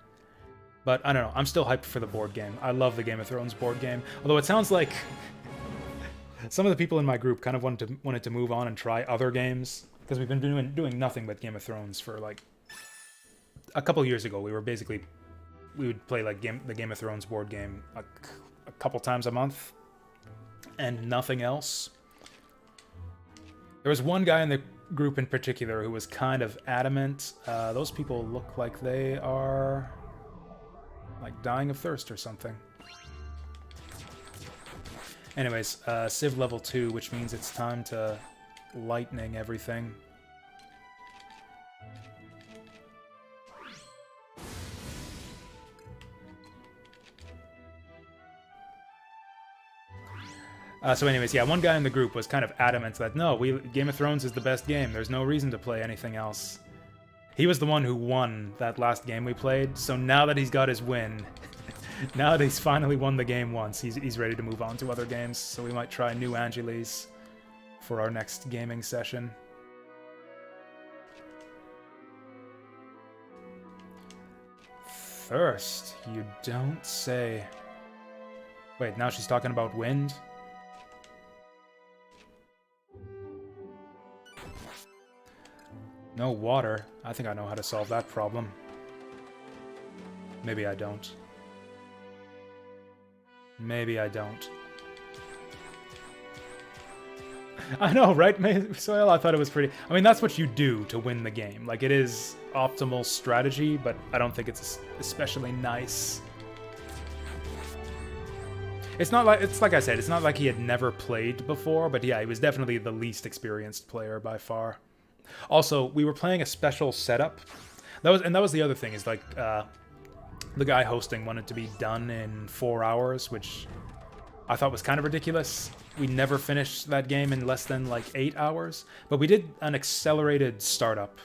But, I don't know, I'm still hyped for the board game. I love the Game of Thrones board game. Although it sounds like some of the people in my group kind of wanted to move on and try other games, because we've been doing nothing but Game of Thrones for, like, a couple years ago. We would play, like, the Game of Thrones board game a couple times a month, and nothing else. There was one guy in the group in particular who was kind of adamant. Those people look like they are like dying of thirst or something. Anyways, Civ level 2, which means it's time to lightning everything. So anyways, yeah, one guy in the group was kind of adamant that, no, Game of Thrones is the best game. There's no reason to play anything else. He was the one who won that last game we played, so now that he's got his win, now that he's finally won the game once, he's ready to move on to other games, so we might try New Angeles for our next gaming session. Thirst, you don't say. Wait, now she's talking about wind? No water. I think I know how to solve that problem. Maybe I don't. Maybe I don't. I know, right, Soil? I thought it was pretty... I mean, that's what you do to win the game. Like, it is optimal strategy, but I don't think it's especially nice. It's not like... It's like I said, it's not like he had never played before, but yeah, he was definitely the least experienced player by far. Also, we were playing a special setup. That was the other thing is like the guy hosting wanted to be done in 4 hours, which I thought was kind of ridiculous. We never finished that game in less than like 8 hours, but we did an accelerated startup,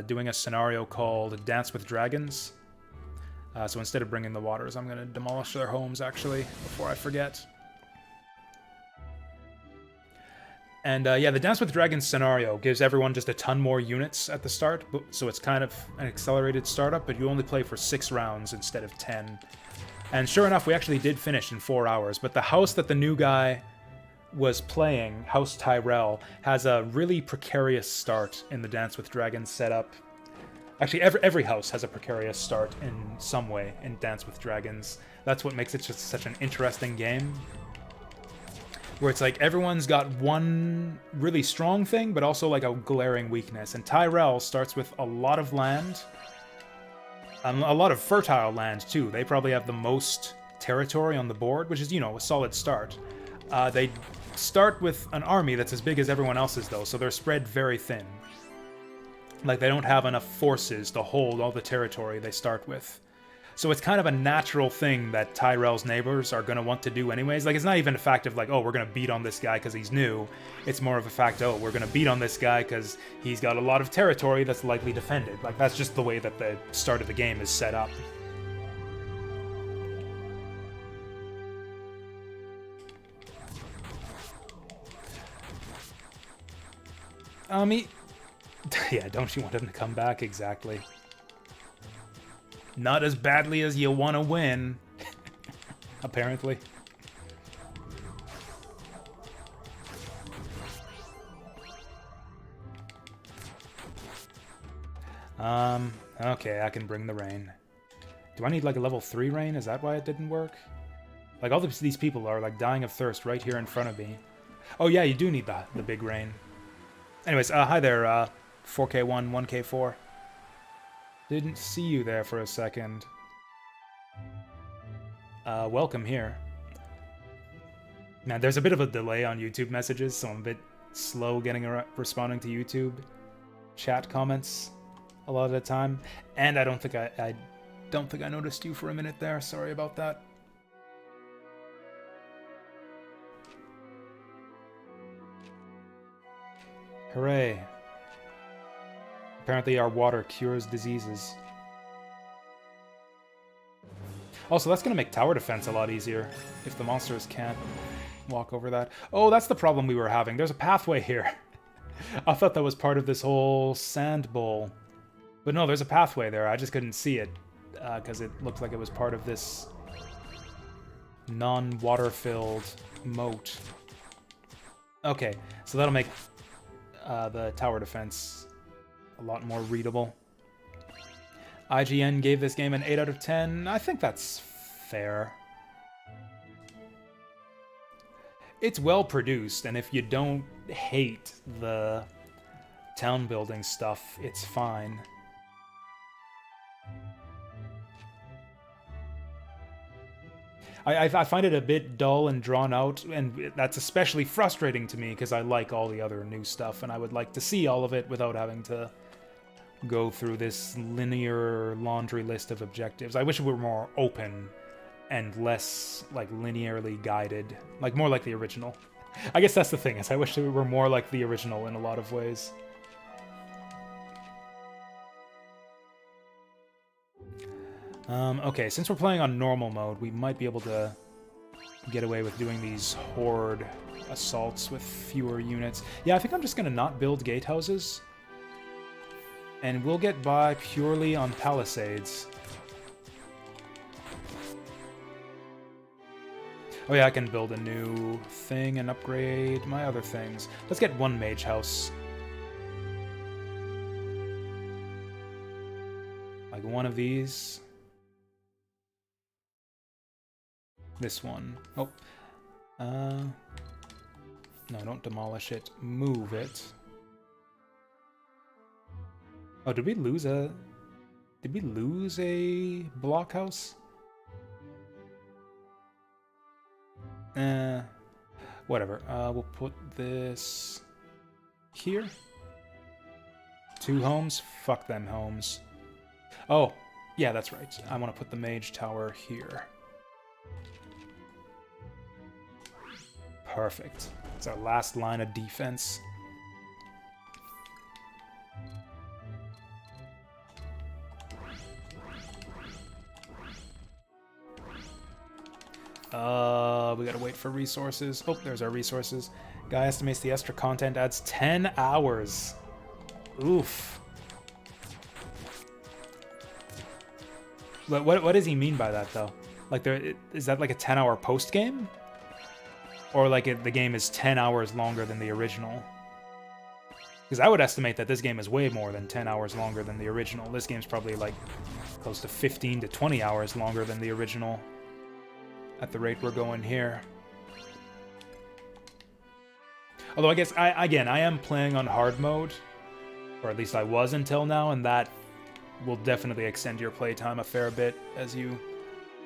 doing a scenario called Dance with Dragons. So instead of bringing the waters, I'm going to demolish their homes, actually, before I forget. And yeah, the Dance with Dragons scenario gives everyone just a ton more units at the start, so it's kind of an accelerated startup, but you only play for 6 rounds instead of 10. And sure enough, we actually did finish in 4 hours, but the house that the new guy was playing, House Tyrell, has a really precarious start in the Dance with Dragons setup. Actually, every house has a precarious start in some way in Dance with Dragons. That's what makes it just such an interesting game. Where it's like everyone's got one really strong thing, but also like a glaring weakness. And Tyrell starts with a lot of land. A lot of fertile land, too. They probably have the most territory on the board, which is, you know, a solid start. They start with an army that's as big as everyone else's, though, so they're spread very thin. Like, they don't have enough forces to hold all the territory they start with. So it's kind of a natural thing that Tyrell's neighbors are going to want to do anyways. Like, it's not even a fact of, like, oh, we're going to beat on this guy because he's new. It's more of a fact, oh, we're going to beat on this guy because he's got a lot of territory that's likely defended. Like, that's just the way that the start of the game is set up. Yeah, don't you want him to come back? Exactly. Not as badly as you want to win, apparently. Okay, I can bring the rain. Do I need like a level 3 rain? Is that why it didn't work? Like all these people are like dying of thirst right here in front of me. Oh yeah, you do need the big rain. Anyways, hi there, 4K1, 1K4. Didn't see you there for a second. Welcome here. Man, there's a bit of a delay on YouTube messages, so I'm a bit slow responding to YouTube chat comments a lot of the time. And I don't think I noticed you for a minute there. Sorry about that. Hooray. Apparently our water cures diseases. Also, that's going to make tower defense a lot easier if the monsters can't walk over that. Oh, that's the problem we were having. There's a pathway here. I thought that was part of this whole sand bowl. But no, there's a pathway there. I just couldn't see it because it looked like it was part of this non-water-filled moat. Okay, so that'll make the tower defense a lot more readable. IGN gave this game an 8 out of 10. I think that's fair. It's well produced, and if you don't hate the town building stuff, it's fine. I find it a bit dull and drawn out, and that's especially frustrating to me because I like all the other new stuff, and I would like to see all of it without having to go through this linear laundry list of objectives. I wish it were more open and less, like, linearly guided. Like, more like the original. I guess that's the thing, is I wish it were more like the original in a lot of ways. Okay, since we're playing on normal mode, we might be able to get away with doing these horde assaults with fewer units. Yeah, I think I'm just gonna not build gatehouses. And we'll get by purely on palisades. Oh yeah, I can build a new thing and upgrade my other things. Let's get one mage house. Like one of these. This one. Oh. No, don't demolish it. Move it. Oh, did we lose a blockhouse? Whatever. We'll put this here. 2 homes? Fuck them homes. Oh, yeah, that's right. I want to put the mage tower here. Perfect. It's our last line of defense. We gotta wait for resources. Oh, there's our resources. Guy estimates the extra content adds 10 hours. Oof. What does he mean by that, though? Like, is that like a 10-hour post-game? Or like the game is 10 hours longer than the original? Because I would estimate that this game is way more than 10 hours longer than the original. This game's probably like close to 15 to 20 hours longer than the original at the rate we're going here. Although I guess, again, I am playing on hard mode, or at least I was until now, and that will definitely extend your playtime a fair bit as you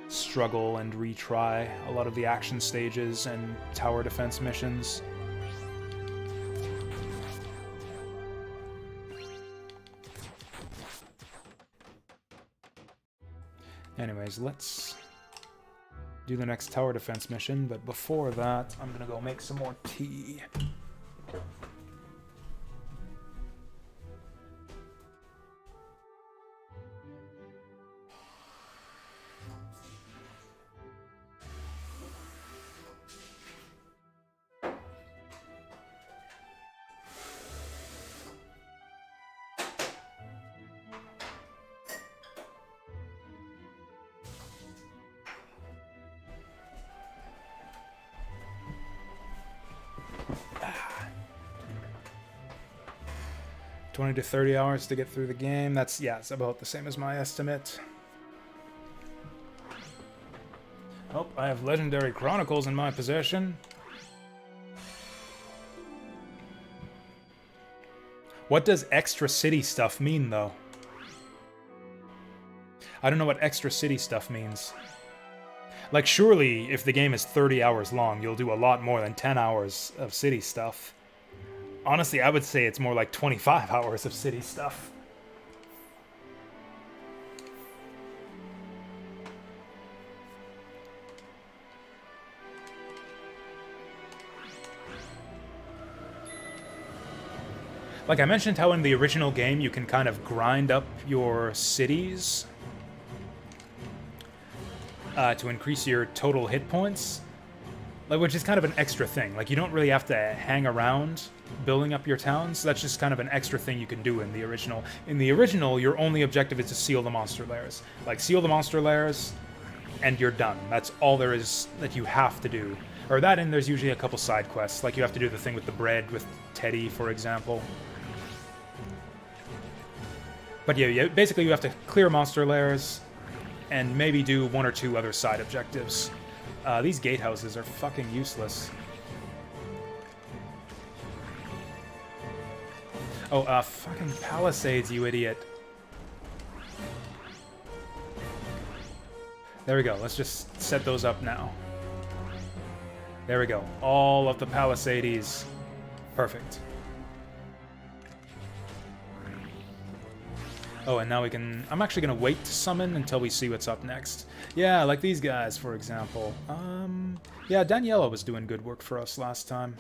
struggle and retry a lot of the action stages and tower defense missions. Anyways, let's do the next tower defense mission, but before that, I'm gonna go make some more tea. 20 to 30 hours to get through the game. That's, yeah, it's about the same as my estimate. Oh, I have Legendary Chronicles in my possession. What does extra city stuff mean, though? I don't know what extra city stuff means. Like, surely, if the game is 30 hours long, you'll do a lot more than 10 hours of city stuff. Honestly, I would say it's more like 25 hours of city stuff. Like I mentioned how in the original game you can kind of grind up your cities to increase your total hit points, like, which is kind of an extra thing. Like, you don't really have to hang around building up your towns. That's just kind of an extra thing you can do in the original. In the original, your only objective is to seal the monster lairs. Like, seal the monster lairs, and you're done. That's all there is that you have to do. Or that, and there's usually a couple side quests. Like, you have to do the thing with the bread with Teddy, for example. But yeah, basically you have to clear monster lairs, and maybe do 1 or 2 other side objectives. These gatehouses are fucking useless. Oh, fucking palisades, you idiot. There we go. Let's just set those up now. There we go. All of the palisades. Perfect. Oh, and now we can... I'm actually going to wait to summon until we see what's up next. Yeah, like these guys, for example. Yeah, Daniela was doing good work for us last time.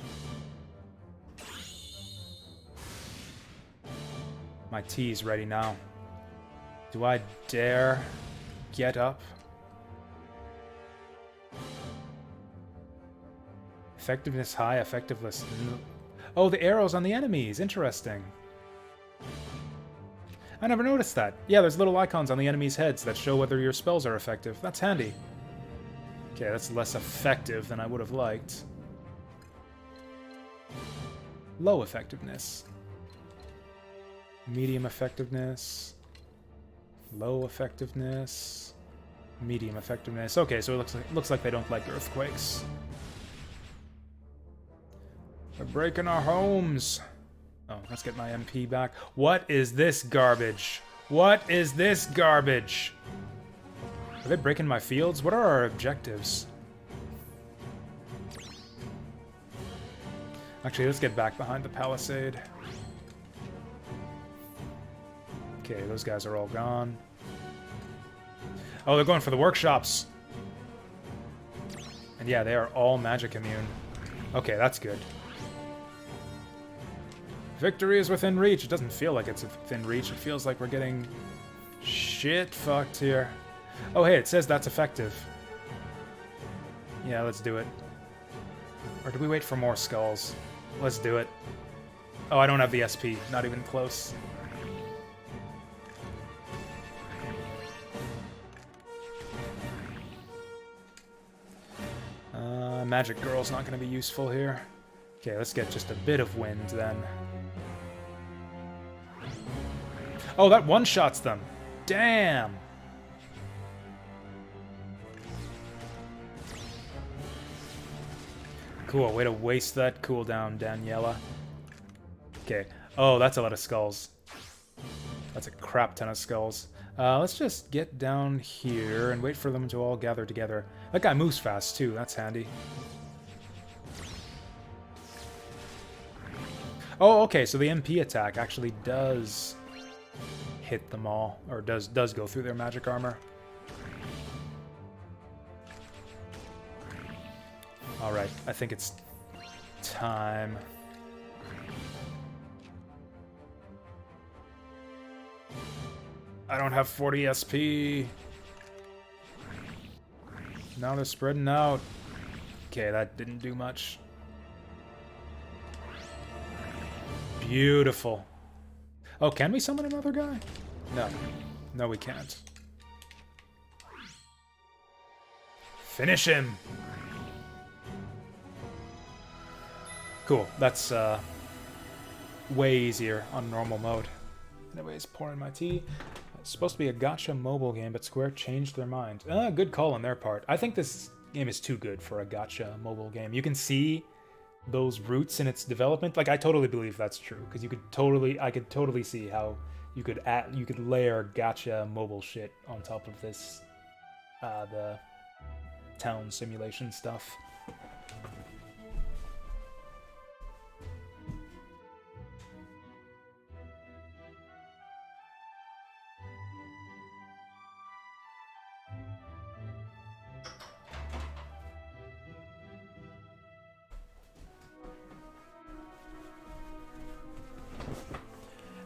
My tea's ready now. Do I dare get up? Effectiveness high, effectiveness... Oh, the arrows on the enemies. Interesting. I never noticed that. Yeah, there's little icons on the enemies' heads that show whether your spells are effective. That's handy. Okay, that's less effective than I would have liked. Low effectiveness. Medium effectiveness. Low effectiveness. Medium effectiveness. Okay, so it looks like they don't like earthquakes. They're breaking our homes. Oh, let's get my MP back. What is this garbage? What is this garbage? Are they breaking my fields? What are our objectives? Actually, let's get back behind the palisade. Okay, those guys are all gone. Oh, they're going for the workshops. And yeah, they are all magic immune. Okay, that's good. Victory is within reach. It doesn't feel like it's within reach. It feels like we're getting shit fucked here. Oh, hey, it says that's effective. Yeah, let's do it. Or do we wait for more skulls? Let's do it. Oh, I don't have the SP. Not even close. Magic Girl's not going to be useful here. Okay, let's get just a bit of wind then. Oh, that one-shots them. Damn! Cool, way to waste that cooldown, Daniela. Okay. Oh, that's a lot of skulls. That's a crap ton of skulls. Let's just get down here and wait for them to all gather together. That guy moves fast, too. That's handy. Oh, okay, so the MP attack actually does hit them all, or does go through their magic armor. Alright, I think it's time. I don't have 40 SP. Now they're spreading out. Okay, that didn't do much. Beautiful. Oh, can we summon another guy? No. No, we can't. Finish him! Cool. That's way easier on normal mode. Anyways, pouring my tea. It's supposed to be a gacha mobile game, but Square changed their mind. Good call on their part. I think this game is too good for a gacha mobile game. You can see those roots in its development. Like, I totally believe that's true, because I could totally see how you could layer gacha mobile shit on top of this, the town simulation stuff.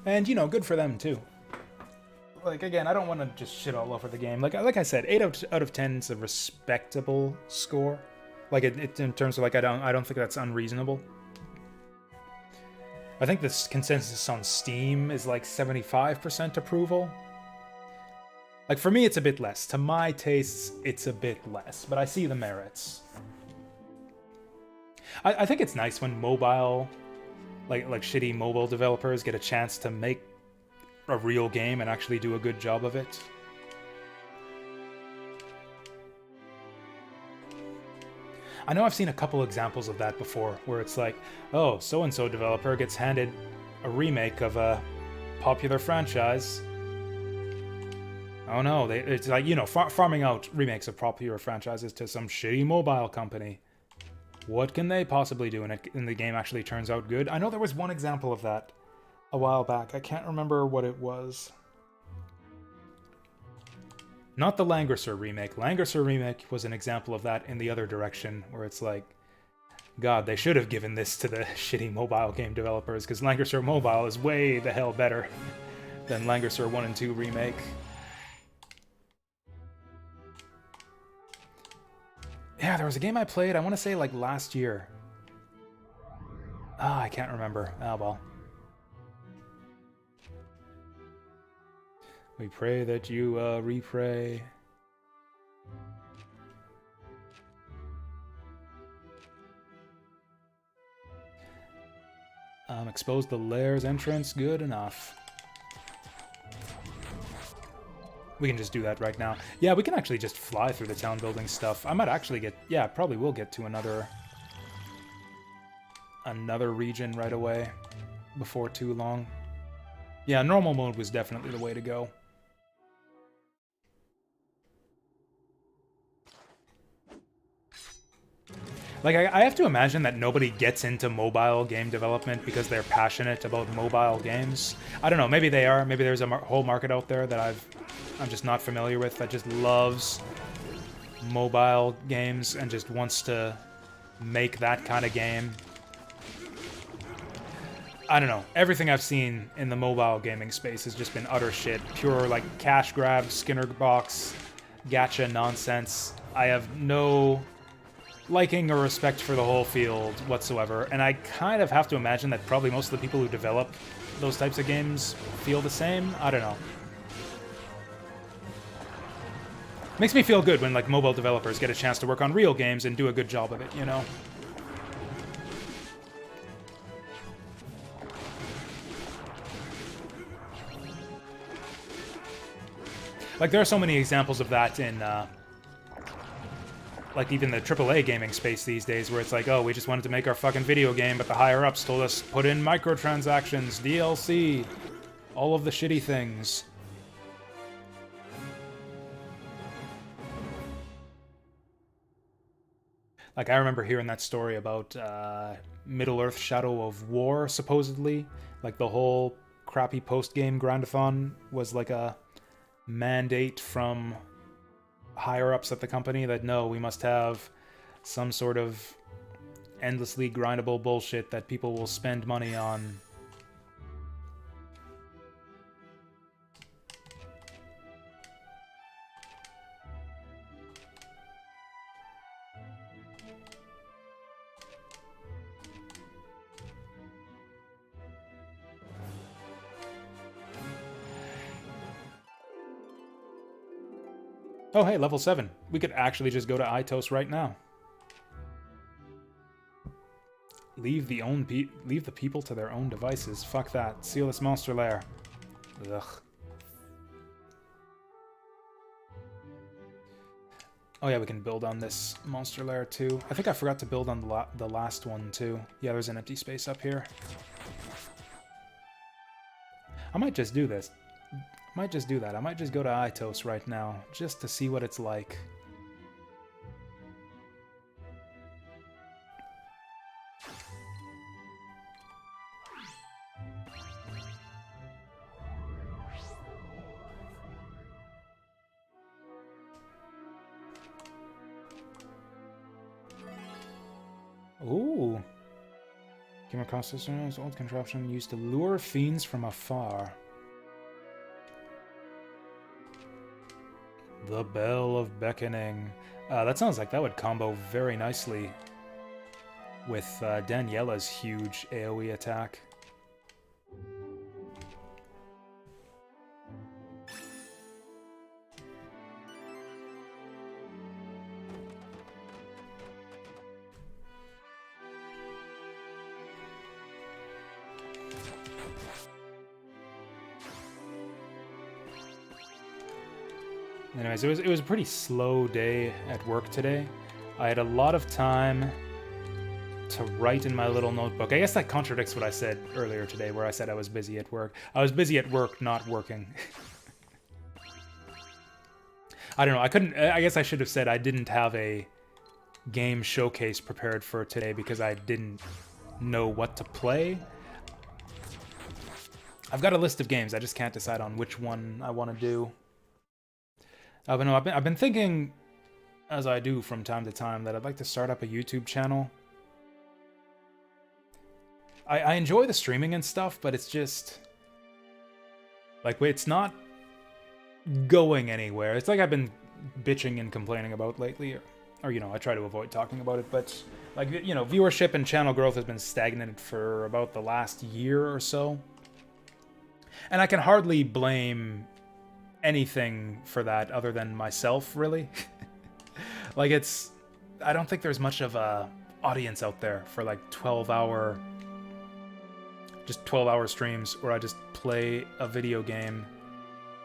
And, you know, good for them, too. Like, again, I don't want to just shit all over the game. Like I said, 8 out of 10 is a respectable score. Like, it in terms of, like, I don't think that's unreasonable. I think this consensus on Steam is, like, 75% approval. Like, for me, it's a bit less. To my tastes, it's a bit less. But I see the merits. I think it's nice when mobile... Like shitty mobile developers get a chance to make a real game and actually do a good job of it. I know I've seen a couple examples of that before, where it's like, oh, so-and-so developer gets handed a remake of a popular franchise. Oh no, it's like, you know, farming out remakes of popular franchises to some shitty mobile company. What can they possibly do? And the game actually turns out good. I know there was one example of that a while back. I can't remember what it was. Not the Langrisser remake. Langrisser remake was an example of that in the other direction, where it's like, God, they should have given this to the shitty mobile game developers, because Langrisser Mobile is way the hell better than Langrisser 1 and 2 remake. Yeah, there was a game I played, I want to say, like, last year. I can't remember. Oh, well. We pray that you, repray. Expose the lair's entrance. Good enough. We can just do that right now. Yeah, we can actually just fly through the town building stuff. I might actually get... Yeah, probably will get to another region right away before too long. Yeah, normal mode was definitely the way to go. Like, I have to imagine that nobody gets into mobile game development because they're passionate about mobile games. I don't know, maybe they are. Maybe there's a whole market out there that I'm just not familiar with that just loves mobile games and just wants to make that kind of game. I don't know. Everything I've seen in the mobile gaming space has just been utter shit. Pure, like, cash grab, Skinner box, gacha nonsense. I have no liking or respect for the whole field whatsoever, and I kind of have to imagine that probably most of the people who develop those types of games feel the same. I don't know. Makes me feel good when, like, mobile developers get a chance to work on real games and do a good job of it, you know? Like, there are so many examples of that in, like, even the AAA gaming space these days, where it's like, oh, we just wanted to make our fucking video game, but the higher-ups told us, put in microtransactions, DLC, all of the shitty things. Like, I remember hearing that story about Middle-earth Shadow of War, supposedly. Like, the whole crappy post-game grindathon was like a mandate from higher-ups at the company that, no, we must have some sort of endlessly grindable bullshit that people will spend money on. Oh, hey, level 7. We could actually just go to Itos right now. Leave the people to their own devices. Fuck that. Seal this monster lair. Ugh. Oh yeah, we can build on this monster lair too. I think I forgot to build on the last one too. Yeah, there's an empty space up here. I might just do this. Might just do that. I might just go to Itos right now, just to see what it's like. Ooh. Came across this old contraption used to lure fiends from afar. The Bell of Beckoning. That sounds like that would combo very nicely with Daniela's huge AoE attack. Anyways, it was a pretty slow day at work today. I had a lot of time to write in my little notebook. I guess that contradicts what I said earlier today, where I said I was busy at work. I was busy at work, not working. I don't know, I guess I should have said I didn't have a game showcase prepared for today because I didn't know what to play. I've got a list of games, I just can't decide on which one I want to do. But no, I've been thinking, as I do from time to time, that I'd like to start up a YouTube channel. I enjoy the streaming and stuff, but it's just... like, it's not going anywhere. It's like I've been bitching and complaining about lately, or you know, I try to avoid talking about it, but, like, you know, viewership and channel growth has been stagnant for about the last year or so. And I can hardly blame anything for that other than myself, really. Like, I don't think there's much of a audience out there for like 12-hour streams where I just play a video game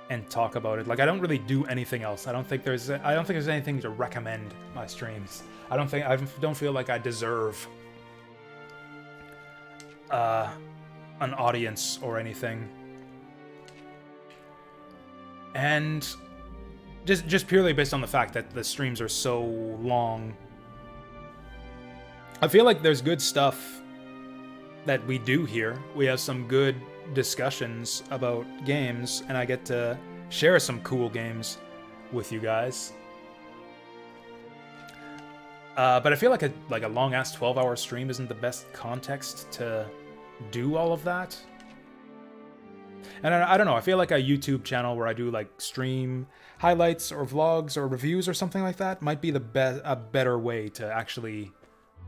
and talk about it. Like, I don't really do anything else. I don't think there's anything to recommend my streams. I don't feel like I deserve an audience or anything. And just purely based on the fact that the streams are so long, I feel like there's good stuff that we do here. We have some good discussions about games, and I get to share some cool games with you guys. But I feel like a long-ass 12-hour stream isn't the best context to do all of that. And I don't know, I feel like a YouTube channel where I do like stream highlights or vlogs or reviews or something like that might be a better way to actually,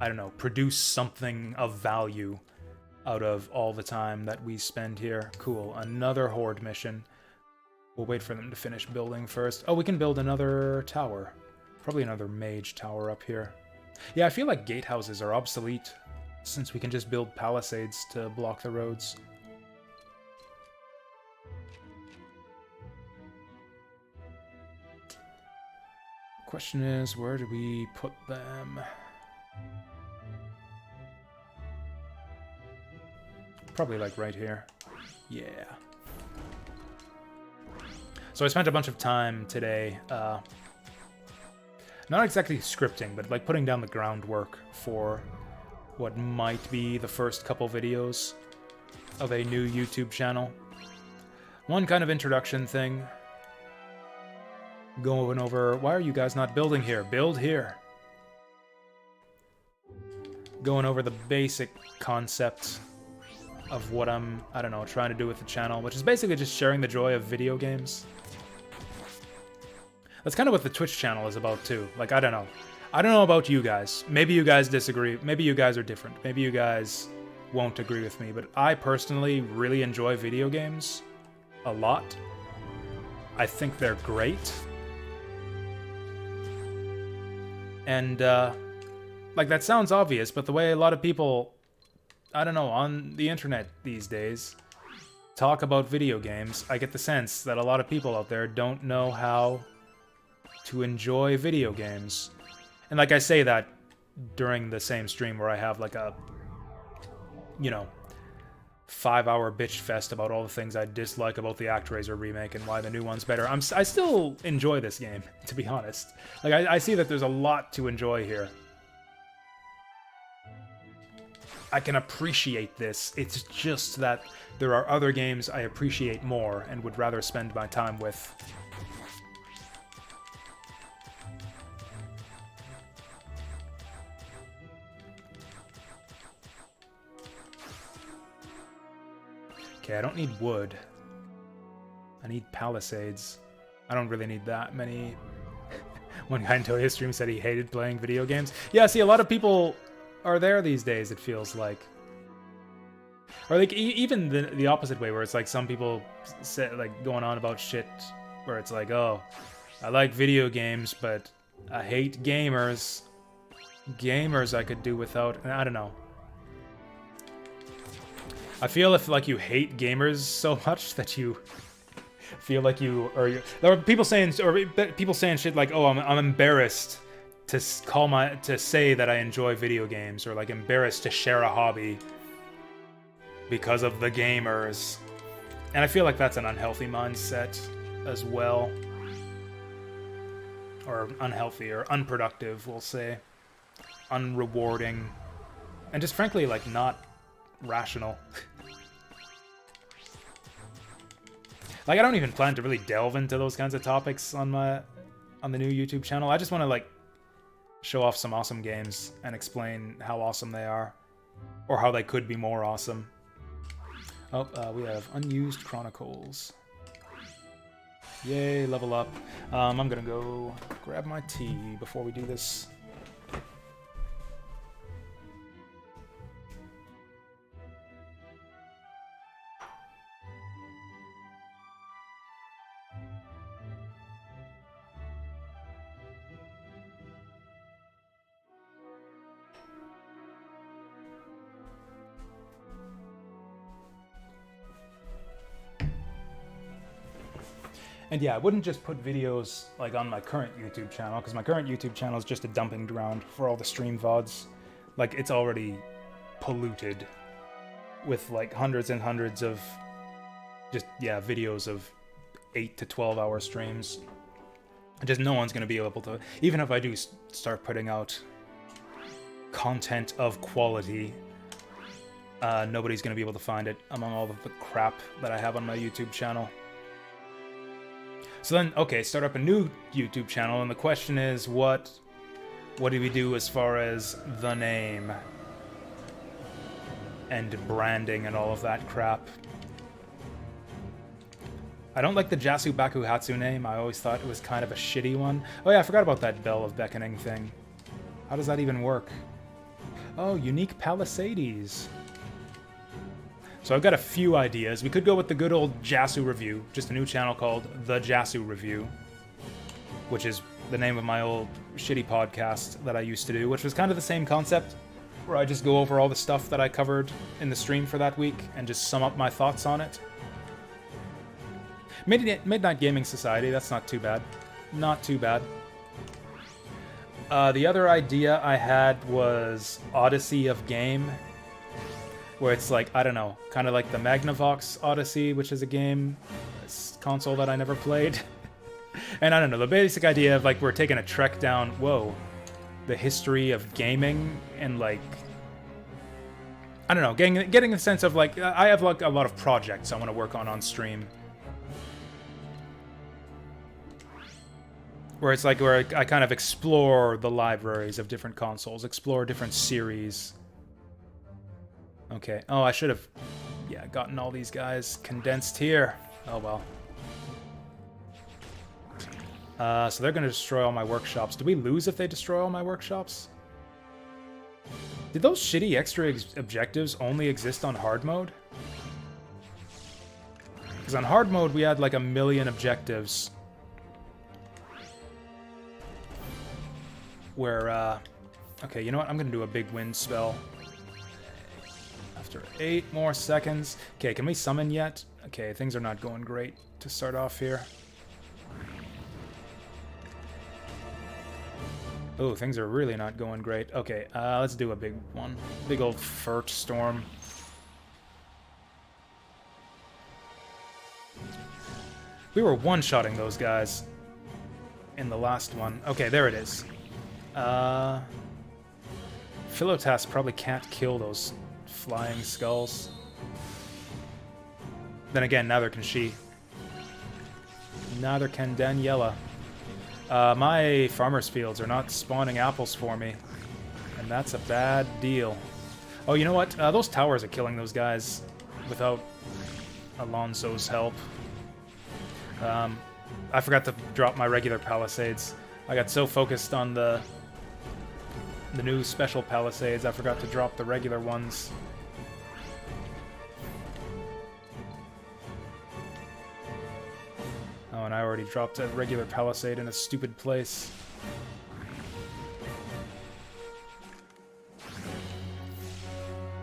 I don't know, produce something of value out of all the time that we spend here. Cool, another horde mission. We'll wait for them to finish building first. Oh, we can build another tower. Probably another mage tower up here. Yeah, I feel like gatehouses are obsolete, since we can just build palisades to block the roads. Question is, where do we put them? Probably like right here. Yeah. So I spent a bunch of time today, not exactly scripting, but like putting down the groundwork for what might be the first couple videos of a new YouTube channel. One kind of introduction thing. Going over, why are you guys not building here? Build here. Going over the basic concept of what I'm, I don't know, trying to do with the channel, which is basically just sharing the joy of video games. That's kind of what the Twitch channel is about too. Like, I don't know. I don't know about you guys. Maybe you guys disagree. Maybe you guys are different. Maybe you guys won't agree with me, but I personally really enjoy video games a lot. I think they're great. And, like, that sounds obvious, but the way a lot of people, I don't know, on the internet these days talk about video games, I get the sense that a lot of people out there don't know how to enjoy video games. And like I say that during the same stream where I have like a, you know, 5-hour bitch fest about all the things I dislike about the Actraiser remake and why the new one's better. I still enjoy this game, to be honest. Like, I see that there's a lot to enjoy here. I can appreciate this. It's just that there are other games I appreciate more and would rather spend my time with. Okay, I don't need wood. I need palisades. I don't really need that many. One guy in Toya's stream said he hated playing video games. Yeah, see, a lot of people are there these days, it feels like. Or like even the opposite way, where it's like some people say, like, going on about shit where it's like, oh, I like video games, but I hate gamers. Gamers I could do without, and I don't know. I feel if like you hate gamers so much that you feel like you, or you, there are people saying shit like, oh, I'm embarrassed to say that I enjoy video games, or like embarrassed to share a hobby because of the gamers. And I feel like that's an unhealthy mindset as well, or unhealthy or unproductive, we'll say, unrewarding, and just frankly like not rational. Like, I don't even plan to really delve into those kinds of topics on the new YouTube channel. I just want to like show off some awesome games and explain how awesome they are, or how they could be more awesome. Oh, we have unused chronicles. Yay, level up. I'm gonna go grab my tea before we do this. And yeah, I wouldn't just put videos like on my current YouTube channel, because my current YouTube channel is just a dumping ground for all the stream VODs. Like, it's already polluted with like hundreds and hundreds of just, yeah, videos of 8 to 12 hour streams. Just no one's going to be able to, even if I do start putting out content of quality, nobody's going to be able to find it among all of the crap that I have on my YouTube channel. So then, okay, start up a new YouTube channel, and the question is, what do we do as far as the name and branding and all of that crap? I don't like the Jasu Bakuhatsu name. I always thought it was kind of a shitty one. Oh yeah, I forgot about that Bell of Beckoning thing. How does that even work? Oh, Unique Palisades. So I've got a few ideas. We could go with the good old Jasu Review, just a new channel called The Jasu Review, which is the name of my old shitty podcast that I used to do, which was kind of the same concept, where I just go over all the stuff that I covered in the stream for that week and just sum up my thoughts on it. Midnight Gaming Society, that's not too bad. Not too bad. The other idea I had was Odyssey of Game, where it's like, I don't know, kind of like the Magnavox Odyssey, which is a game, console that I never played. And I don't know, the basic idea of like we're taking a trek down, whoa, the history of gaming, and like, I don't know, getting a sense of like, I have like a lot of projects I want to work on stream. Where it's like where I kind of explore the libraries of different consoles, explore different series. Okay. Oh, I should have, yeah, gotten all these guys condensed here. Oh well. So they're going to destroy all my workshops. Do we lose if they destroy all my workshops? Did those shitty extra objectives only exist on hard mode? Because on hard mode we had like 1 million objectives. Where, okay, you know what? I'm going to do a big wind spell. After 8 more seconds. Okay, can we summon yet? Okay, things are not going great to start off here. Oh, things are really not going great. Okay, let's do a big one. Big old Furt Storm. We were one-shotting those guys in the last one. Okay, there it is. Philotas probably can't kill those flying skulls. Then again, neither can she. Neither can Daniela. My farmer's fields are not spawning apples for me, and that's a bad deal. Oh, you know what? Those towers are killing those guys without Alonso's help. I forgot to drop my regular palisades. I got so focused on the new special palisades, I forgot to drop the regular ones. Oh, and I already dropped a regular palisade in a stupid place.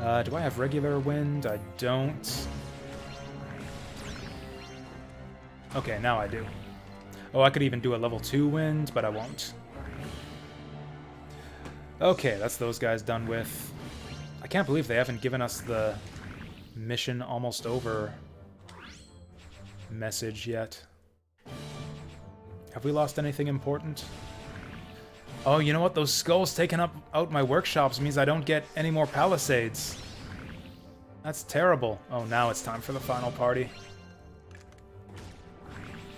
Do I have regular wind? I don't. Okay, now I do. Oh, I could even do a level 2 wind, but I won't. Okay, that's those guys done with. I can't believe they haven't given us the mission almost over message yet. Have we lost anything important? Oh, you know what? Those skulls taking out my workshops means I don't get any more palisades. That's terrible. Oh, now it's time for the final party.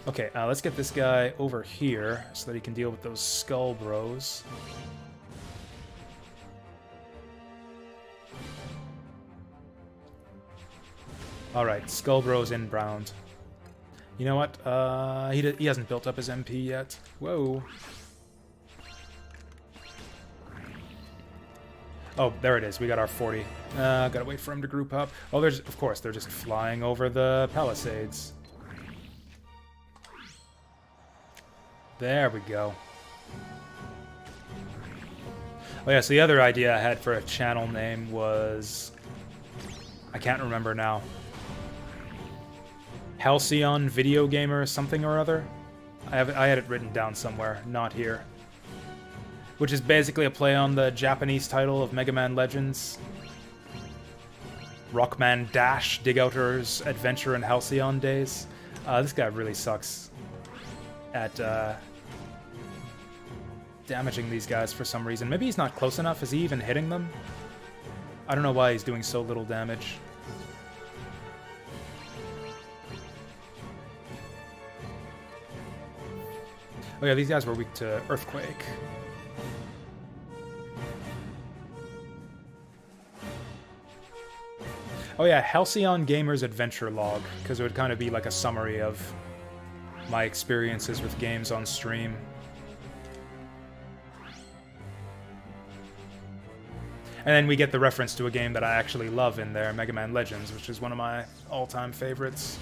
Okay, let's get this guy over here so that he can deal with those skull bros. Alright, Skull Bros inbound. You know what? He hasn't built up his MP yet. Whoa. Oh, there it is. We got our 40. Gotta wait for him to group up. Oh, of course, they're just flying over the palisades. There we go. Oh yeah, so the other idea I had for a channel name was... I can't remember now. Halcyon Video Gamer something or other? I had it written down somewhere, not here. Which is basically a play on the Japanese title of Mega Man Legends. Rockman Dash, Dig Outer's Adventure in Halcyon Days. This guy really sucks at damaging these guys for some reason. Maybe he's not close enough. Is he even hitting them? I don't know why he's doing so little damage. Oh yeah, these guys were weak to Earthquake. Oh yeah, Halcyon Gamer's Adventure Log, because it would kind of be like a summary of my experiences with games on stream. And then we get the reference to a game that I actually love in there, Mega Man Legends, which is one of my all-time favorites.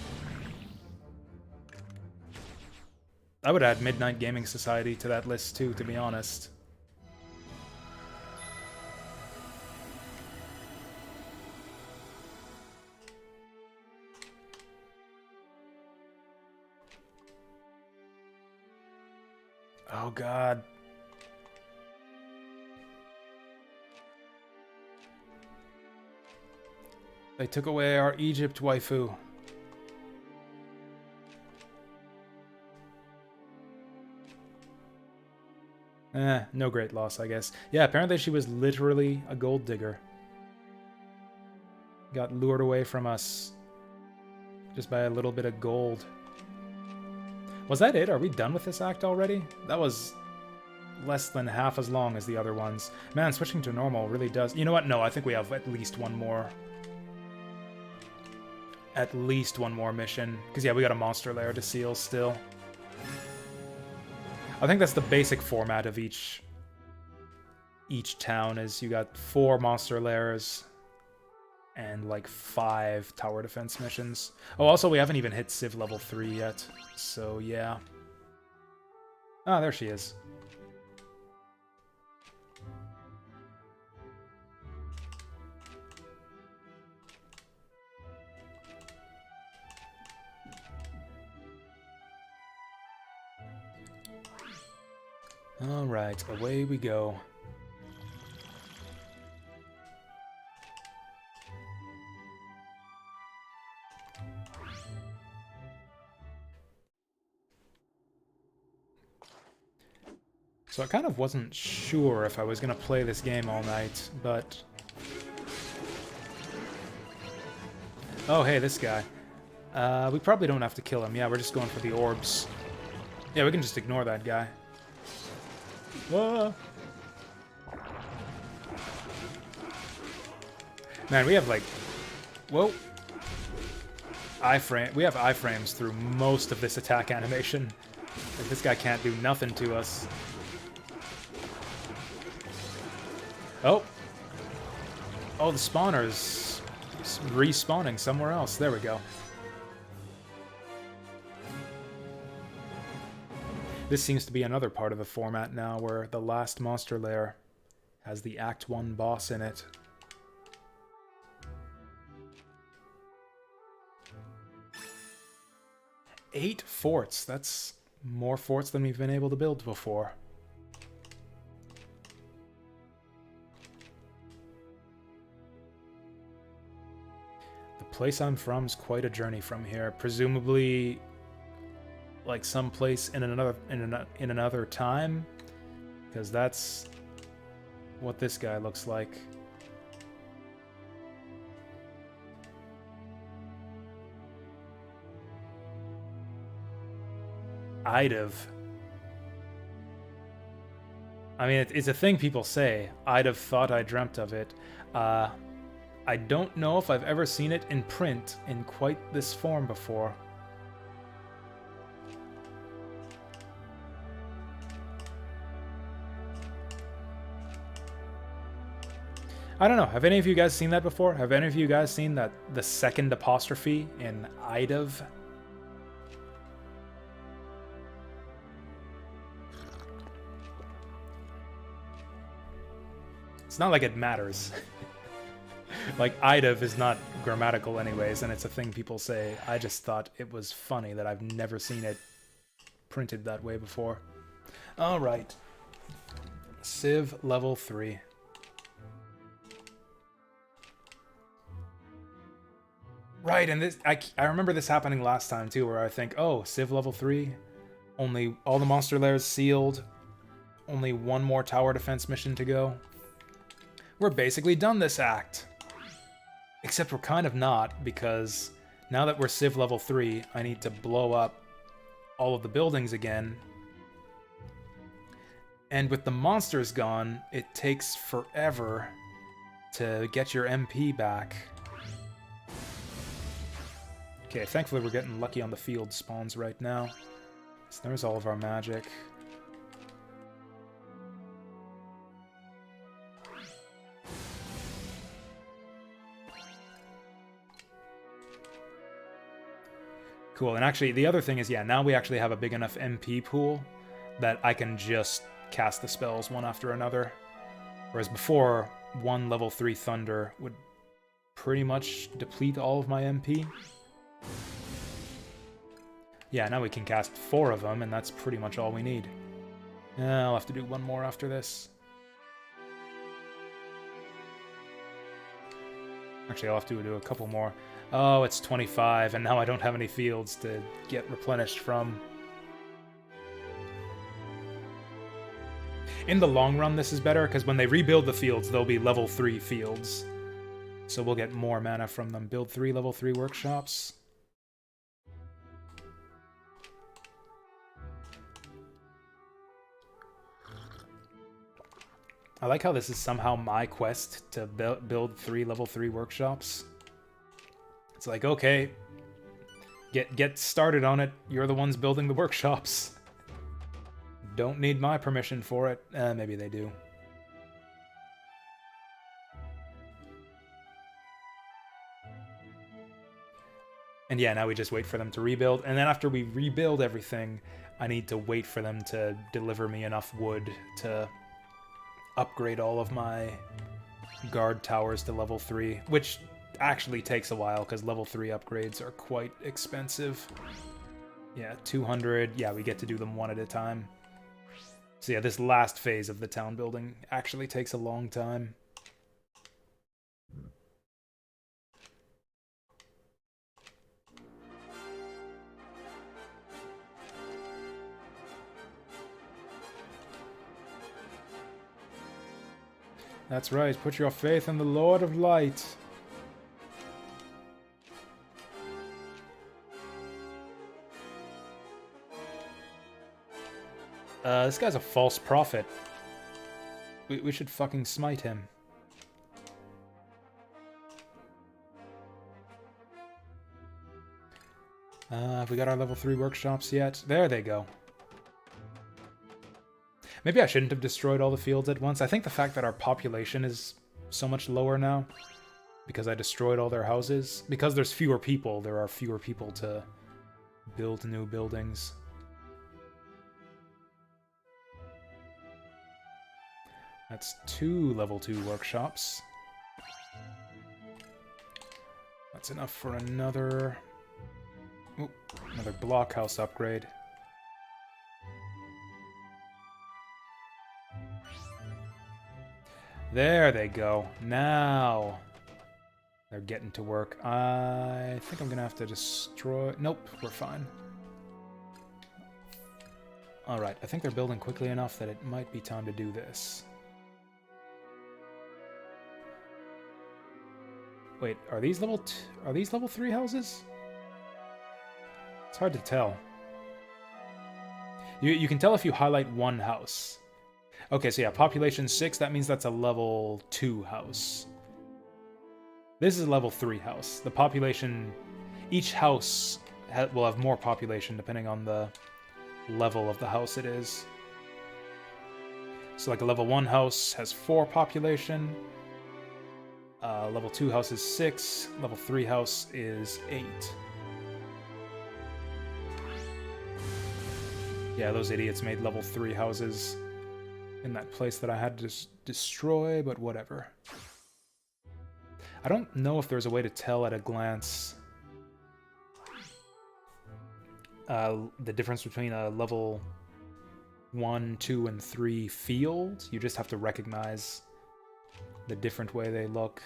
I would add Midnight Gaming Society to that list too, to be honest. Oh god. They took away our Egypt waifu. No great loss, I guess. Yeah, apparently she was literally a gold digger. Got lured away from us just by a little bit of gold. Was that it? Are we done with this act already? That was less than half as long as the other ones. Man, switching to normal really does... You know what? No, I think we have at least one more. At least one more mission. Because, yeah, we got a monster lair to seal still. I think that's the basic format of each town, is you got 4 monster lairs and like 5 tower defense missions. Oh, also we haven't even hit Civ level 3 yet, so yeah. Ah, there she is. Alright, away we go. So I kind of wasn't sure if I was going to play this game all night, but... Oh, hey, this guy. We probably don't have to kill him. Yeah, we're just going for the orbs. Yeah, we can just ignore that guy. Whoa. Man, we have like... Whoa. Iframe. We have iframes through most of this attack animation. Like, this guy can't do nothing to us. Oh. Oh, the spawner's respawning somewhere else. There we go. This seems to be another part of the format now where the last monster lair has the Act 1 boss in it. Eight forts. That's more forts than we've been able to build before. The place I'm from is quite a journey from here. Presumably, like someplace in another time, because that's what this guy looks like. I'd have. I mean, it's a thing people say. I'd have thought I dreamt of it. I don't know if I've ever seen it in print in quite this form before. I don't know. Have any of you guys seen that before? Have any of you guys seen that the second apostrophe in I'd have? It's not like it matters. Like, I'd have is not grammatical anyways, and it's a thing people say. I just thought it was funny that I've never seen it printed that way before. Alright. Civ level 3. Right, and this I remember this happening last time too, where I think, oh, Civ level 3, only all the monster lairs sealed, Only one more tower defense mission to go. We're basically done this act. Except we're kind of not, because now that we're Civ level 3, I need to blow up all of the buildings again. And with the monsters gone, it takes forever to get your MP back. Okay, thankfully we're getting lucky on the field spawns right now. So there's all of our magic. Cool, and actually the other thing is, yeah, now we actually have a big enough MP pool that I can just cast the spells one after another. Whereas before, one level 3 Thunder would pretty much deplete all of my MP. Yeah, now we can cast 4 of them, and that's pretty much all we need. I'll have to do one more after this. Actually, I'll have to do a couple more. Oh, it's 25, and now I don't have any fields to get replenished from. In the long run, this is better, because when they rebuild the fields, they'll be level 3 fields. So we'll get more mana from them. Build 3 level 3 workshops. I like how this is somehow my quest to build 3 level 3 workshops. It's like, okay, get started on it. You're the ones building the workshops. Don't need my permission for it. Maybe they do. And yeah, now we just wait for them to rebuild. And then after we rebuild everything, I need to wait for them to deliver me enough wood to upgrade all of my guard towers to level 3, which actually takes a while because level 3 upgrades are quite expensive. Yeah, 200. Yeah, we get to do them one at a time. So yeah, this last phase of the town building actually takes a long time. That's right, put your faith in the Lord of Light. This guy's a false prophet. We should fucking smite him. Have we got our level 3 workshops yet? There they go. Maybe I shouldn't have destroyed all the fields at once. I think the fact that our population is so much lower now, because I destroyed all their houses, because there's fewer people, there are fewer people to build new buildings. That's 2 level 2 workshops. That's enough for another... Ooh, another blockhouse upgrade. There they go. Now they're getting to work. I think I'm gonna have to destroy... Nope, we're fine. Alright, I think they're building quickly enough that it might be time to do this. Wait, are these level 3 houses? It's hard to tell. You can tell if you highlight one house. Okay, so yeah, population 6, that means that's a level 2 house. This is a level 3 house. The population... Each house will have more population depending on the level of the house it is. So like a level 1 house has 4 population. Level 2 house is 6. Level 3 house is 8. Yeah, those idiots made level 3 houses in that place that I had to destroy, but whatever. I don't know if there's a way to tell at a glance the difference between a level 1, 2, and 3 field. You just have to recognize the different way they look.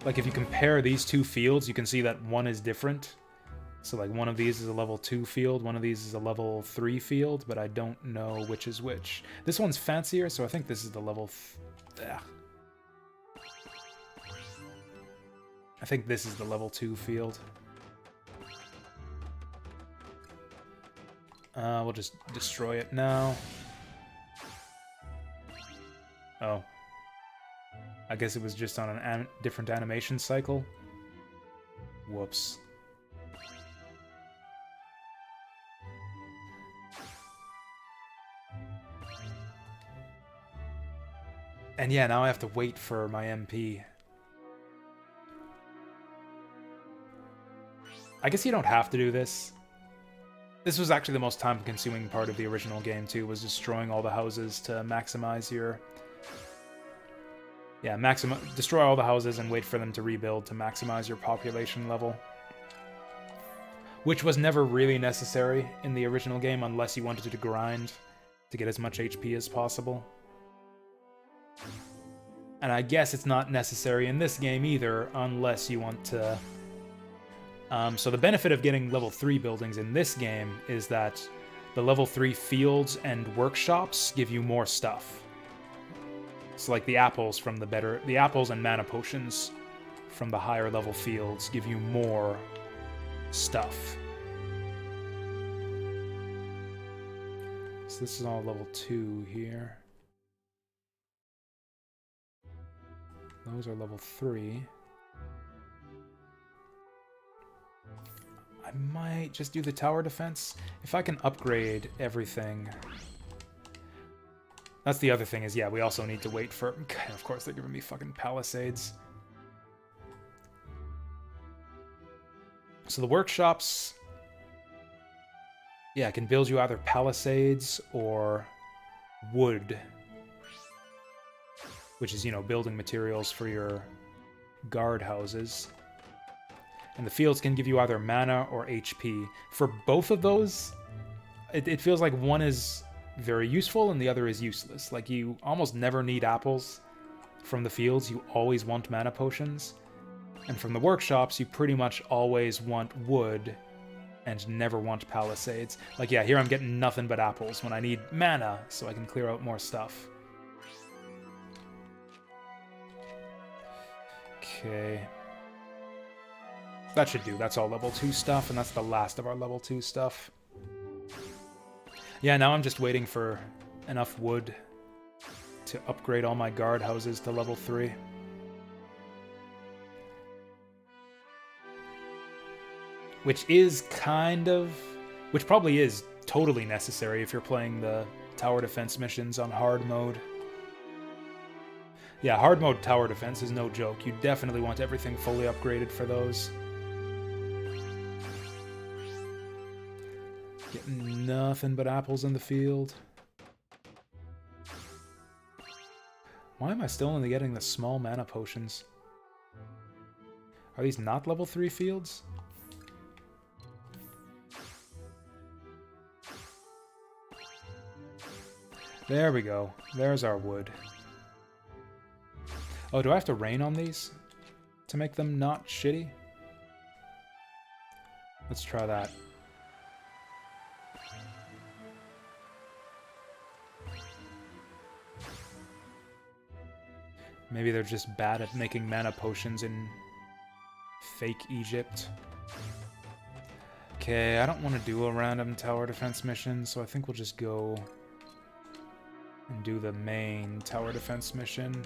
Like, if you compare these two fields, you can see that one is different. So, like, one of these is a level 2 field, one of these is a level 3 field, but I don't know which is which. This one's fancier, so I think this is the level... I think this is the level 2 field. We'll just destroy it now. Oh. I guess it was just on a different animation cycle. Whoops. And yeah, now I have to wait for my MP. I guess you don't have to do this. This was actually the most time-consuming part of the original game, too, was destroying all the houses to maximize your... Yeah, destroy all the houses and wait for them to rebuild to maximize your population level. Which was never really necessary in the original game unless you wanted to grind to get as much HP as possible. And I guess it's not necessary in this game either unless you want to... So the benefit of getting level 3 buildings in this game is that the level 3 fields and workshops give you more stuff. So like the apples from the apples and mana potions from the higher level fields give you more stuff. So this is all level 2 here. Those are level 3. I might just do the tower defense. If I can upgrade everything... That's the other thing is, yeah, we also need to wait for... Of course, they're giving me fucking palisades. So the workshops... Yeah, can build you either palisades or wood. Which is, you know, building materials for your guard houses. And the fields can give you either mana or HP. For both of those, it feels like one is very useful and the other is useless. Like, you almost never need apples from the fields. You always want mana potions. And from the workshops, you pretty much always want wood and never want palisades. Like, yeah, here I'm getting nothing but apples when I need mana so I can clear out more stuff. Okay. That should do. That's all level 2 stuff, and that's the last of our level 2 stuff. Yeah, now I'm just waiting for enough wood to upgrade all my guard houses to level 3. Which is which probably is totally necessary if you're playing the tower defense missions on hard mode. Yeah, hard mode tower defense is no joke. You definitely want everything fully upgraded for those. Getting nothing but apples in the field. Why am I still only getting the small mana potions? Are these not level 3 fields? There we go. There's our wood. Oh, do I have to rain on these to make them not shitty? Let's try that. Maybe they're just bad at making mana potions in fake Egypt. Okay, I don't want to do a random tower defense mission, so I think we'll just go and do the main tower defense mission.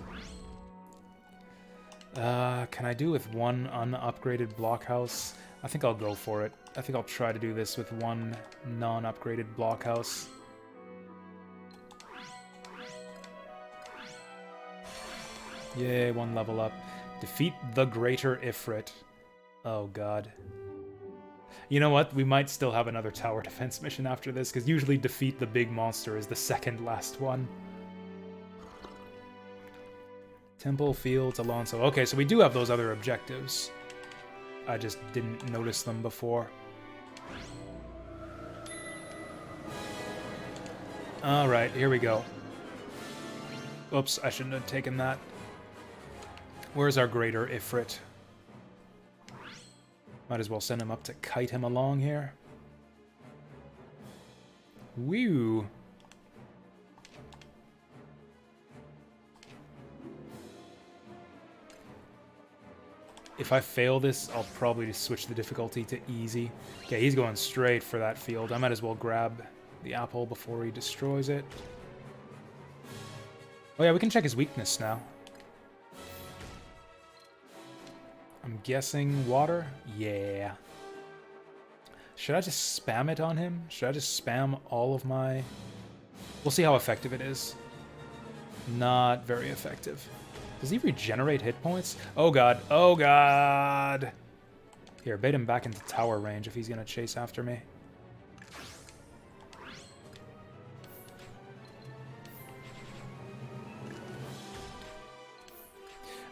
Can I do with one unupgraded blockhouse? I think I'll go for it. I think I'll try to do this with one non-upgraded blockhouse. Yay, one level up. Defeat the Greater Ifrit. Oh god. You know what? We might still have another tower defense mission after this, because usually defeat the big monster is the second last one. Temple, Fields, Alonso. Okay, so we do have those other objectives. I just didn't notice them before. Alright, here we go. Oops, I shouldn't have taken that. Where's our greater Ifrit? Might as well send him up to kite him along here. Woo! If I fail this, I'll probably just switch the difficulty to easy. Okay, he's going straight for that field. I might as well grab the apple before he destroys it. Oh yeah, we can check his weakness now. I'm guessing water? Yeah. Should I just spam it on him? Should I just spam all of my... We'll see how effective it is. Not very effective. Does he regenerate hit points? Oh god. Oh god! Here, bait him back into tower range if he's gonna chase after me.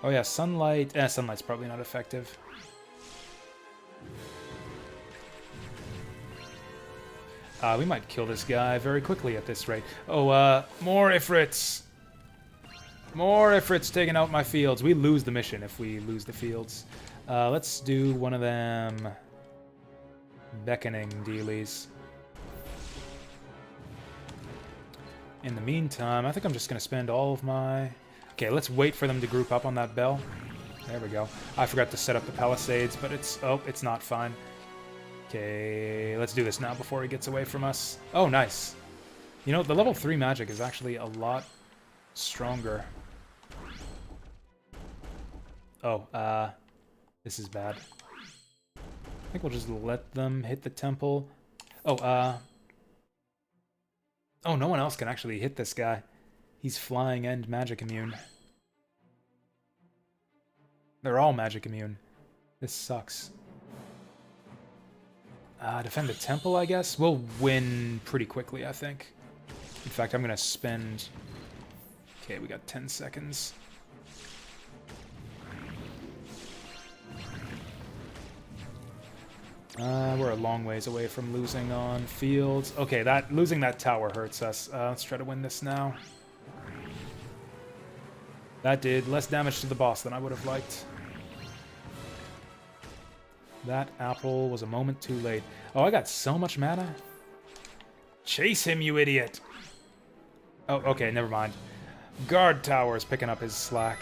Oh yeah, sunlight... sunlight's probably not effective. We might kill this guy very quickly at this rate. Oh, more Ifrits! More Ifrits taking out my fields. We lose the mission if we lose the fields. Let's do one of them beckoning dealies. In the meantime, I think I'm just going to spend all of my... Okay, let's wait for them to group up on that bell. There we go. I forgot to set up the palisades, but it's... Oh, it's not fine. Okay, let's do this now before he gets away from us. Oh, nice. You know, the level 3 magic is actually a lot stronger. Oh, this is bad. I think we'll just let them hit the temple. Oh, oh, no one else can actually hit this guy. He's flying and magic immune. They're all magic immune. This sucks. Defend the temple, I guess? We'll win pretty quickly, I think. In fact, I'm gonna spend... Okay, we got 10 seconds. We're a long ways away from losing on fields. Okay, losing that tower hurts us. Let's try to win this now. That did less damage to the boss than I would have liked. That apple was a moment too late. Oh, I got so much mana. Chase him, you idiot! Oh, okay, never mind. Guard tower's picking up his slack.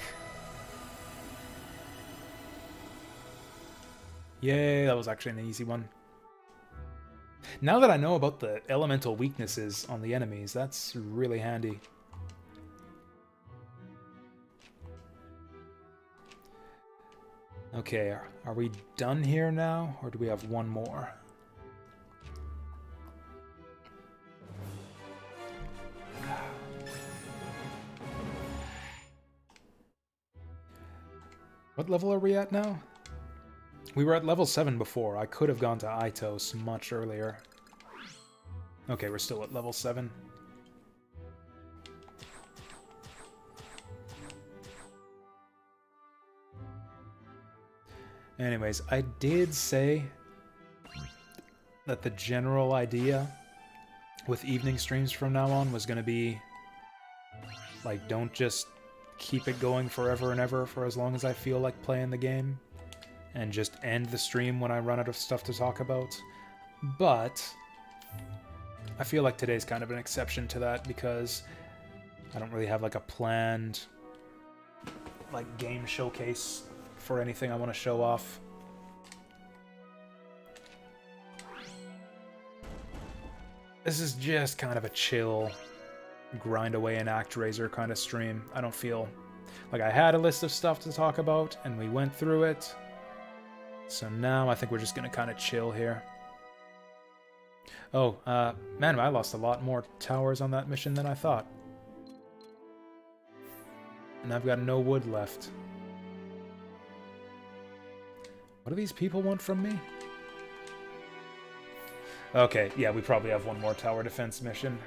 Yay, that was actually an easy one. Now that I know about the elemental weaknesses on the enemies, that's really handy. Okay, are we done here now, or do we have one more? What level are we at now? We were at level 7 before. I could have gone to Itos much earlier. Okay, we're still at level 7. Anyways, I did say that the general idea with evening streams from now on was going to be, like, don't just keep it going forever and ever for as long as I feel like playing the game, and just end the stream when I run out of stuff to talk about. But I feel like today's kind of an exception to that, because I don't really have, like, a planned, like, game showcase for anything I want to show off. This is just kind of a chill, grind away an Actraiser kind of stream. I don't feel like I had a list of stuff to talk about, and we went through it. So now I think we're just going to kind of chill here. Oh, man, I lost a lot more towers on that mission than I thought. And I've got no wood left. What do these people want from me? Okay, yeah, we probably have one more tower defense mission.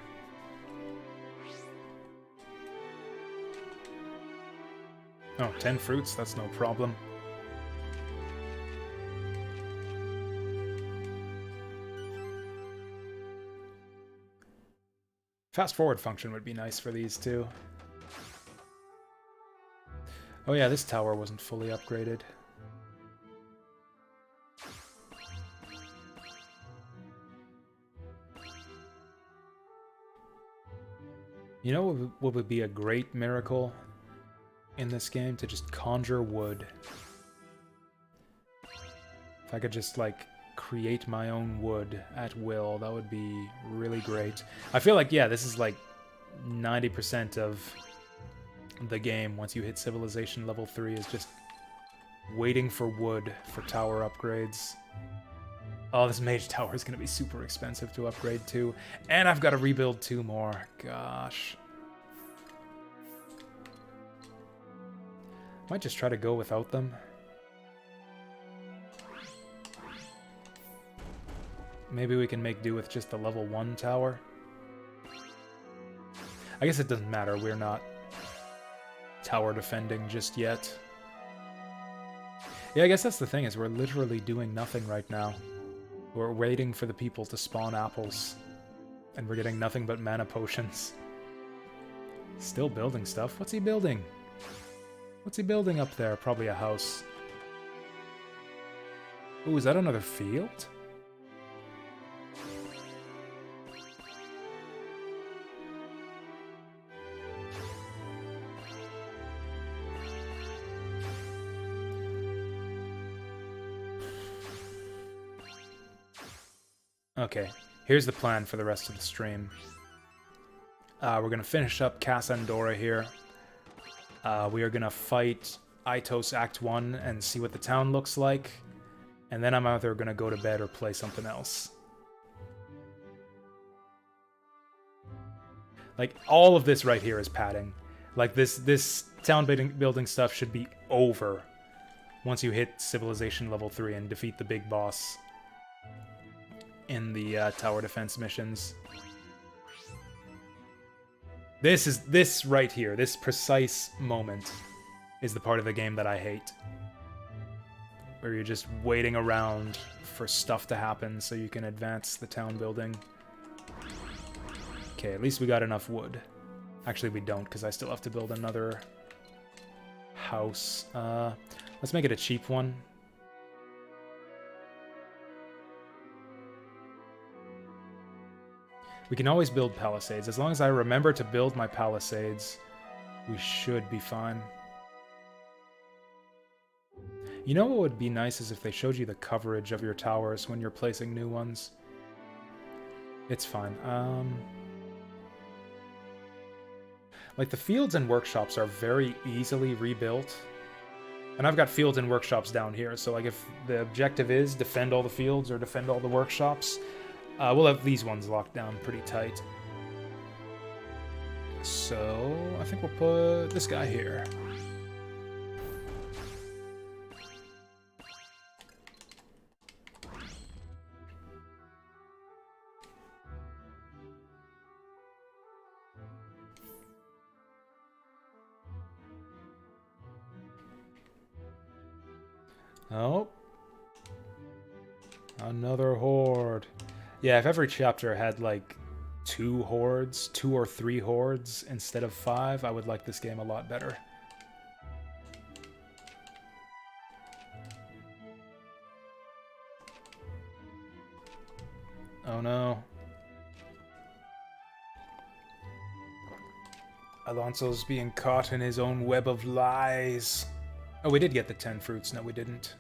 Oh, 10 fruits, that's no problem. Fast forward function would be nice for these two. Oh yeah, this tower wasn't fully upgraded. You know what would be a great miracle in this game? To just conjure wood. If I could just, like, create my own wood at will, that would be really great. I feel like, yeah, this is like 90% of the game once you hit Civilization level 3 is just waiting for wood for tower upgrades. Oh, this mage tower is going to be super expensive to upgrade to. And I've got to rebuild 2 more. Gosh. Might just try to go without them. Maybe we can make do with just the level 1 tower. I guess it doesn't matter. We're not tower defending just yet. Yeah, I guess that's the thing, is we're literally doing nothing right now. We're waiting for the people to spawn apples. And we're getting nothing but mana potions. Still building stuff. What's he building? What's he building up there? Probably a house. Ooh, is that another field? Okay, here's the plan for the rest of the stream. We're going to finish up Casa Andorra here. We are going to fight Aitos Act 1 and see what the town looks like. And then I'm either going to go to bed or play something else. Like, all of this right here is padding. Like, this town building stuff should be over once you hit Civilization level 3 and defeat the big boss in the tower defense missions. This right here, this precise moment, is the part of the game that I hate. Where you're just waiting around for stuff to happen so you can advance the town building. Okay, at least we got enough wood. Actually, we don't, because I still have to build another house. Let's make it a cheap one. We can always build palisades. As long as I remember to build my palisades, we should be fine. You know what would be nice is if they showed you the coverage of your towers when you're placing new ones. It's fine. Like, the fields and workshops are very easily rebuilt. And I've got fields and workshops down here, so like if the objective is defend all the fields or defend all the workshops, we'll have these ones locked down pretty tight. So, I think we'll put this guy here. Oh. Another horde. Yeah, if every chapter had, like, 2 hordes, 2 or 3 hordes instead of 5, I would like this game a lot better. Oh no. Alonso's being caught in his own web of lies. Oh, we did get the 10 fruits. No, we didn't.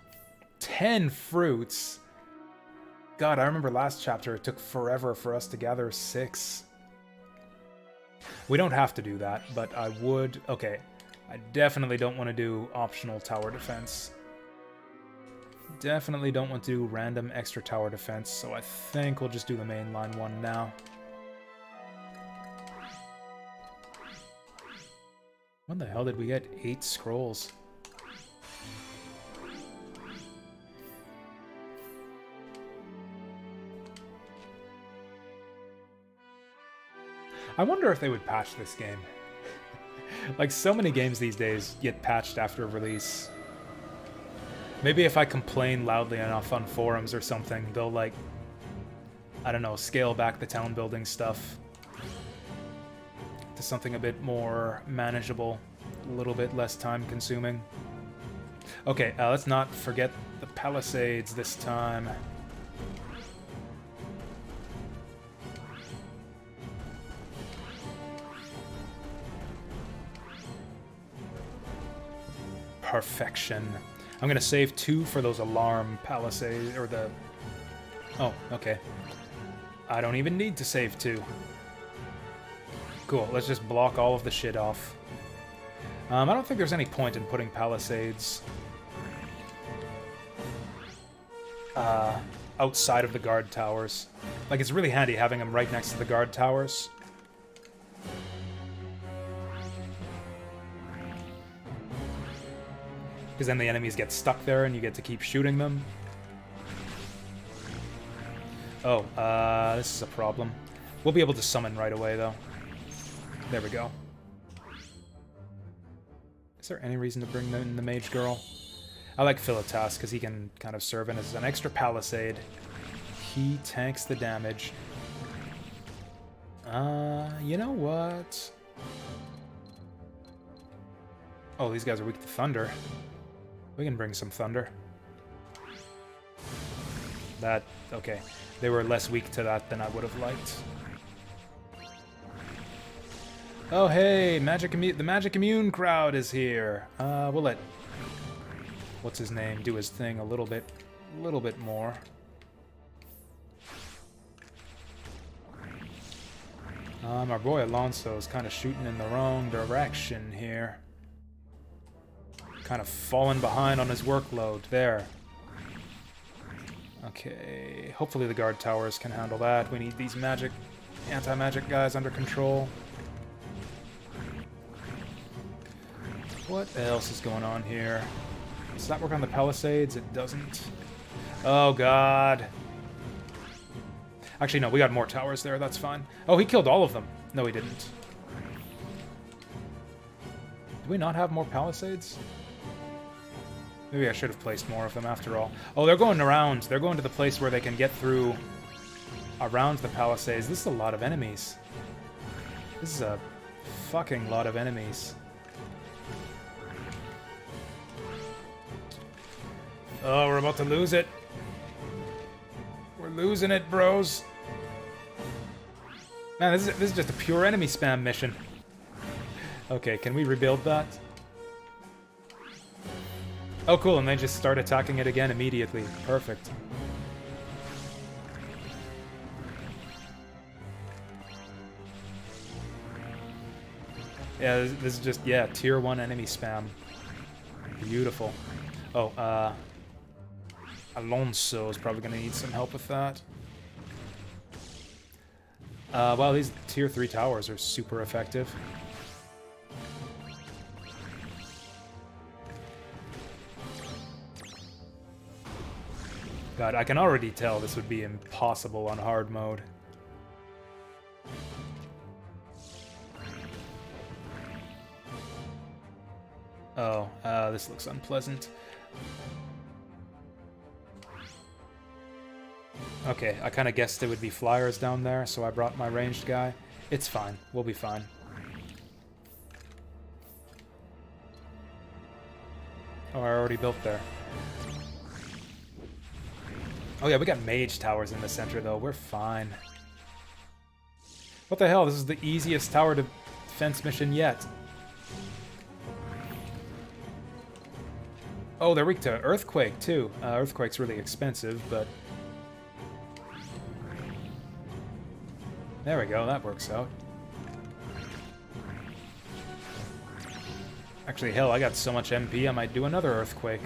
10 fruits? God, I remember last chapter it took forever for us to gather 6. We don't have to do that, but I would... Okay, I definitely don't want to do optional tower defense. Definitely don't want to do random extra tower defense, so I think we'll just do the mainline one now. When the hell did we get 8 scrolls? I wonder if they would patch this game. Like, so many games these days get patched after release. Maybe if I complain loudly enough on forums or something, they'll, like, I don't know, scale back the town building stuff to something a bit more manageable. a little bit less time consuming. Okay, let's not forget the palisades this time. Perfection. I'm gonna save 2 for those alarm palisades, or the... Oh, okay. I don't even need to save 2. Cool, let's just block all of the shit off. I don't think there's any point in putting palisades outside of the guard towers. Like, it's really handy having them right next to the guard towers. Because then the enemies get stuck there and you get to keep shooting them. Oh, this is a problem. We'll be able to summon right away, though. There we go. Is there any reason to bring in the mage girl? I like Philotas because he can kind of serve in as an extra palisade. He tanks the damage. You know what? Oh, these guys are weak to thunder. We can bring some thunder. That, okay. They were less weak to that than I would have liked. Oh, hey, the Magic Immune crowd is here. We'll let... What's his name? Do his thing a little bit more. Our boy Alonso is kind of shooting in the wrong direction here. Kind of falling behind on his workload. There. Okay, hopefully the guard towers can handle that. We need these anti-magic guys under control. What else is going on here? Does that work on the palisades? It doesn't. Oh, God. Actually, no, we got more towers there. That's fine. Oh, he killed all of them. No, he didn't. Do we not have more palisades? Maybe I should have placed more of them after all. Oh, they're going around. They're going to the place where they can get through around the palisades. This is a lot of enemies. This is a fucking lot of enemies. Oh, we're about to lose it. We're losing it, bros. Man, this is just a pure enemy spam mission. Okay, can we rebuild that? Oh, cool, and they just start attacking it again immediately. Perfect. Yeah, this is just, yeah, tier 1 enemy spam. Beautiful. Oh, Alonso is probably going to need some help with that. Well, these tier 3 towers are super effective. God, I can already tell this would be impossible on hard mode. Oh, this looks unpleasant. Okay, I kind of guessed it would be flyers down there, so I brought my ranged guy. It's fine. We'll be fine. Oh, I already built there. Oh yeah, we got mage towers in the center, though. We're fine. What the hell? This is the easiest tower defense mission yet. Oh, they're weak to Earthquake, too. Earthquake's really expensive, but... There we go, that works out. Actually, hell, I got so much MP, I might do another Earthquake.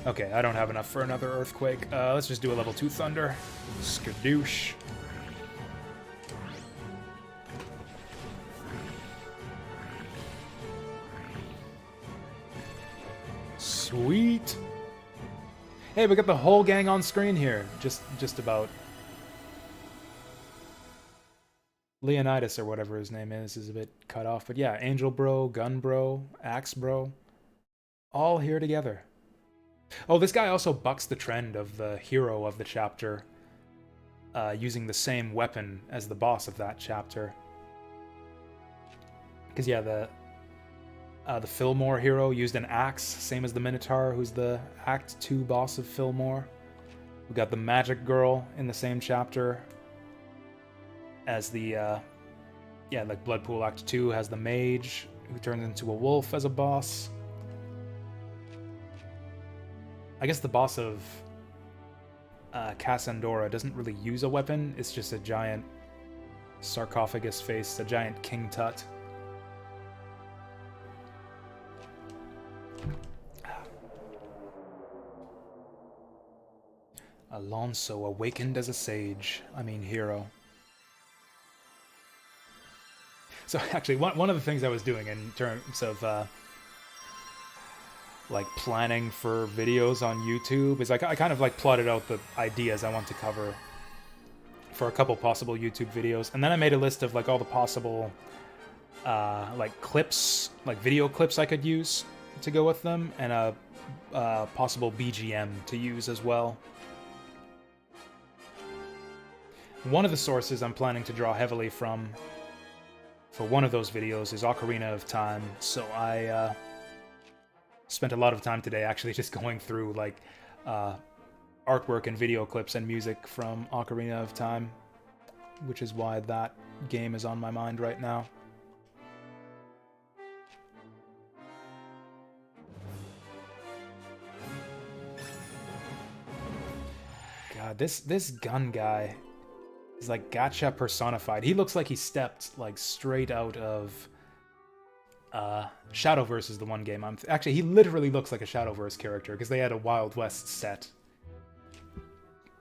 Okay, I don't have enough for another Earthquake. Let's just do a level 2 Thunder. Skadoosh. Sweet. Hey, we got the whole gang on screen here. Just about. Leonidas, or whatever his name is a bit cut off. But yeah, Angel Bro, Gun Bro, Axe Bro. All here together. Oh, this guy also bucks the trend of the hero of the chapter using the same weapon as the boss of that chapter. Because yeah, the Fillmore hero used an axe, same as the Minotaur, who's the Act 2 boss of Fillmore. We got the Magic Girl in the same chapter as the, like Bloodpool Act 2 has the Mage, who turns into a wolf as a boss. I guess the boss of Cassandora doesn't really use a weapon, it's just a giant sarcophagus face, a giant King Tut. Alonso awakened as a sage. I mean, hero. So actually, one of the things I was doing in terms of like planning for videos on YouTube is I kind of like plotted out the ideas I want to cover for a couple possible YouTube videos, and then I made a list of like all the possible like clips, like video clips I could use to go with them, and a possible BGM to use as well. One of the sources I'm planning to draw heavily from for one of those videos is Ocarina of Time, so I spent a lot of time today actually just going through like artwork and video clips and music from Ocarina of Time, which is why that game is on my mind right now. God, this gun guy is like gacha personified. He looks like he stepped like straight out of Shadowverse is the one game actually, he literally looks like a Shadowverse character because they had a Wild West set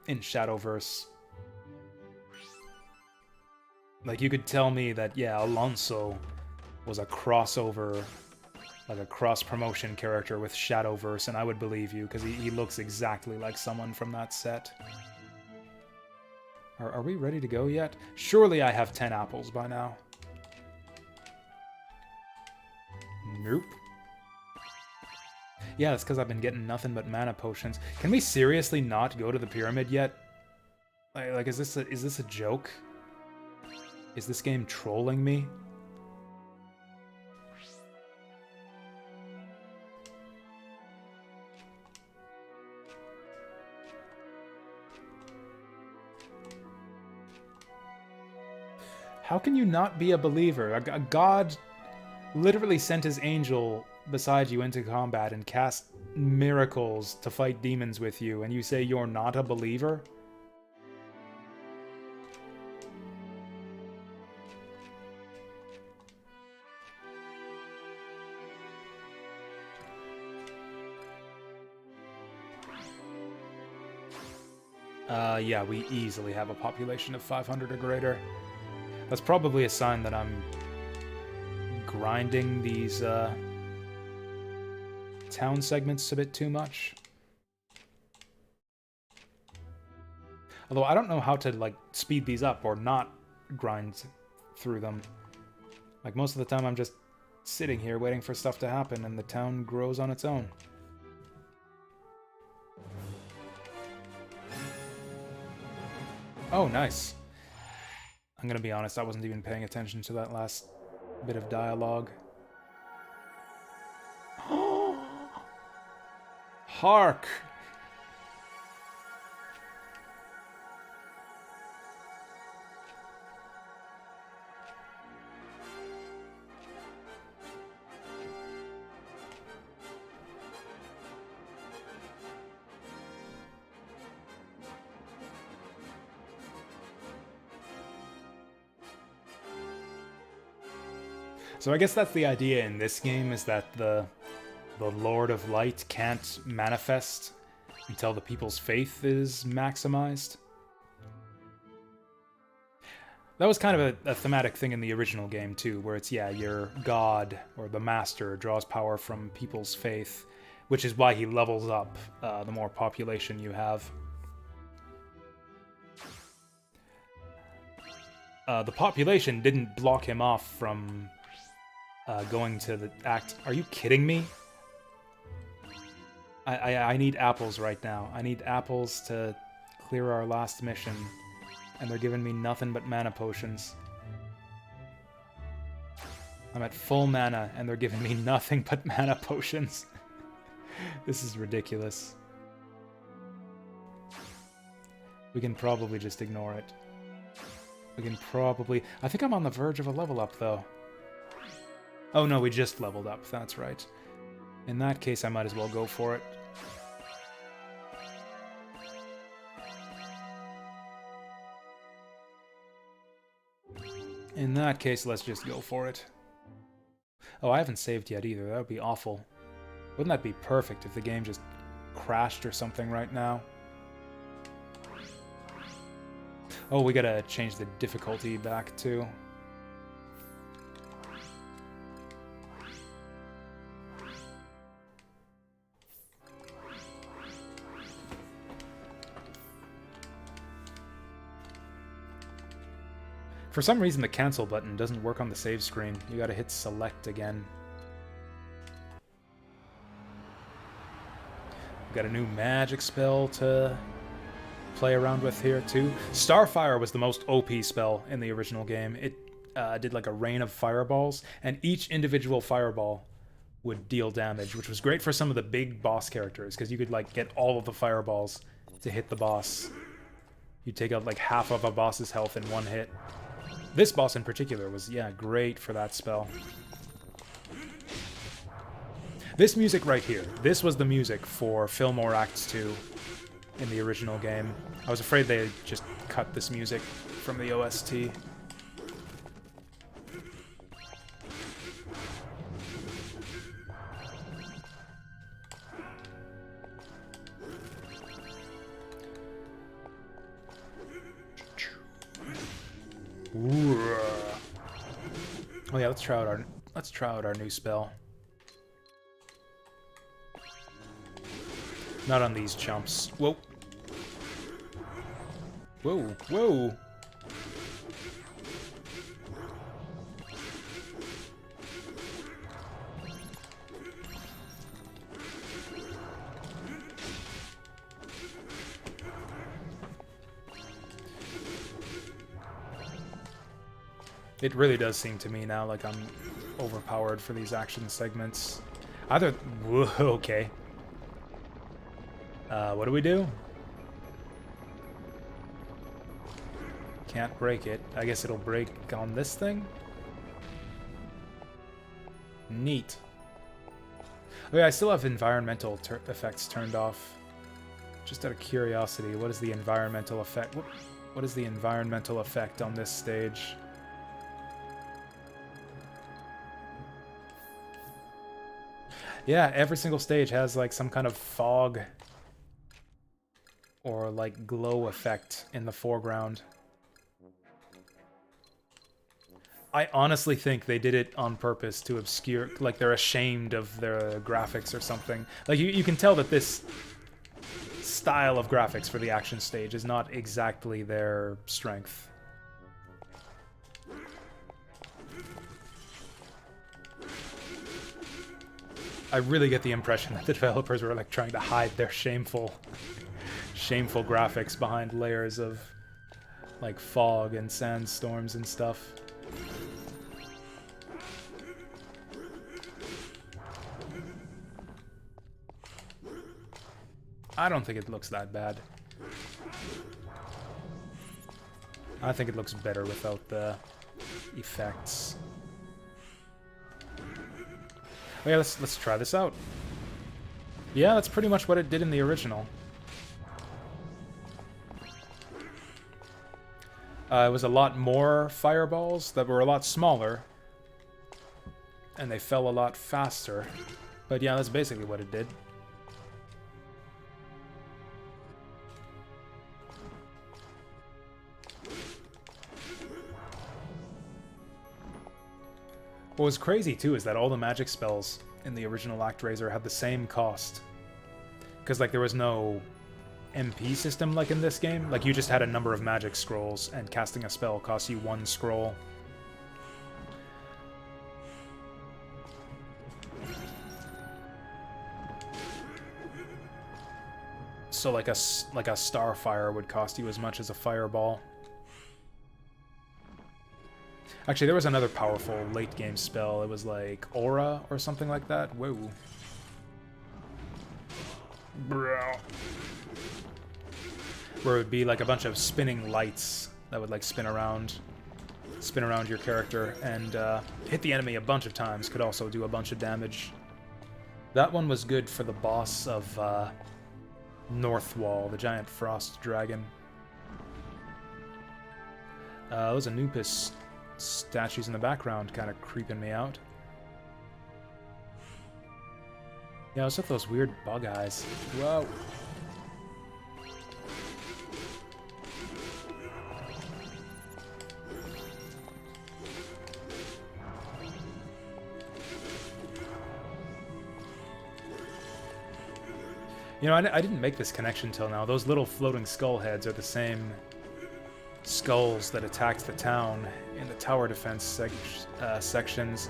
in Shadowverse. Like, you could tell me that, yeah, Alonso was a crossover, like a cross-promotion character with Shadowverse, and I would believe you, because he looks exactly like someone from that set. Are we ready to go yet? Surely I have 10 apples by now. Nope. Yeah, it's because I've been getting nothing but mana potions. Can we seriously not go to the pyramid yet? Like, is this a joke? Is this game trolling me? How can you not be a believer? A god literally sent his angel beside you into combat and cast miracles to fight demons with you, and you say you're not a believer? Yeah, we easily have a population of 500 or greater. That's probably a sign that I'm grinding these town segments a bit too much. Although I don't know how to like speed these up or not grind through them. Like, most of the time I'm just sitting here waiting for stuff to happen and the town grows on its own. Oh, nice. I'm gonna be honest, I wasn't even paying attention to that last bit of dialogue. Hark! So I guess that's the idea in this game, is that the Lord of Light can't manifest until the people's faith is maximized. That was kind of a thematic thing in the original game too, where it's, yeah, your god or the master draws power from people's faith, which is why he levels up the more population you have. The population didn't block him off from going to the act. Are you kidding me? I need apples right now. I need apples to clear our last mission. and they're giving me nothing but mana potions. I'm at full mana, and they're giving me nothing but mana potions. This is ridiculous. We can probably just ignore it. We can probably... I think I'm on the verge of a level up, though. Oh, no, we just leveled up. That's right. In that case, I might as well go for it. In that case, let's just go for it. Oh, I haven't saved yet either. That would be awful. Wouldn't that be perfect if the game just crashed or something right now? Oh, we gotta change the difficulty back too. For some reason, the cancel button doesn't work on the save screen. You gotta hit select again. Got a new magic spell to play around with here, too. Starfire was the most OP spell in the original game. It did like a rain of fireballs, and each individual fireball would deal damage, which was great for some of the big boss characters, because you could like get all of the fireballs to hit the boss. You'd take out like half of a boss's health in one hit. This boss in particular was, yeah, great for that spell. This music right here, this was the music for Fillmore Acts 2 in the original game. I was afraid they just cut this music from the OST. Ooh. Oh yeah, let's try out our new spell. Not on these chumps. Whoa. Whoa, whoa. It really does seem to me now like I'm overpowered for these action segments. Either... Whoa, okay. What do we do? Can't break it. I guess it'll break on this thing? Neat. Oh yeah, I still have environmental effects turned off. Just out of curiosity, what is the environmental effect? What is the environmental effect on this stage? Yeah, every single stage has like some kind of fog or like glow effect in the foreground. I honestly think they did it on purpose to obscure, like they're ashamed of their graphics or something. Like you can tell that this style of graphics for the action stage is not exactly their strength. I really get the impression that the developers were like trying to hide their shameful graphics behind layers of like fog and sandstorms and stuff. I don't think it looks that bad. I think it looks better without the effects. Oh yeah, let's try this out. Yeah, that's pretty much what it did in the original. It was a lot more fireballs that were a lot smaller, and they fell a lot faster. But yeah, that's basically what it did. What was crazy, too, is that all the magic spells in the original Actraiser had the same cost. Because, like, there was no MP system like in this game. Like, you just had a number of magic scrolls, and casting a spell costs you 1 scroll. So, like a Starfire would cost you as much as a Fireball. Actually, there was another powerful late-game spell. It was like Aura or something like that. Whoa. Bro. Where it would be like a bunch of spinning lights that would like spin around your character and hit the enemy a bunch of times. Could also do a bunch of damage. That one was good for the boss of Northwall, the giant frost dragon. Those Anubis statues in the background kind of creeping me out. Yeah, what's with those weird bug eyes? Whoa. You know, I didn't make this connection till now. Those little floating skull heads are the same skulls that attacked the town in the tower defense sections.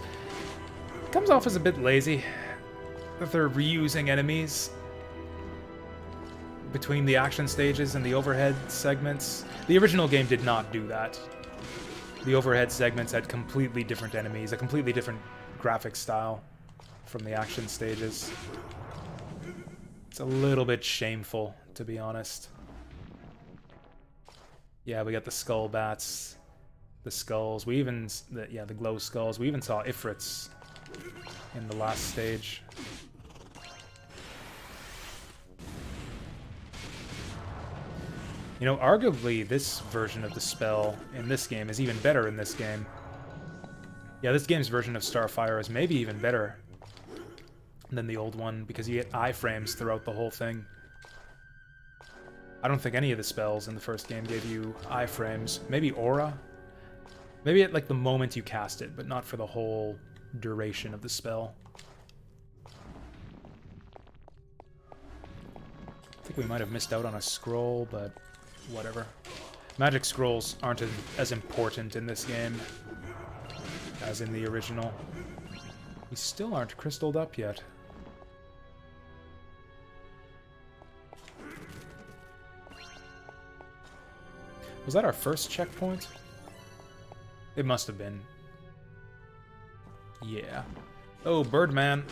Comes off as a bit lazy that they're reusing enemies between the action stages and the overhead segments. The original game did not do that. The overhead segments had completely different enemies, a completely different graphic style from the action stages. It's a little bit shameful, to be honest. Yeah, we got the skull bats, the skulls. We even, the glow skulls. We even saw Ifrits in the last stage. You know, arguably this version of the spell in this game is even better in this game. Yeah, this game's version of Starfire is maybe even better than the old one, because you get iframes throughout the whole thing. I don't think any of the spells in the first game gave you iframes. Maybe Aura? Maybe at like the moment you cast it, but not for the whole duration of the spell. I think we might have missed out on a scroll, but whatever. Magic scrolls aren't as important in this game as in the original. We still aren't crystalled up yet. Was that our first checkpoint? It must have been. Yeah. Oh, Birdman.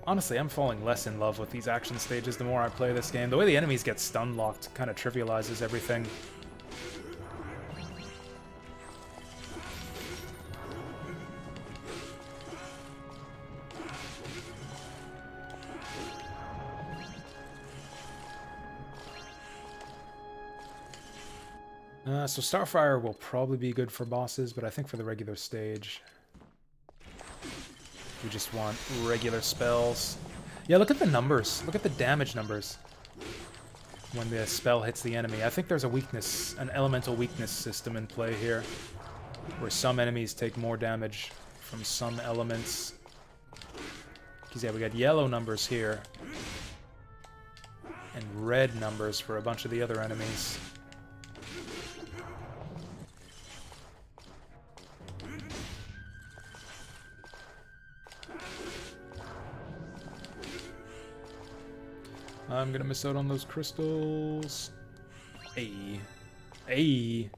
Honestly, I'm falling less in love with these action stages the more I play this game. The way the enemies get stun locked kind of trivializes everything. So Starfire will probably be good for bosses, but I think for the regular stage, we just want regular spells. Yeah, look at the numbers. Look at the damage numbers when the spell hits the enemy. I think there's a weakness, an elemental weakness system in play here, where some enemies take more damage from some elements. Because yeah, we got yellow numbers here, and red numbers for a bunch of the other enemies. I'm gonna miss out on those crystals. Hey. Hey.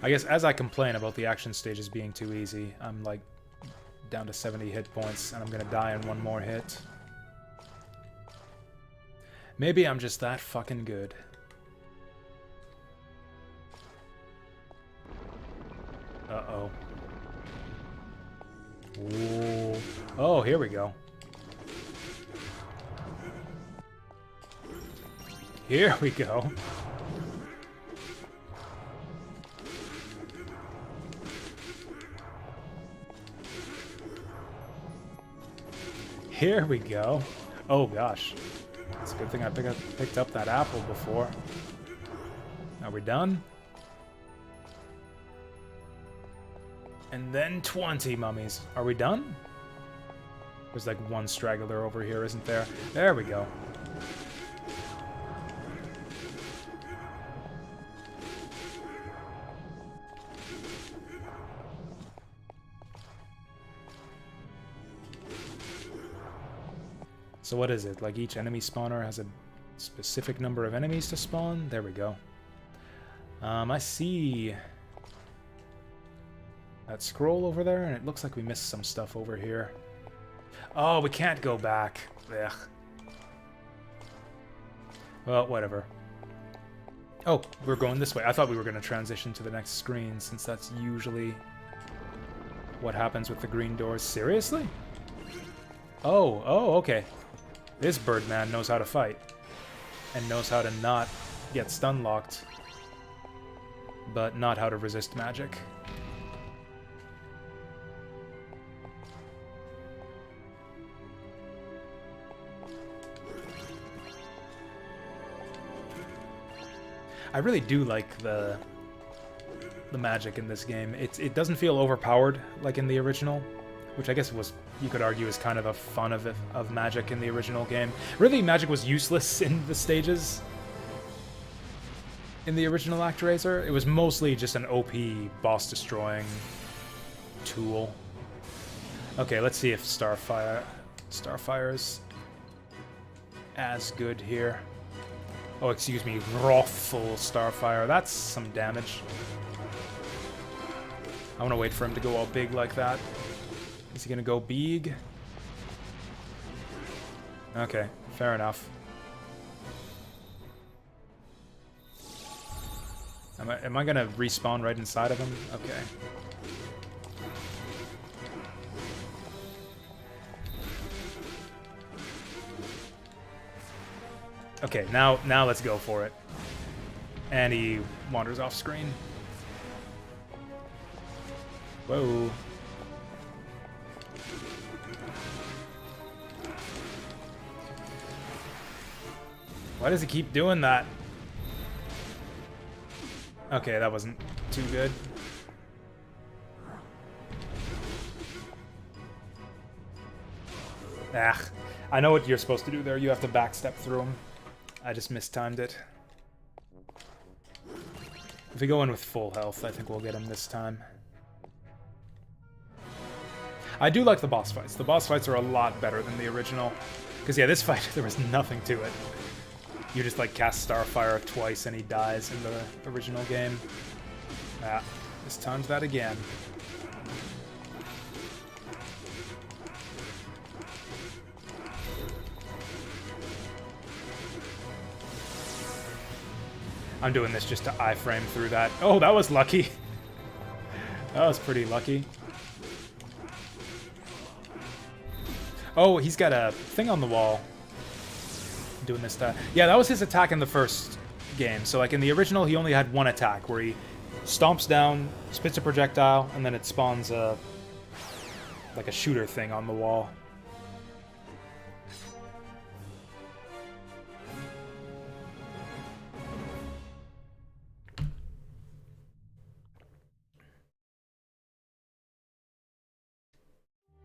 I guess as I complain about the action stages being too easy, I'm like down to 70 hit points and I'm gonna die in one more hit. Maybe I'm just that fucking good. Uh-oh. Ooh. Oh, here we go. Here we go. Here we go. Oh gosh. It's a good thing I picked up that apple before. Are we done? And then 20 mummies. Are we done? There's like one straggler over here, isn't there? There we go. So what is it? Like each enemy spawner has a specific number of enemies to spawn? There we go. I see that scroll over there, and it looks like we missed some stuff over here. Oh, we can't go back. Ugh. Well, whatever. Oh, we're going this way. I thought we were going to transition to the next screen, since that's usually what happens with the green doors. Seriously? Oh, okay. This Birdman knows how to fight. And knows how to not get stun locked. But not how to resist magic. I really do like the magic in this game. It doesn't feel overpowered like in the original, which I guess was, you could argue, is kind of a fun of magic in the original game. Really, magic was useless in the stages in the original Actraiser. It was mostly just an OP boss-destroying tool. Okay, let's see if Starfire's as good here. Oh, excuse me, Wrathful Starfire. That's some damage. I want to wait for him to go all big like that. Is he going to go big? Okay, fair enough. Am I going to respawn right inside of him? Okay. Okay, now let's go for it. And he wanders off screen. Whoa. Why does he keep doing that? Okay, that wasn't too good. Ah, I know what you're supposed to do there. You have to backstep through him. I just mistimed it. If we go in with full health, I think we'll get him this time. I do like the boss fights. The boss fights are a lot better than the original. Because, yeah, this fight, there was nothing to it. You just, like, cast Starfire twice and he dies in the original game. Ah, this time's that again. I'm doing this just to iframe through that. Oh, that was lucky. That was pretty lucky. Oh, he's got a thing on the wall. Doing this stuff. Yeah, that was his attack in the first game. So, like, in the original, he only had one attack, where he stomps down, spits a projectile, and then it spawns a... like a shooter thing on the wall.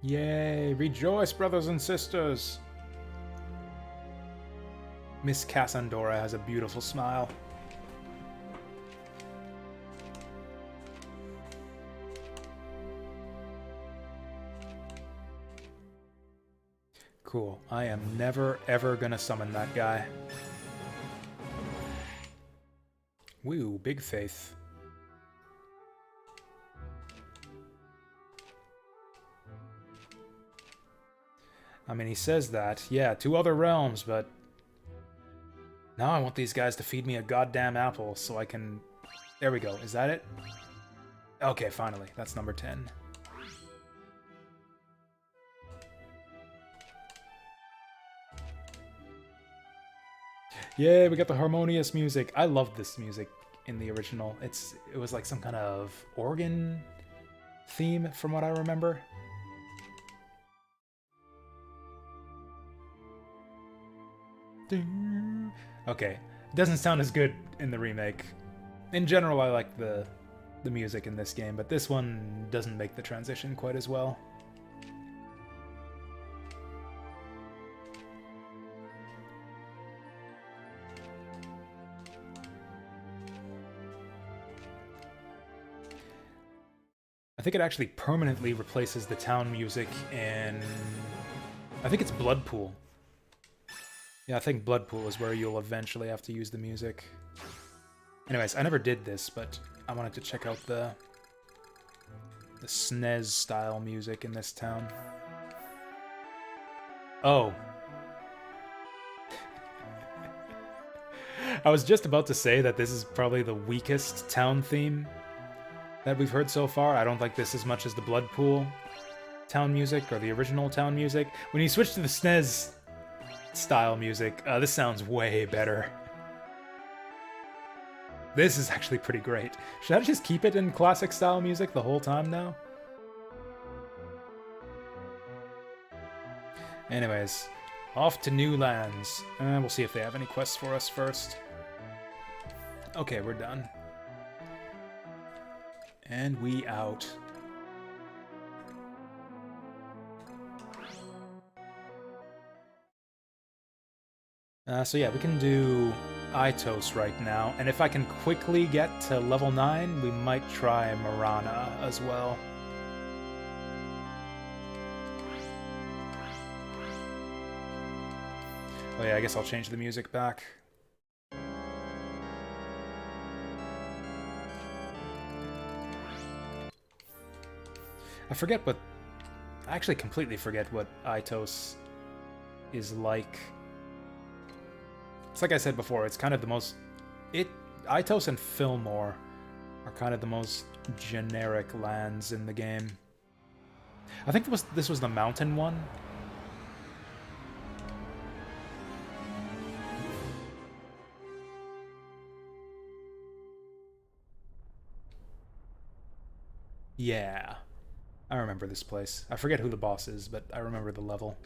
Yay! Rejoice, brothers and sisters! Miss Cassandora has a beautiful smile. Cool. I am never, ever gonna summon that guy. Woo, big faith. I mean, he says that. Yeah, 2 other realms, but... now I want these guys to feed me a goddamn apple so I can... There we go. Is that it? Okay, finally. That's number 10. Yay, we got the harmonious music. I loved this music in the original. It was like some kind of organ theme from what I remember. Okay, it doesn't sound as good in the remake. In general, I like the music in this game, but this one doesn't make the transition quite as well. I think it actually permanently replaces the town music in... I think it's Bloodpool. Yeah, I think Bloodpool is where you'll eventually have to use the music. Anyways, I never did this, but I wanted to check out the SNES style music in this town. Oh. I was just about to say that this is probably the weakest town theme that we've heard so far. I don't like this as much as the Bloodpool town music or the original town music. When you switch to the SNES style music, this sounds way better. This is actually pretty great. Should I just keep it in classic style music the whole time now? Anyways, off to new lands. We'll see if they have any quests for us first. Okay, we're done. And we out. So yeah, we can do Itos right now, and if I can quickly get to level 9, we might try Marana as well. Oh yeah, I guess I'll change the music back. I actually completely forget what Itos is like. It's like I said before, it's kind of the most... Itos and Fillmore are kind of the most generic lands in the game. I think this was the mountain one. Yeah. I remember this place. I forget who the boss is, but I remember the level.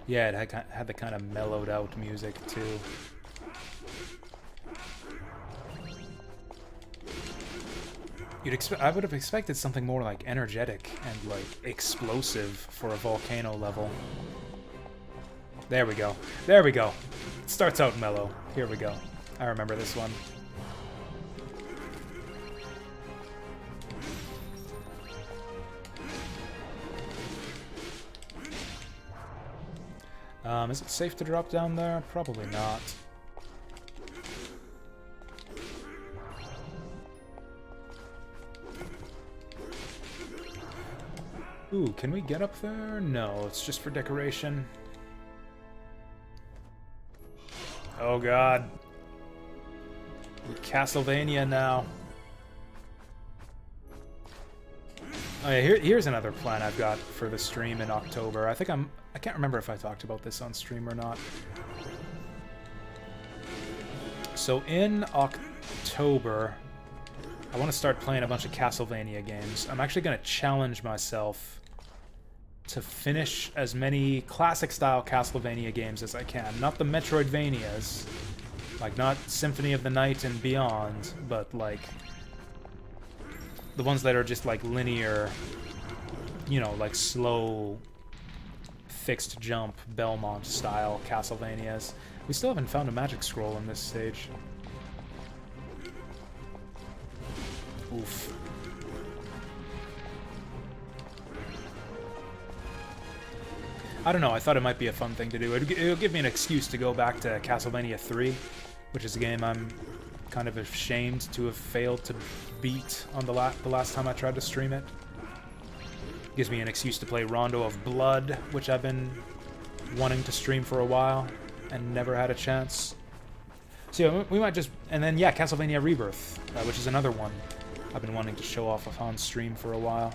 Yeah, it had the kind of mellowed out music, too. I would have expected something more like energetic and like explosive for a volcano level. There we go. There we go. It starts out mellow. Here we go. I remember this one. Is it safe to drop down there? Probably not. Ooh, can we get up there? No, it's just for decoration. Oh god. Castlevania now. Oh yeah, here's another plan I've got for the stream in October. I can't remember if I talked about this on stream or not. So in October, I want to start playing a bunch of Castlevania games. I'm actually going to challenge myself to finish as many classic-style Castlevania games as I can. Not the Metroidvanias, like not Symphony of the Night and beyond, but like the ones that are just like linear, you know, like slow, fixed jump, Belmont-style Castlevanias. We still haven't found a magic scroll in this stage. Oof. I don't know, I thought it might be a fun thing to do. It'll give me an excuse to go back to Castlevania 3, which is a game I'm kind of ashamed to have failed to beat on the last time I tried to stream it. Gives me an excuse to play Rondo of Blood, which I've been wanting to stream for a while and never had a chance. So yeah, we might just... And then, yeah, Castlevania Rebirth, which is another one I've been wanting to show off on stream for a while.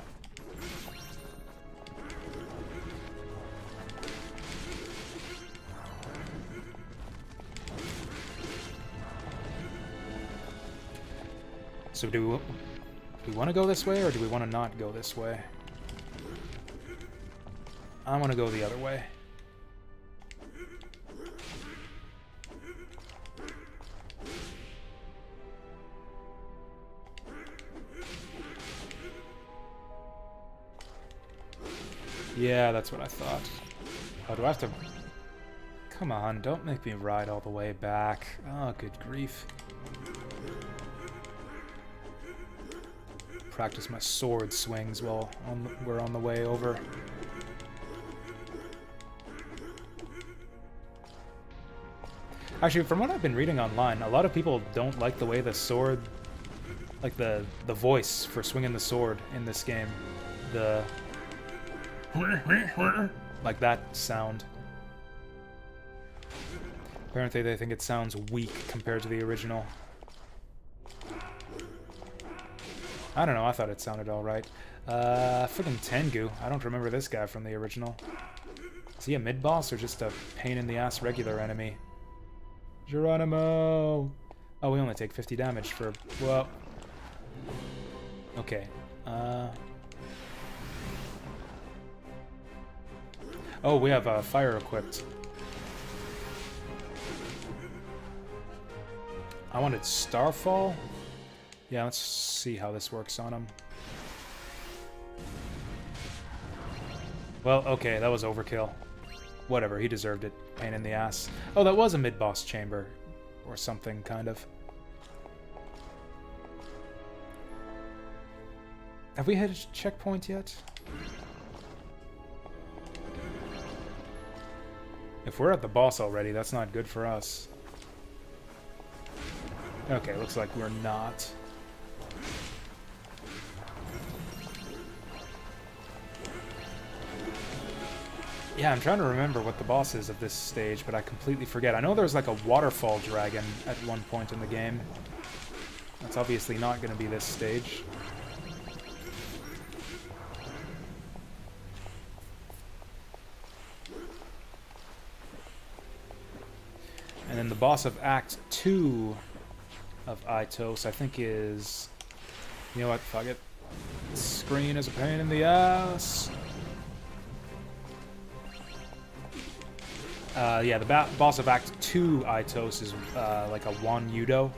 So do we want to go this way, or do we want to not go this way? I want to go the other way. Yeah, that's what I thought. Oh, do I have to... Come on, don't make me ride all the way back. Oh, good grief. Practice my sword swings while we're on the way over. Actually, from what I've been reading online, a lot of people don't like the way the sword, like the voice for swinging the sword in this game, the like that sound. Apparently, they think it sounds weak compared to the original. I don't know. I thought it sounded all right. Friggin' Tengu. I don't remember this guy from the original. Is he a mid-boss or just a pain-in-the-ass regular enemy? Geronimo! Oh, we only take 50 damage for... well... okay. Oh, we have fire equipped. I wanted Starfall? Yeah, let's see how this works on him. Well, okay, that was overkill. Whatever, he deserved it. Pain in the ass. Oh, that was a mid-boss chamber. Or something, kind of. Have we hit a checkpoint yet? If we're at the boss already, that's not good for us. Okay, looks like we're not. Yeah, I'm trying to remember what the boss is of this stage, but I completely forget. I know there's like a waterfall dragon at one point in the game. That's obviously not going to be this stage. And then the boss of Act 2 of Aitos, I think is... you know what, fuck it. This screen is a pain in the ass. Yeah, the boss of Act 2 Aitos is like a Wan Yudo.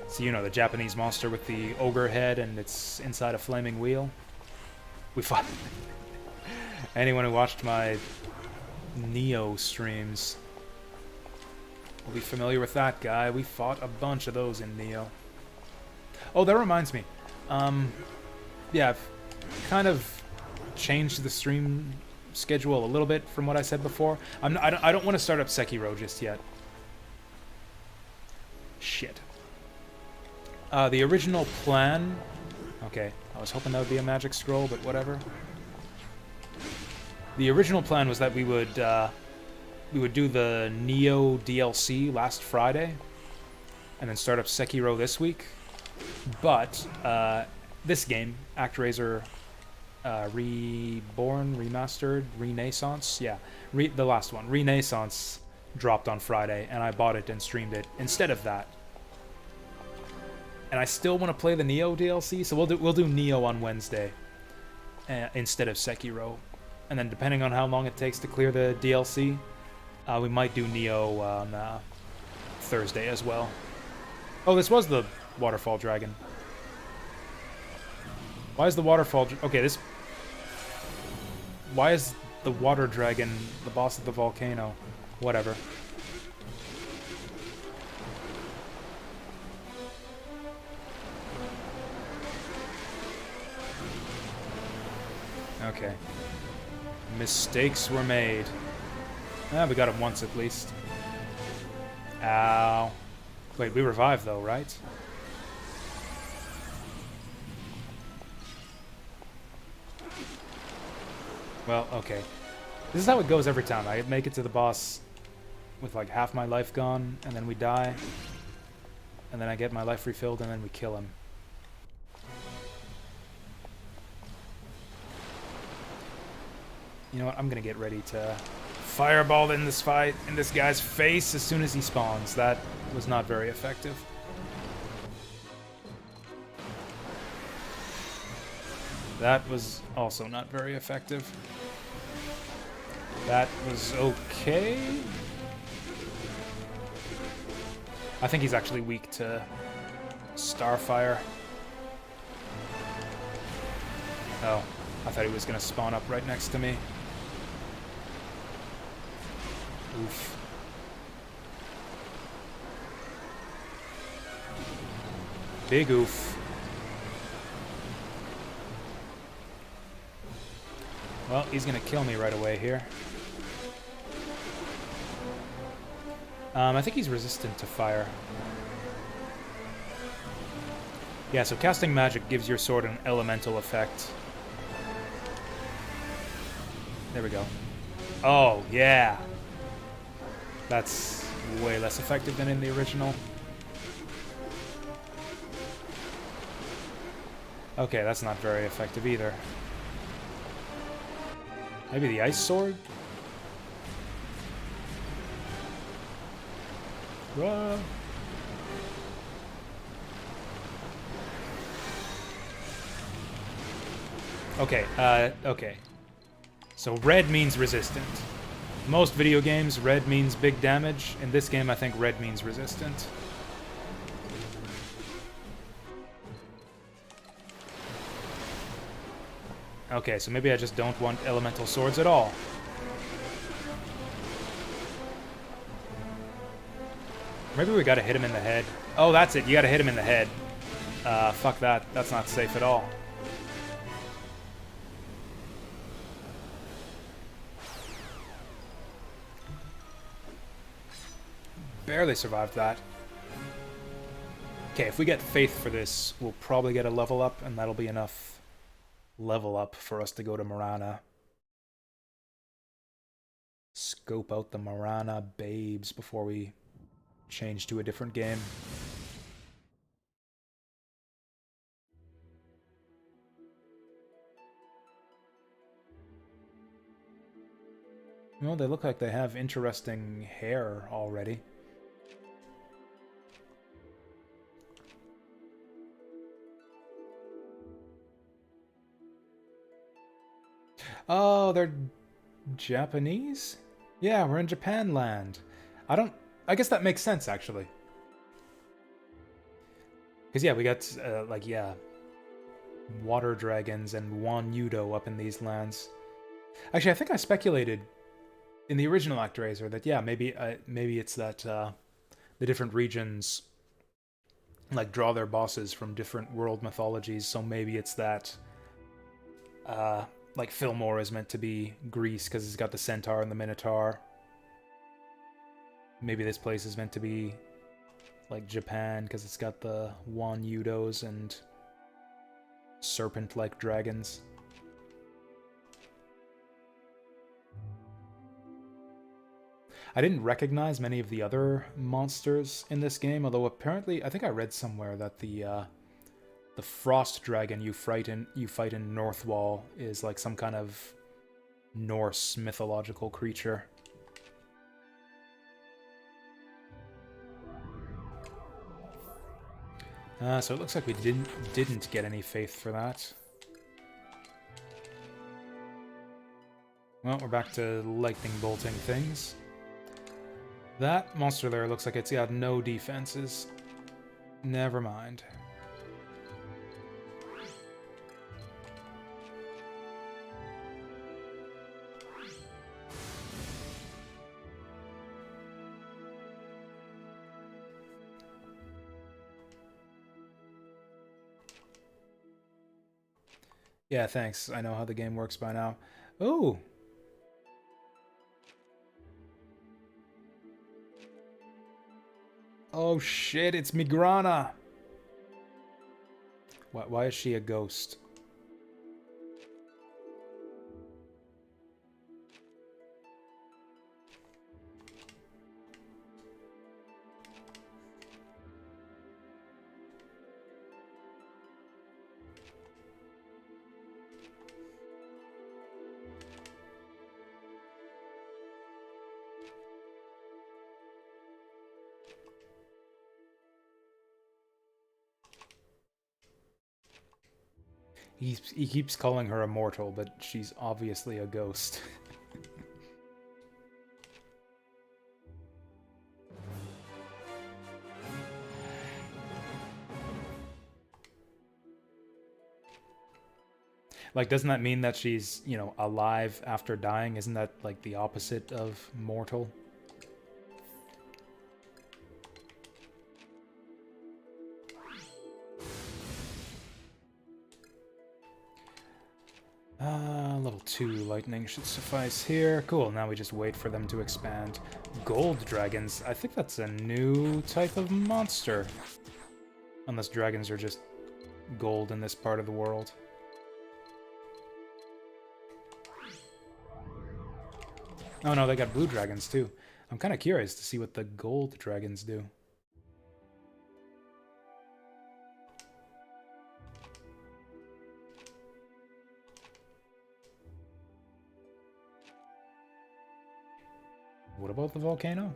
So, you know, the Japanese monster with the ogre head and it's inside a flaming wheel. We fought... anyone who watched my Neo streams will be familiar with that guy. We fought a bunch of those in Neo. Oh, that reminds me. Yeah, I've kind of changed the stream schedule a little bit from what I said before. I don't want to start up Sekiro just yet. Shit. The original plan... okay, I was hoping that would be a magic scroll, but whatever. The original plan was that we would do the Neo DLC last Friday, and then start up Sekiro this week. But this game, Actraiser Reborn, Remastered, Renaissance, yeah, the last one, Renaissance, dropped on Friday, and I bought it and streamed it instead of that. And I still want to play the Neo DLC, so we'll do Neo on Wednesday instead of Sekiro, and then depending on how long it takes to clear the DLC, we might do Neo on Thursday as well. Oh, this was the waterfall dragon. Why is the waterfall... okay, this... why is the water dragon the boss of the volcano? Whatever. Okay. Mistakes were made. Ah, we got him once at least. Ow. Wait, we revived though, right? Well, okay. This is how it goes every time. I make it to the boss with like half my life gone, and then we die. And then I get my life refilled, and then we kill him. You know what? I'm gonna get ready to fireball in this fight, in this guy's face as soon as he spawns. That was not very effective. That was also not very effective. That was okay. I think he's actually weak to Starfire. Oh, I thought he was gonna spawn up right next to me. Oof. Big oof. Well, he's gonna kill me right away here. I think he's resistant to fire. Yeah, so casting magic gives your sword an elemental effect. There we go. Oh, yeah. That's way less effective than in the original. Okay, that's not very effective either. Maybe the ice sword? Whoa. Okay, okay. So red means resistant. Most video games, red means big damage. In this game, I think red means resistant. Okay, so maybe I just don't want elemental swords at all. Maybe we gotta hit him in the head. Oh, that's it. You gotta hit him in the head. Fuck that. That's not safe at all. Barely survived that. Okay, if we get Faith for this, we'll probably get a level up, and that'll be enough level up for us to go to Marana. Scope out the Marana babes before we change to a different game. Well, they look like they have interesting hair already. Oh, they're Japanese? Yeah, we're in Japan land. I guess that makes sense, actually. Because, yeah, we got, water dragons and Wanyudo up in these lands. Actually, I think I speculated in the original Actraiser that, yeah, maybe it's that the different regions, like, draw their bosses from different world mythologies, so maybe it's that, like, Fillmore is meant to be Greece because it's got the Centaur and the Minotaur. Maybe this place is meant to be, like, Japan because it's got the Wanyudos and serpent-like dragons. I didn't recognize many of the other monsters in this game, although apparently, I think I read somewhere that the frost dragon you fight in Northwall is like some kind of Norse mythological creature. So it looks like we didn't get any faith for that. Well, we're back to lightning bolting things. That monster there looks like it's got no defenses. Never mind. Yeah, thanks. I know how the game works by now. Ooh! Oh shit, it's Migrana! Why is she a ghost? He keeps calling her immortal, but she's obviously a ghost. Like, doesn't that mean that she's, you know, alive after dying? Isn't that, like, the opposite of mortal? Level 2 lightning should suffice here. Cool, now we just wait for them to expand. Gold dragons. I think that's a new type of monster. Unless dragons are just gold in this part of the world. Oh no, they got blue dragons too. I'm kind of curious to see what the gold dragons do. What about the volcano?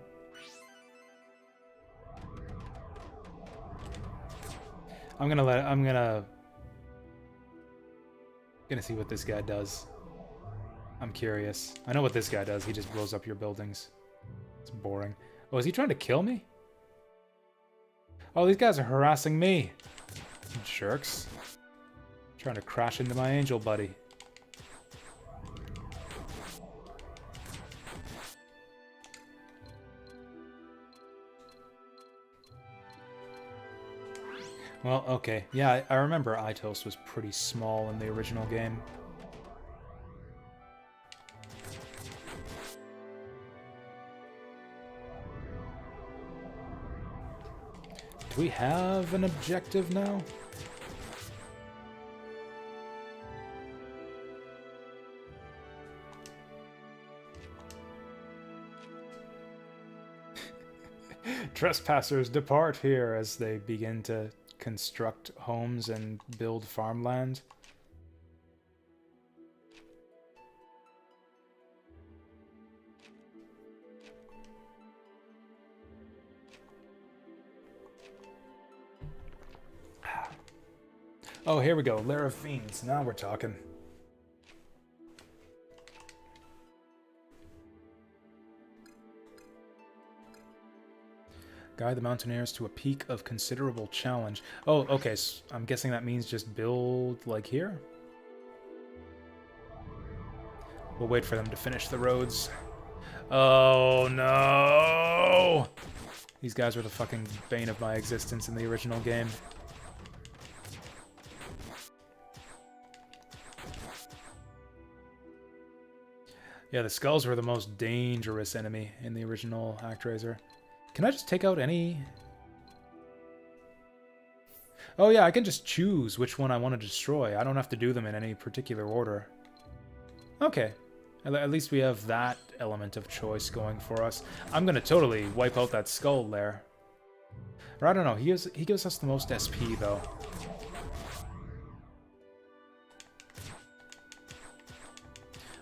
I'm gonna see what this guy does. I'm curious. I know what this guy does. He just blows up your buildings. It's boring. Oh, is he trying to kill me? Oh, these guys are harassing me. Jerks. Trying to crash into my angel buddy. Well, okay. Yeah, I remember Itos was pretty small in the original game. Do we have an objective now? Trespassers depart here as they begin to construct homes and build farmland. Oh, here we go. Lair of Fiends. Now we're talking. Guide the mountaineers to a peak of considerable challenge. Oh, okay. So I'm guessing that means just build like here? We'll wait for them to finish the roads. Oh, no! These guys were the fucking bane of my existence in the original game. Yeah, the skulls were the most dangerous enemy in the original Actraiser. Can I just take out any... Oh yeah, I can just choose which one I want to destroy. I don't have to do them in any particular order. Okay. At least we have that element of choice going for us. I'm gonna totally wipe out that skull there. Or I don't know, he gives us the most SP though.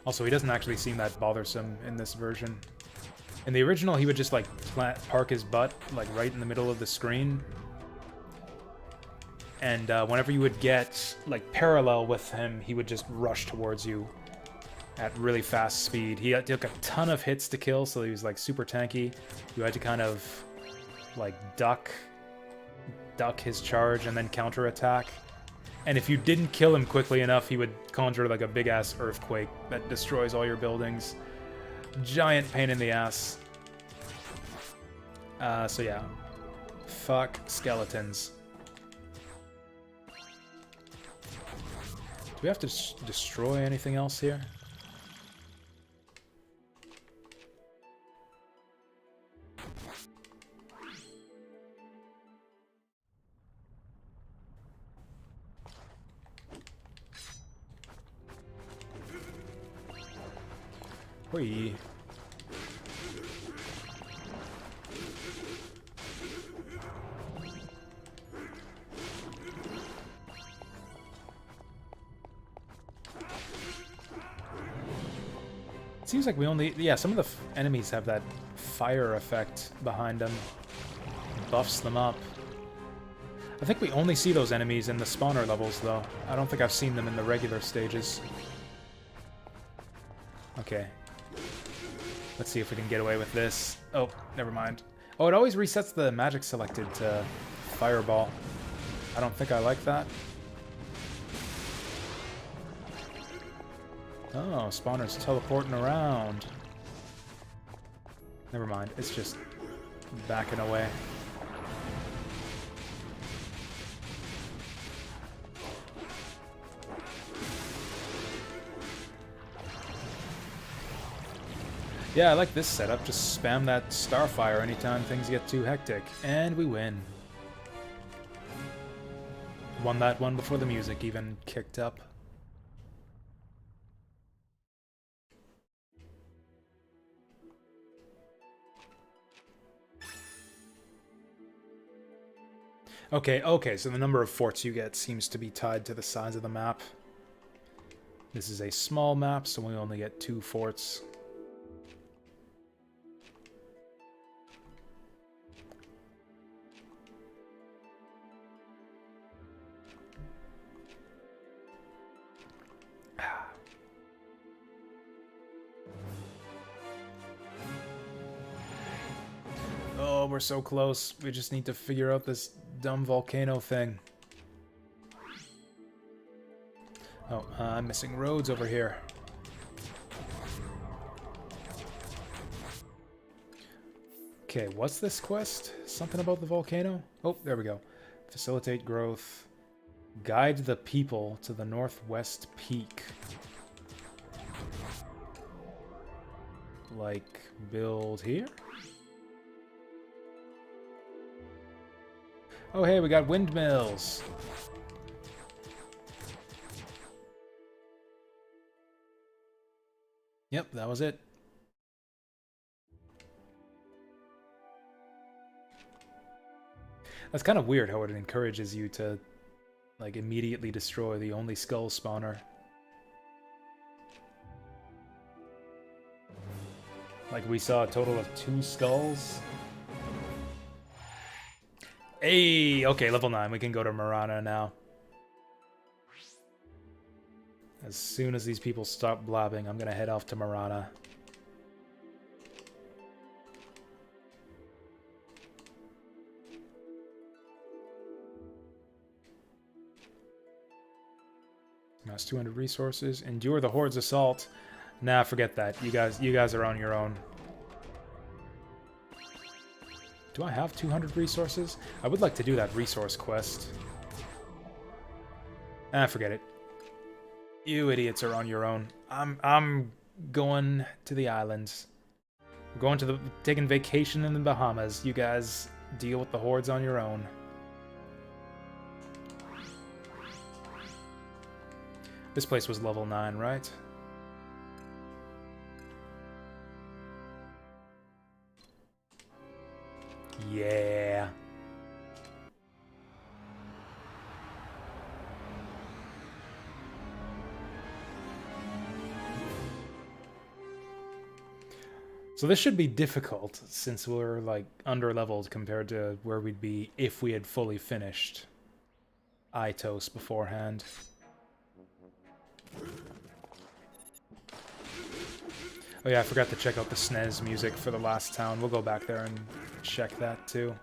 Also, he doesn't actually seem that bothersome in this version. In the original, he would just, like, park his butt, like, right in the middle of the screen. And whenever you would get, like, parallel with him, he would just rush towards you at really fast speed. He took a ton of hits to kill, so he was, like, super tanky. You had to kind of, like, duck his charge and then counterattack. And if you didn't kill him quickly enough, he would conjure like a big-ass earthquake that destroys all your buildings. Giant pain in the ass. So yeah. Fuck skeletons. Do we have to destroy anything else here? Whee. It seems like we only... Yeah, some of the enemies have that fire effect behind them. Buffs them up. I think we only see those enemies in the spawner levels, though. I don't think I've seen them in the regular stages. Okay. Let's see if we can get away with this. Oh, never mind. Oh, it always resets the magic selected to fireball. I don't think I like that. Oh, spawner's teleporting around. Never mind. It's just backing away. Yeah, I like this setup. Just spam that Starfire anytime things get too hectic. And we win. Won that one before the music even kicked up. Okay, so the number of forts you get seems to be tied to the size of the map. This is a small map, so we only get 2 forts. Oh, we're so close. We just need to figure out this dumb volcano thing. Oh, I'm missing roads over here. Okay, what's this quest? Something about the volcano? Oh, there we go. Facilitate growth. Guide the people to the northwest peak. Like, build here? Oh, hey, we got windmills. Yep, that was it. That's kind of weird how it encourages you to, like, immediately destroy the only skull spawner. Like, we saw a total of 2 skulls. Hey, okay, level 9. We can go to Marana now. As soon as these people stop blabbing, I'm gonna head off to Marana. Mass 200 resources. Endure the Horde's assault. Nah, forget that. You guys are on your own. Do I have 200 resources? I would like to do that resource quest. Ah, forget it. You idiots are on your own. I'm going to the islands. We're going to taking vacation in the Bahamas. You guys deal with the hordes on your own. This place was level 9, right? Yeah. So this should be difficult, since we're, like, under-leveled compared to where we'd be if we had fully finished Itos beforehand. Oh yeah, I forgot to check out the SNES music for the last town. We'll go back there and check that, too.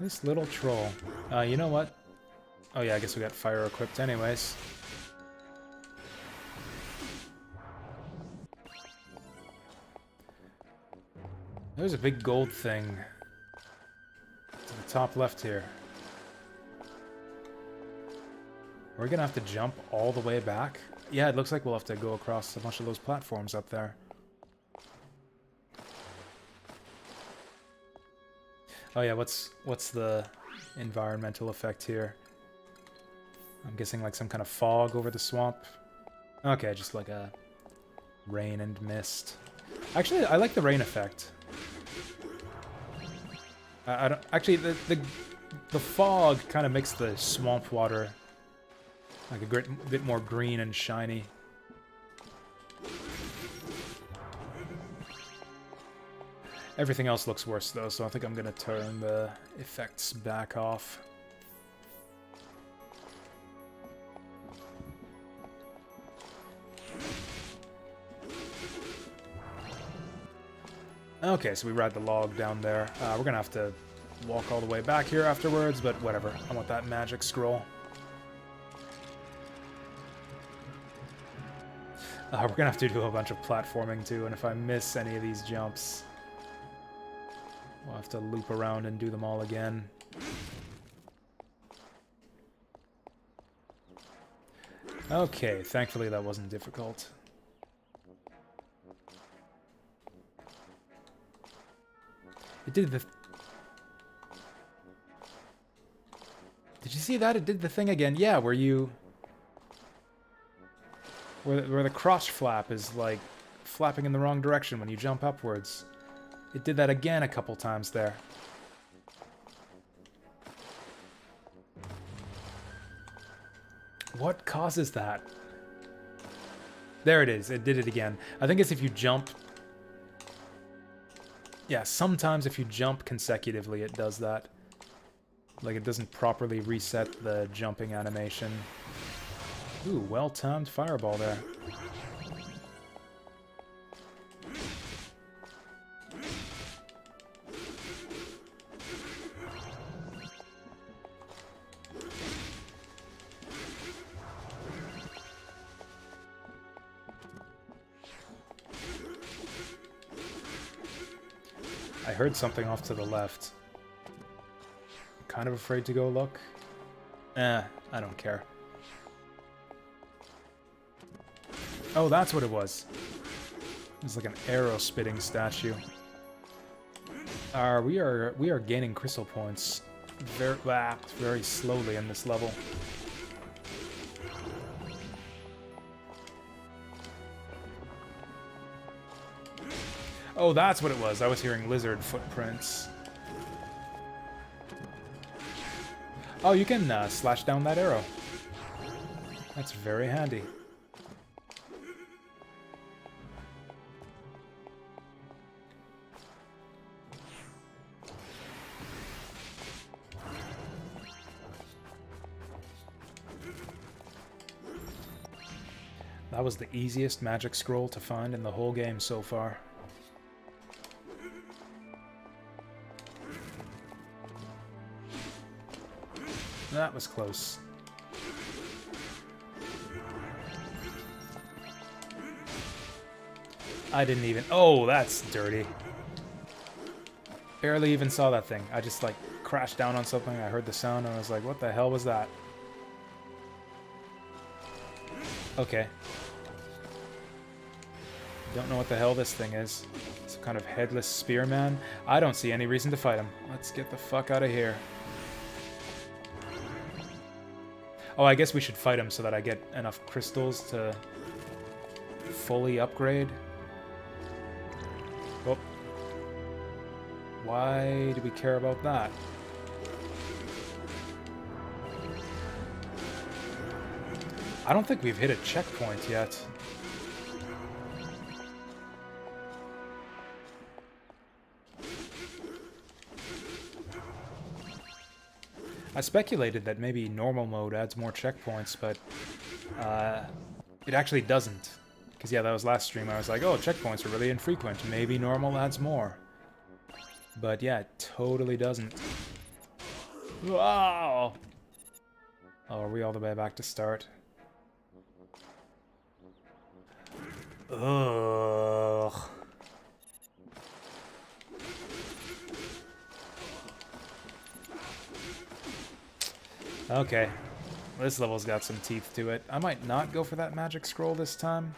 This little troll. You know what? Oh yeah, I guess we got fire equipped anyways. There's a big gold thing to the top left here. We're gonna have to jump all the way back? Yeah, it looks like we'll have to go across a bunch of those platforms up there. Oh yeah, what's the environmental effect here? I'm guessing like some kind of fog over the swamp. Okay, just like a rain and mist. Actually, I like the rain effect. I don't actually the fog kind of makes the swamp water like a bit more green and shiny. Everything else looks worse though, so I think I'm gonna turn the effects back off. Okay, so we ride the log down there. We're gonna have to walk all the way back here afterwards, but whatever. I want that magic scroll. We're gonna have to do a bunch of platforming too, and if I miss any of these jumps, we'll have to loop around and do them all again. Okay, thankfully that wasn't difficult. It did the... Did you see that? It did the thing again. Yeah, where you... Where the crotch flap is, like, flapping in the wrong direction when you jump upwards. It did that again a couple times there. What causes that? There it is. It did it again. I think it's if you jump... Yeah, sometimes if you jump consecutively, it does that. Like, it doesn't properly reset the jumping animation. Ooh, well-timed fireball there. I heard something off to the left. Kind of afraid to go look. I don't care. Oh, that's what it was. It's like an arrow spitting statue. We are gaining crystal points very slowly in this level. Oh, that's what it was. I was hearing lizard footprints. Oh, you can slash down that arrow. That's very handy. That was the easiest magic scroll to find in the whole game so far. That was close. I didn't even... Oh, that's dirty. Barely even saw that thing. I just, like, crashed down on something. I heard the sound and I was like, what the hell was that? Okay. Don't know what the hell this thing is. Some kind of headless spearman. I don't see any reason to fight him. Let's get the fuck out of here. Oh, I guess we should fight him so that I get enough crystals to fully upgrade. Oh. Why do we care about that? I don't think we've hit a checkpoint yet. I speculated that maybe normal mode adds more checkpoints, but it actually doesn't. Because, yeah, that was last stream. I was like, oh, checkpoints are really infrequent. Maybe normal adds more. But, yeah, it totally doesn't. Wow! Oh, are we all the way back to start? Ugh. Okay, this level's got some teeth to it. I might not go for that magic scroll this time.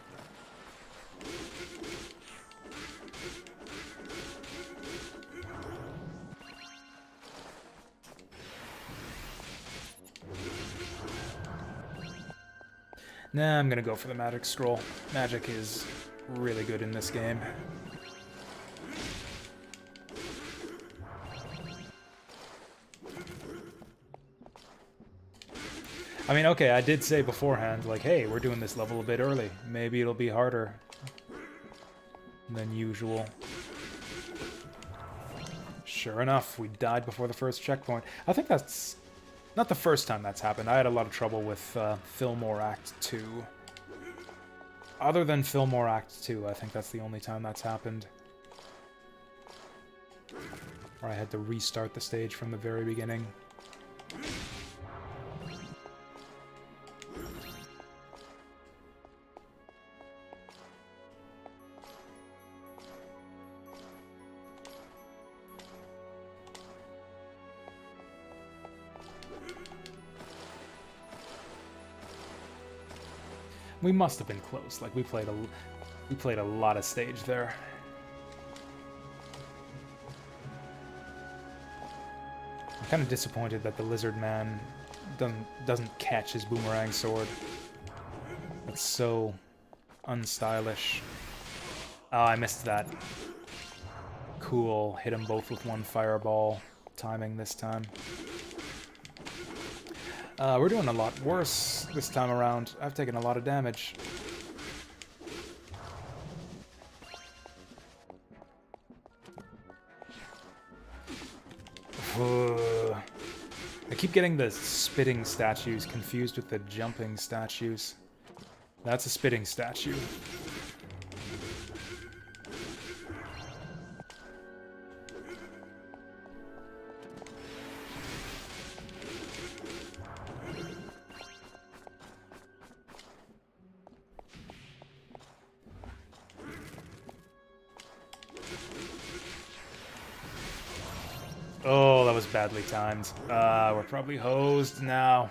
Nah, I'm gonna go for the magic scroll. Magic is really good in this game. I mean, okay, I did say beforehand, like, hey, we're doing this level a bit early. Maybe it'll be harder than usual. Sure enough, we died before the first checkpoint. I think that's not the first time that's happened. I had a lot of trouble with Fillmore Act 2. Other than Fillmore Act 2, I think that's the only time that's happened. Where I had to restart the stage from the very beginning. We must have been close. Like, we played a lot of stage there. I'm kind of disappointed that the lizard man doesn't catch his boomerang sword. It's so unstylish. Oh, I missed that. Cool. Hit them both with one fireball timing this time. We're doing a lot worse this time around. I've taken a lot of damage. I keep getting the spitting statues confused with the jumping statues. That's a spitting statue. Oh, that was badly timed. We're probably hosed now.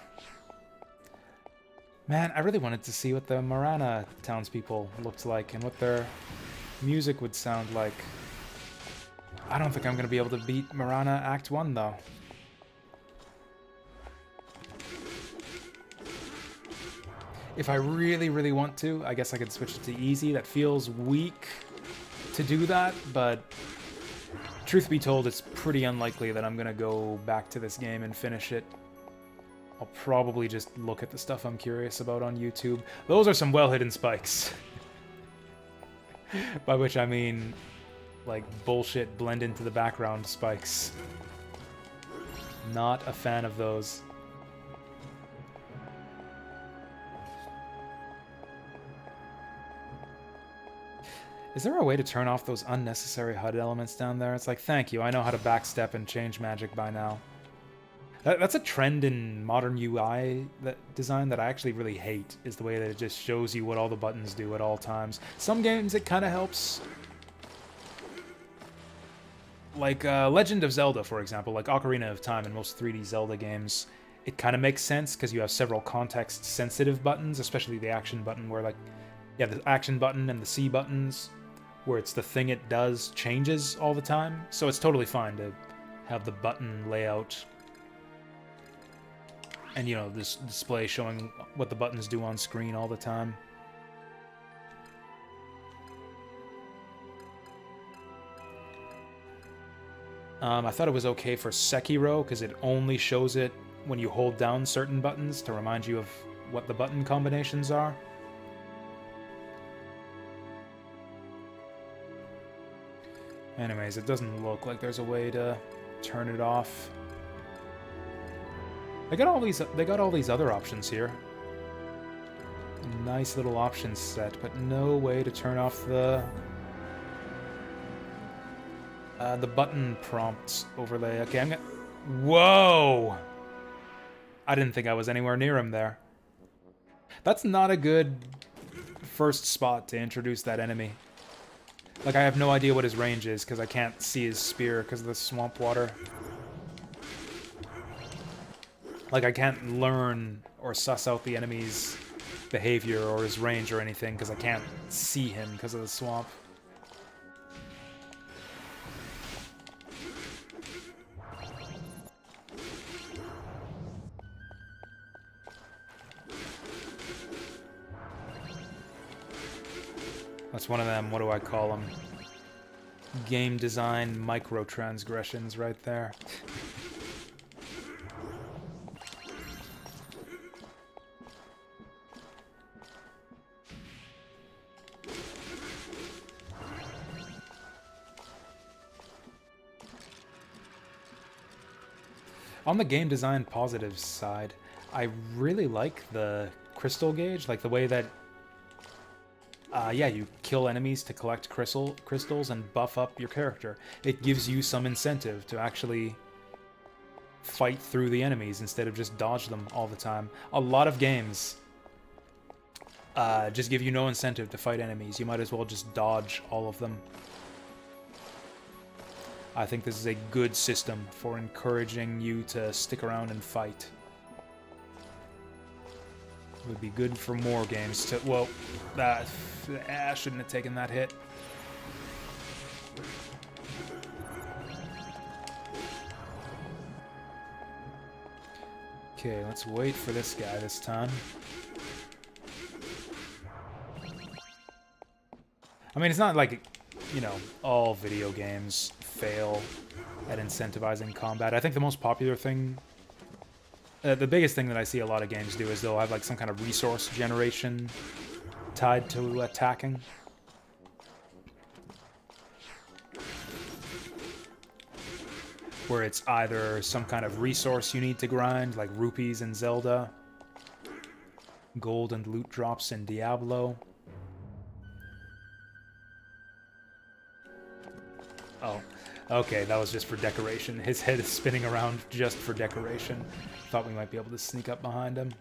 Man, I really wanted to see what the Marana townspeople looked like and what their music would sound like. I don't think I'm going to be able to beat Marana Act 1, though. If I really, really want to, I guess I could switch it to easy. That feels weak to do that, but truth be told, it's pretty unlikely that I'm going to go back to this game and finish it. I'll probably just look at the stuff I'm curious about on YouTube. Those are some well-hidden spikes. By which I mean, like, bullshit blend into the background spikes. Not a fan of those. Is there a way to turn off those unnecessary HUD elements down there? It's like, thank you, I know how to backstep and change magic by now. That's a trend in modern UI design that I actually really hate, is the way that it just shows you what all the buttons do at all times. Some games it kind of helps. Like Legend of Zelda, for example, like Ocarina of Time and most 3D Zelda games, it kind of makes sense because you have several context-sensitive buttons, especially the action button, where, like, yeah, the action button and the C buttons, where it's the thing it does changes all the time. So it's totally fine to have the button layout and, you know, this display showing what the buttons do on screen all the time. I thought it was okay for Sekiro, because it only shows it when you hold down certain buttons to remind you of what the button combinations are. Anyways, it doesn't look like there's a way to turn it off. They got all these other options here. Nice little option set, but no way to turn off the button prompts overlay. Okay, I'm gonna... Whoa! I didn't think I was anywhere near him there. That's not a good first spot to introduce that enemy. Like, I have no idea what his range is, because I can't see his spear because of the swamp water. Like, I can't learn or suss out the enemy's behavior or his range or anything, because I can't see him because of the swamp. That's one of them, what do I call them? Game design microtransgressions right there. On the game design positive side, I really like the crystal gauge, like the way that yeah, you kill enemies to collect crystals and buff up your character. It gives you some incentive to actually fight through the enemies instead of just dodge them all the time. A lot of games just give you no incentive to fight enemies. You might as well just dodge all of them. I think this is a good system for encouraging you to stick around and fight. Would be good for more games to... Well, I shouldn't have taken that hit. Okay, let's wait for this guy this time. I mean, it's not like, you know, all video games fail at incentivizing combat. I think the most popular thing... the biggest thing that I see a lot of games do is they'll have like some kind of resource generation tied to attacking. Where it's either some kind of resource you need to grind, like rupees in Zelda, gold and loot drops in Diablo. Oh, okay, that was just for decoration. His head is spinning around just for decoration. Thought we might be able to sneak up behind him.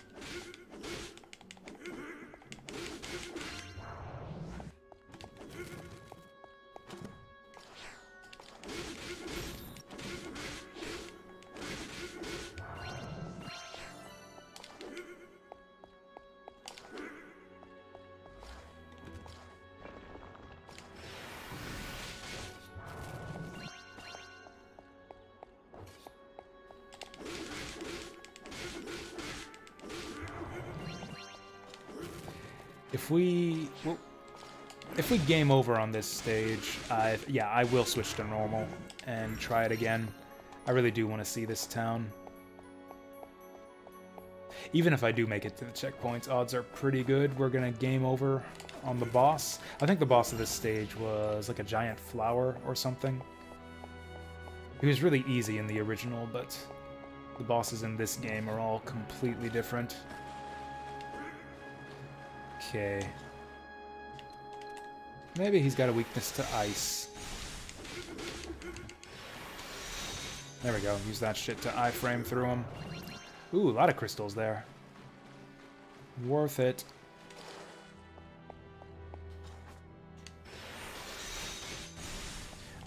If we game over on this stage, I will switch to normal and try it again. I really do want to see this town. Even if I do make it to the checkpoints, odds are pretty good we're gonna game over on the boss. I think the boss of this stage was like a giant flower or something. He was really easy in the original, but the bosses in this game are all completely different. Okay. Maybe he's got a weakness to ice. There we go. Use that shit to iframe through him. Ooh, a lot of crystals there. Worth it.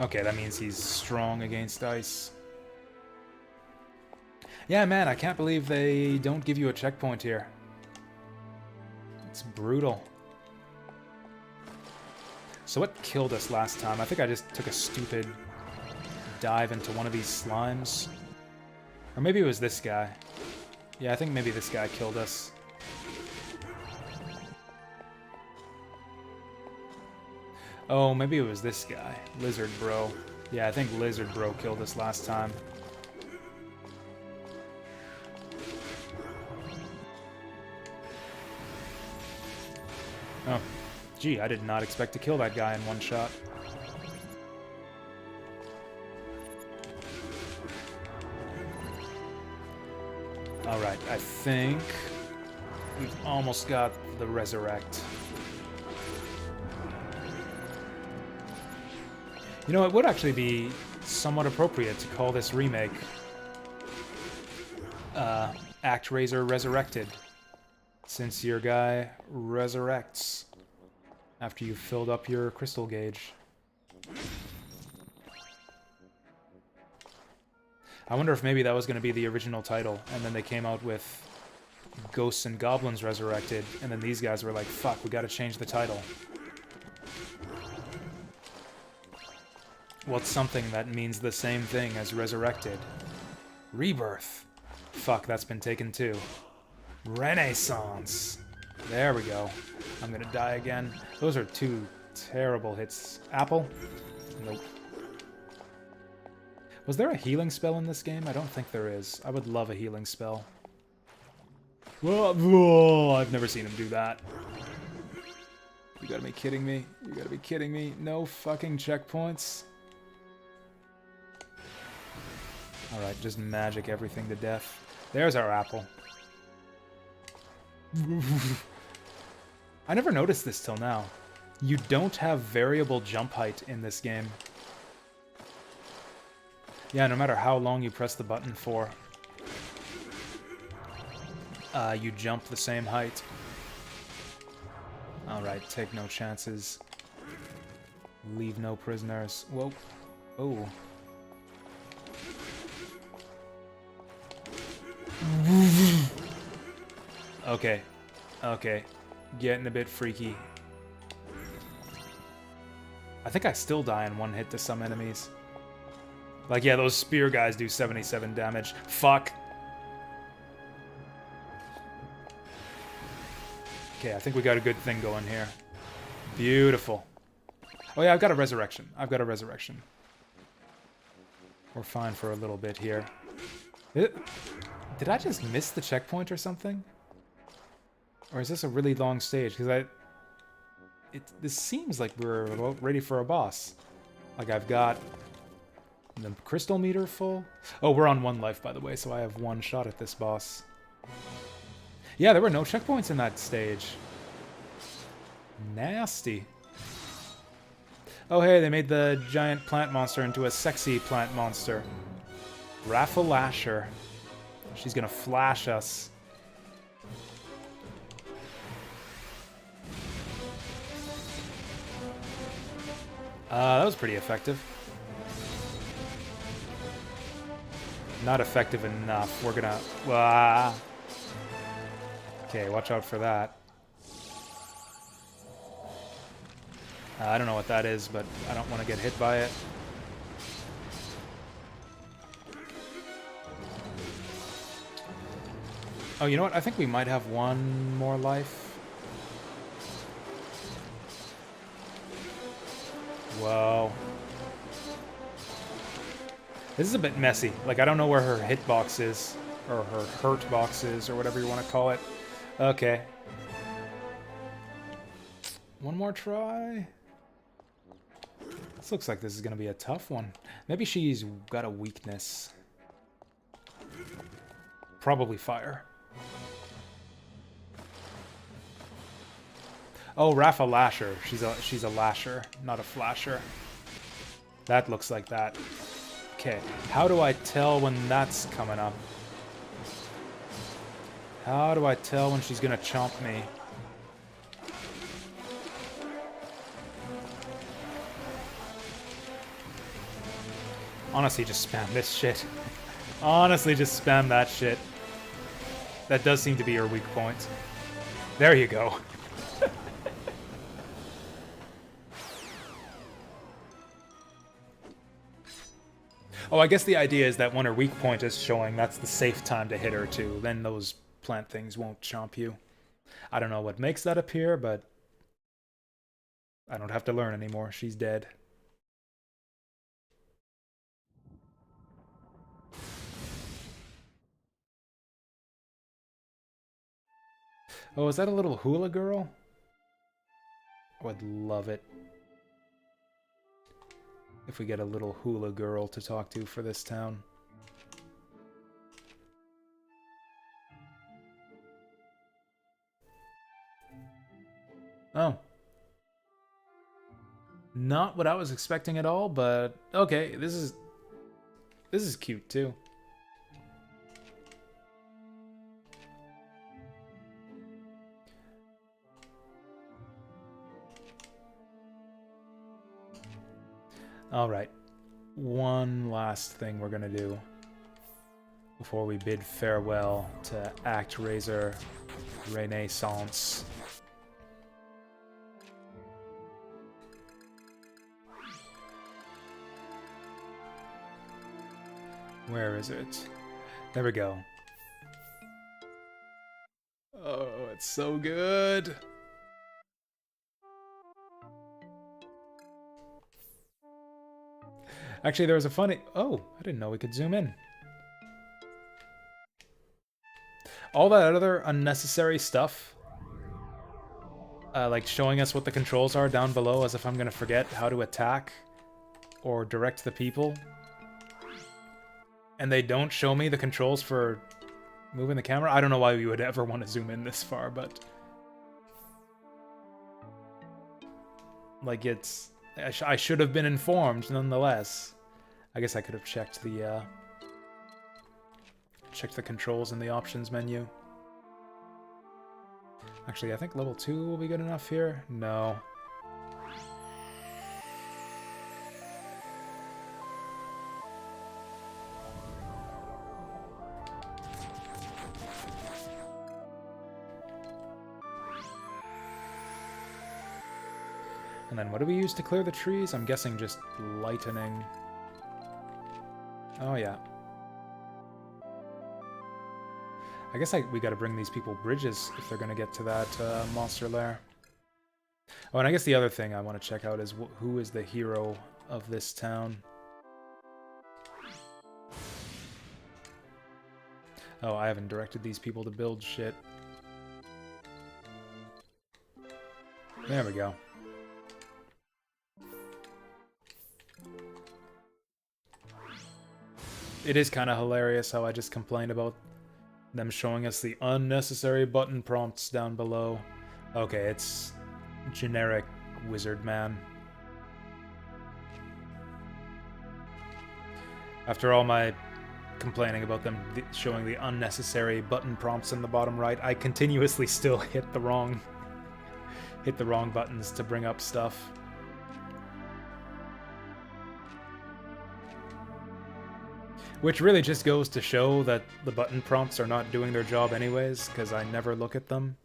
Okay, that means he's strong against ice. Yeah, man, I can't believe they don't give you a checkpoint here. It's brutal. So what killed us last time? I think I just took a stupid dive into one of these slimes. Or maybe it was this guy. Yeah, I think maybe this guy killed us. Oh, maybe it was this guy. Lizard Bro. Yeah, I think Lizard Bro killed us last time. Oh, gee, I did not expect to kill that guy in one shot. Alright, I think we've almost got the Resurrect. You know, it would actually be somewhat appropriate to call this remake Actraiser Resurrected, since your guy resurrects after you've filled up your crystal gauge. I wonder if maybe that was going to be the original title, and then they came out with Ghosts and Goblins Resurrected, and then these guys were like, fuck, we gotta change the title. What's something that means the same thing as resurrected? Rebirth. Fuck, that's been taken too. Renaissance. There we go. I'm gonna die again. Those are two terrible hits. Apple? Nope. Was there a healing spell in this game? I don't think there is. I would love a healing spell. Whoa, I've never seen him do that. You gotta be kidding me. You gotta be kidding me. No fucking checkpoints. Alright, just magic everything to death. There's our apple. I never noticed this till now. You don't have variable jump height in this game. Yeah, no matter how long you press the button for, you jump the same height. Alright, take no chances. Leave no prisoners. Whoa. Oh. Okay. Okay. Getting a bit freaky. I think I still die in one hit to some enemies. Like, yeah, those spear guys do 77 damage. Fuck. Okay, I think we got a good thing going here. Beautiful. Oh yeah, I've got a resurrection. I've got a resurrection. We're fine for a little bit here. Did I just miss the checkpoint or something? Or is this a really long stage? Because this seems like we're about ready for a boss. Like I've got the crystal meter full. Oh, we're on 1 life, by the way, so I have 1 shot at this boss. Yeah, there were no checkpoints in that stage. Nasty. Oh, hey, they made the giant plant monster into a sexy plant monster. Raffalasher. She's gonna flash us. That was pretty effective. Not effective enough. We're gonna... Okay, watch out for that. I don't know what that is, but I don't want to get hit by it. Oh, you know what? I think we might have 1 more life. Whoa. This is a bit messy. Like, I don't know where her hitbox is. Or her hurt box is, or whatever you want to call it. Okay. 1 more try. This looks like this is going to be a tough one. Maybe she's got a weakness. Probably fire. Oh, Raffalasher. She's a lasher, not a flasher. That looks like that. Okay, how do I tell when that's coming up? How do I tell when she's gonna chomp me? Honestly, just spam this shit. Honestly, just spam that shit. That does seem to be your weak point. There you go. Oh, I guess the idea is that when her weak point is showing, that's the safe time to hit her too. Then those plant things won't chomp you. I don't know what makes that appear, but I don't have to learn anymore. She's dead. Oh, is that a little hula girl? I would love it if we get a little hula girl to talk to for this town. Oh. Not what I was expecting at all, but okay, this is cute too. All right. One last thing we're gonna do before we bid farewell to Actraiser Renaissance. Where is it? There we go. Oh, it's so good. Actually, there was a funny... Oh, I didn't know we could zoom in. All that other unnecessary stuff, like showing us what the controls are down below as if I'm going to forget how to attack or direct the people. And they don't show me the controls for moving the camera. I don't know why you would ever want to zoom in this far, but... Like, it's... I should have been informed, nonetheless. I guess I could have checked the controls in the options menu. Actually, I think level 2 will be good enough here. No. And then what do we use to clear the trees? I'm guessing just lightning. Oh, yeah. I guess we gotta bring these people bridges if they're gonna get to that monster lair. Oh, and I guess the other thing I want to check out is who is the hero of this town. Oh, I haven't directed these people to build shit. There we go. It is kind of hilarious how I just complained about them showing us the unnecessary button prompts down below. Okay, it's generic wizard man. After all my complaining about them showing the unnecessary button prompts in the bottom right, I continuously still hit the wrong buttons to bring up stuff. Which really just goes to show that the button prompts are not doing their job anyways, because I never look at them.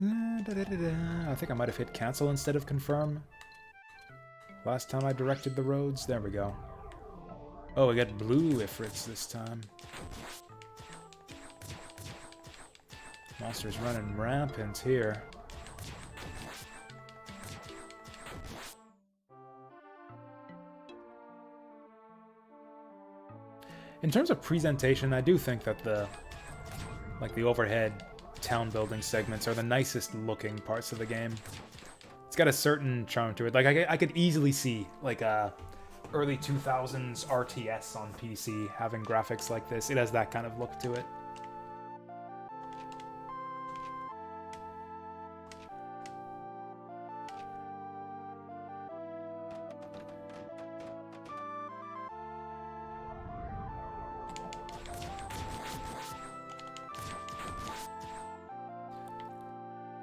I think I might have hit cancel instead of confirm. Last time I directed the roads. There we go. Oh, we got blue Ifrits this time. Monsters running rampant here. In terms of presentation, I do think that the overhead town building segments are the nicest looking parts of the game. It's got a certain charm to it. Like I could easily see like a early 2000s RTS on PC having graphics like this. It has that kind of look to it.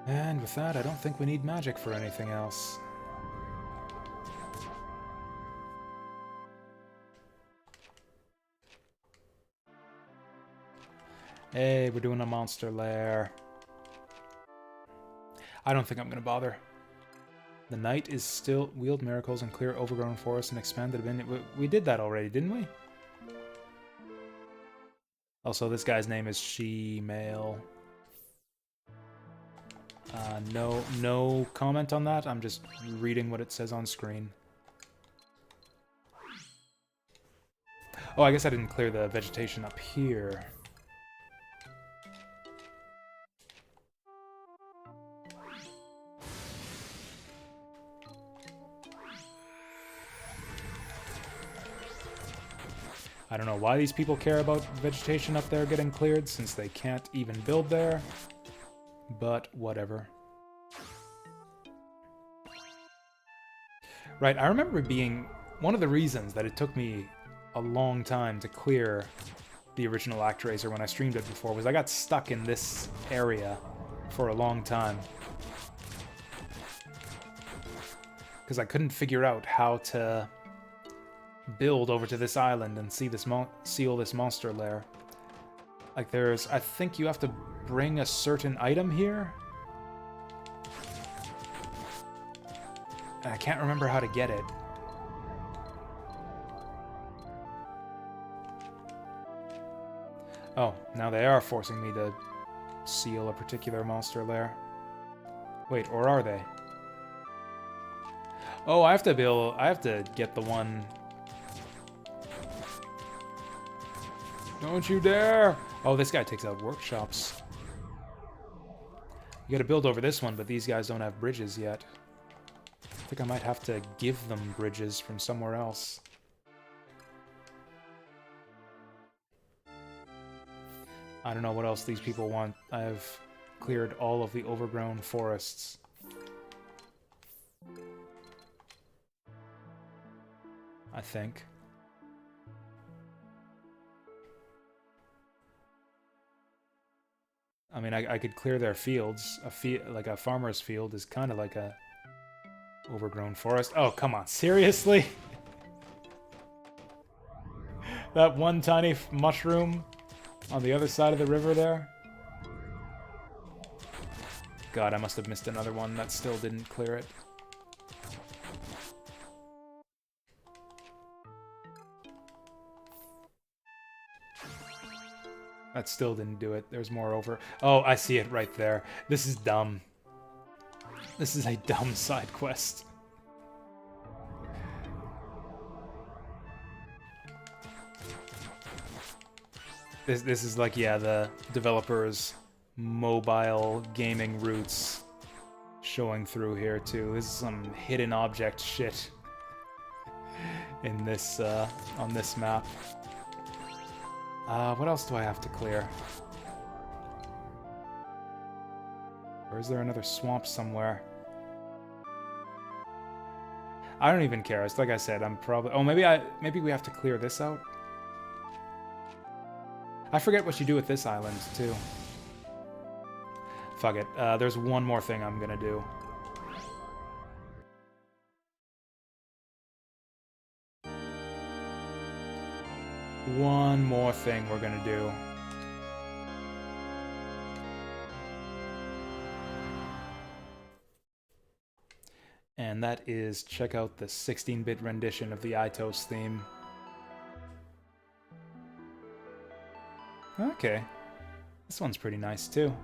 And with that, I don't think we need magic for anything else. Hey, we're doing a monster lair. I don't think I'm gonna bother. The knight is still wield miracles and clear overgrown forests and expanded dominion. We did that already, didn't we? Also, this guy's name is She-Male. No comment on that. I'm just reading what it says on screen. Oh, I guess I didn't clear the vegetation up here. I don't know why these people care about vegetation up there getting cleared, since they can't even build there. But whatever. Right, I remember being one of the reasons that it took me a long time to clear the original Actraiser when I streamed it before was I got stuck in this area for a long time. Because I couldn't figure out how to build over to this island and see this seal this monster lair. Like I think you have to bring a certain item here? And I can't remember how to get it. Oh, now they are forcing me to seal a particular monster lair. Wait, or are they? Oh, I have to get the one. Don't you dare! Oh, this guy takes out workshops. You gotta build over this one, but these guys don't have bridges yet. I think I might have to give them bridges from somewhere else. I don't know what else these people want. I have cleared all of the overgrown forests. I think. I mean, I could clear their fields. Like a farmer's field is kind of like a Overgrown forest. Oh, come on. Seriously? That one tiny mushroom on the other side of the river there? God, I must have missed another one that still didn't clear it. That still didn't do it. There's more over. Oh, I see it right there. This is dumb. This is a dumb side quest. This is like, yeah, the developer's mobile gaming roots showing through here too. This is some hidden object shit in this on this map. What else do I have to clear? Or is there another swamp somewhere? I don't even care. It's like I said, I'm probably... Oh, maybe we have to clear this out? I forget what you do with this island, too. Fuck it. There's one more thing I'm gonna do. One more thing we're gonna do. And that is check out the 16-bit rendition of the Itos theme. Okay. This one's pretty nice, too.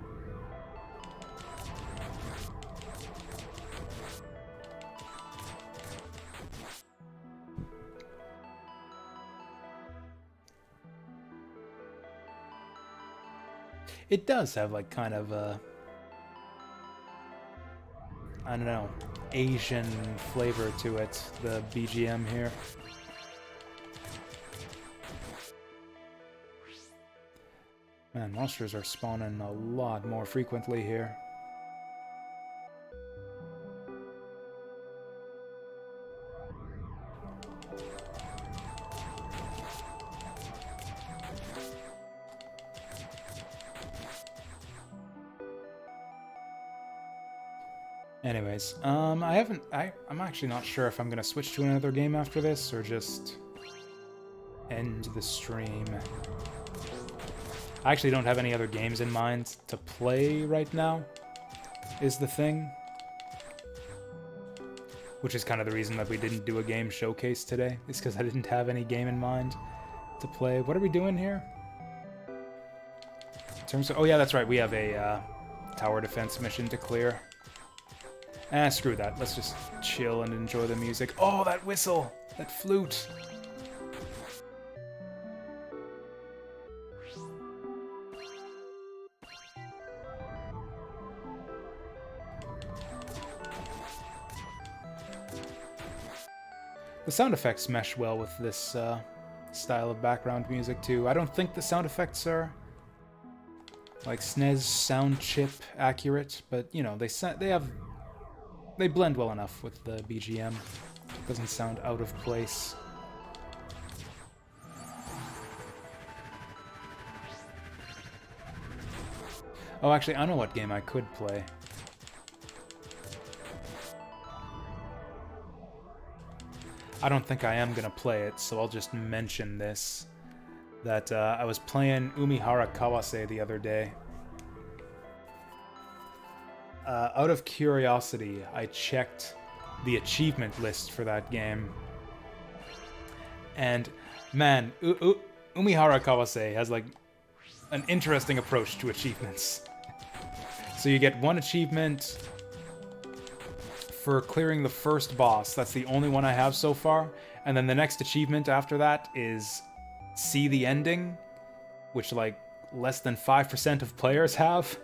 It does have, like, kind of a... I don't know, Asian flavor to it, the BGM here. Man, monsters are spawning a lot more frequently here. Anyways, I'm actually not sure if I'm gonna switch to another game after this, or just end the stream. I actually don't have any other games in mind to play right now, is the thing. Which is kind of the reason that we didn't do a game showcase today, is because I didn't have any game in mind to play. What are we doing here? In terms of, oh yeah, that's right, we have a tower defense mission to clear. Screw that. Let's just chill and enjoy the music. Oh, that whistle! That flute! The sound effects mesh well with this style of background music, too. I don't think the sound effects are like SNES sound chip accurate, but, you know, they blend well enough with the BGM. Doesn't sound out of place. Oh, actually, I know what game I could play. I don't think I am gonna play it, so I'll just mention this. That I was playing Umihara Kawase the other day. Out of curiosity, I checked the achievement list for that game. And, man, Umihara Kawase has, like, an interesting approach to achievements. So you get one achievement for clearing the first boss. That's the only one I have so far. And then the next achievement after that is see the ending, which, like, less than 5% of players have.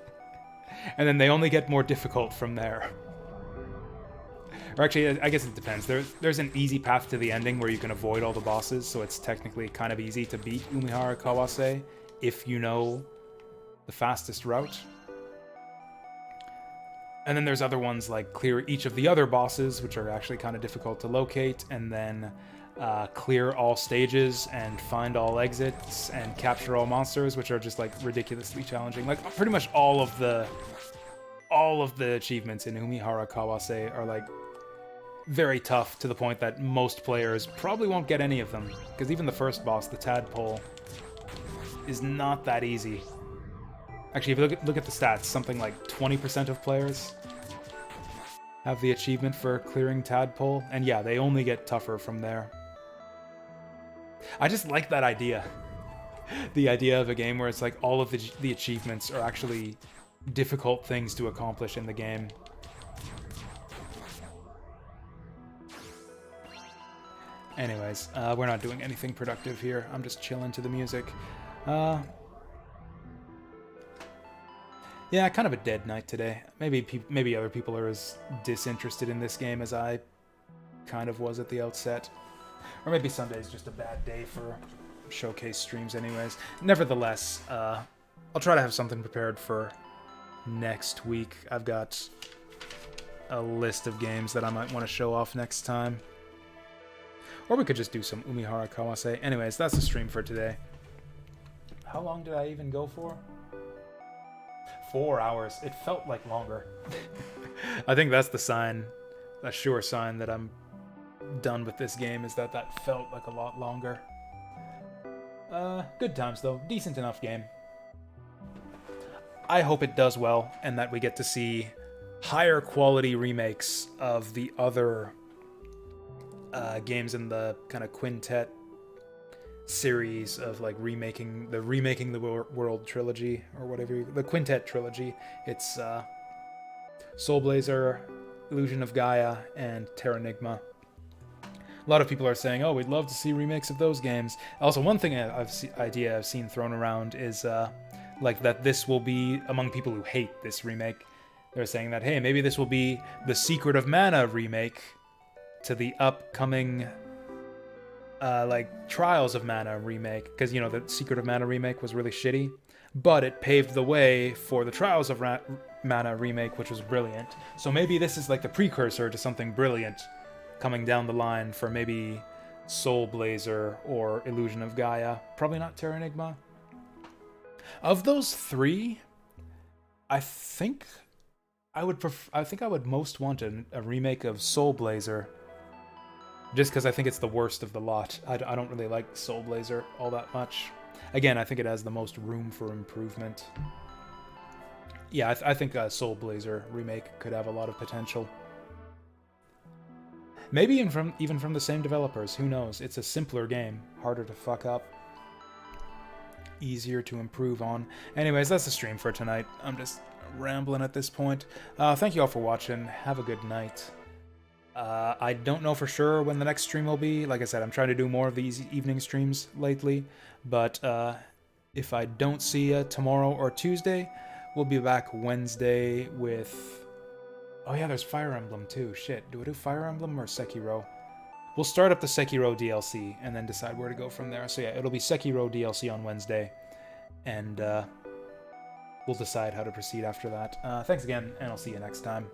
And then they only get more difficult from there. Or actually, I guess it depends. There's an easy path to the ending where you can avoid all the bosses, so it's technically kind of easy to beat Umihara Kawase if you know the fastest route. And then there's other ones like clear each of the other bosses, which are actually kind of difficult to locate, and then clear all stages and find all exits and capture all monsters, which are just like ridiculously challenging. Like pretty much all of the achievements in Umihara Kawase are like very tough to the point that most players probably won't get any of them. Because even the first boss, the tadpole, is not that easy. Actually, if you look at the stats, something like 20% of players have the achievement for clearing tadpole. And yeah, they only get tougher from there. I just like that idea. The idea of a game where it's like all of the achievements are actually difficult things to accomplish in the game. Anyways, we're not doing anything productive here. I'm just chilling to the music. Yeah, kind of a dead night today. Maybe other people are as disinterested in this game as I kind of was at the outset. Or maybe Sunday's just a bad day for showcase streams anyways. Nevertheless, I'll try to have something prepared for next week. I've got a list of games that I might want to show off next time. Or we could just do some Umihara Kawase. Anyways, that's the stream for today. How long did I even go for? 4 hours. It felt like longer. I think that's the sign, a sure sign that I'm done with this game, is that felt like a lot longer. Good times though. Decent enough game. I hope it does well, and that we get to see higher quality remakes of the other games in the kind of quintet series of like remaking the World trilogy, or whatever, the quintet trilogy. It's Soul Blazer, Illusion of Gaia, and Terranigma. A lot of people are saying, oh, we'd love to see remakes of those games. Also, one thing I've seen thrown around is like that this will be, among people who hate this remake, they're saying that, hey, maybe this will be the Secret of Mana remake to the upcoming like Trials of Mana remake, because, you know, the Secret of Mana remake was really shitty, but it paved the way for the Trials of Mana remake, which was brilliant. So maybe this is like the precursor to something brilliant coming down the line for maybe Soul Blazer or Illusion of Gaia. Probably not Terranigma. Of those three, I think I would most want a remake of Soul Blazer. Just because I think it's the worst of the lot. I don't really like Soul Blazer all that much. Again, I think it has the most room for improvement. Yeah, I think a Soul Blazer remake could have a lot of potential. Maybe even from the same developers. Who knows? It's a simpler game. Harder to fuck up. Easier to improve on. Anyways, that's the stream for tonight. I'm just rambling at this point. Thank you all for watching. Have a good night. I don't know for sure when the next stream will be. Like I said, I'm trying to do more of these evening streams lately. But if I don't see you tomorrow or Tuesday, we'll be back Wednesday with... Oh yeah, there's Fire Emblem too. Shit, do I do Fire Emblem or Sekiro? We'll start up the Sekiro DLC and then decide where to go from there. So yeah, it'll be Sekiro DLC on Wednesday. And we'll decide how to proceed after that. Thanks again, and I'll see you next time.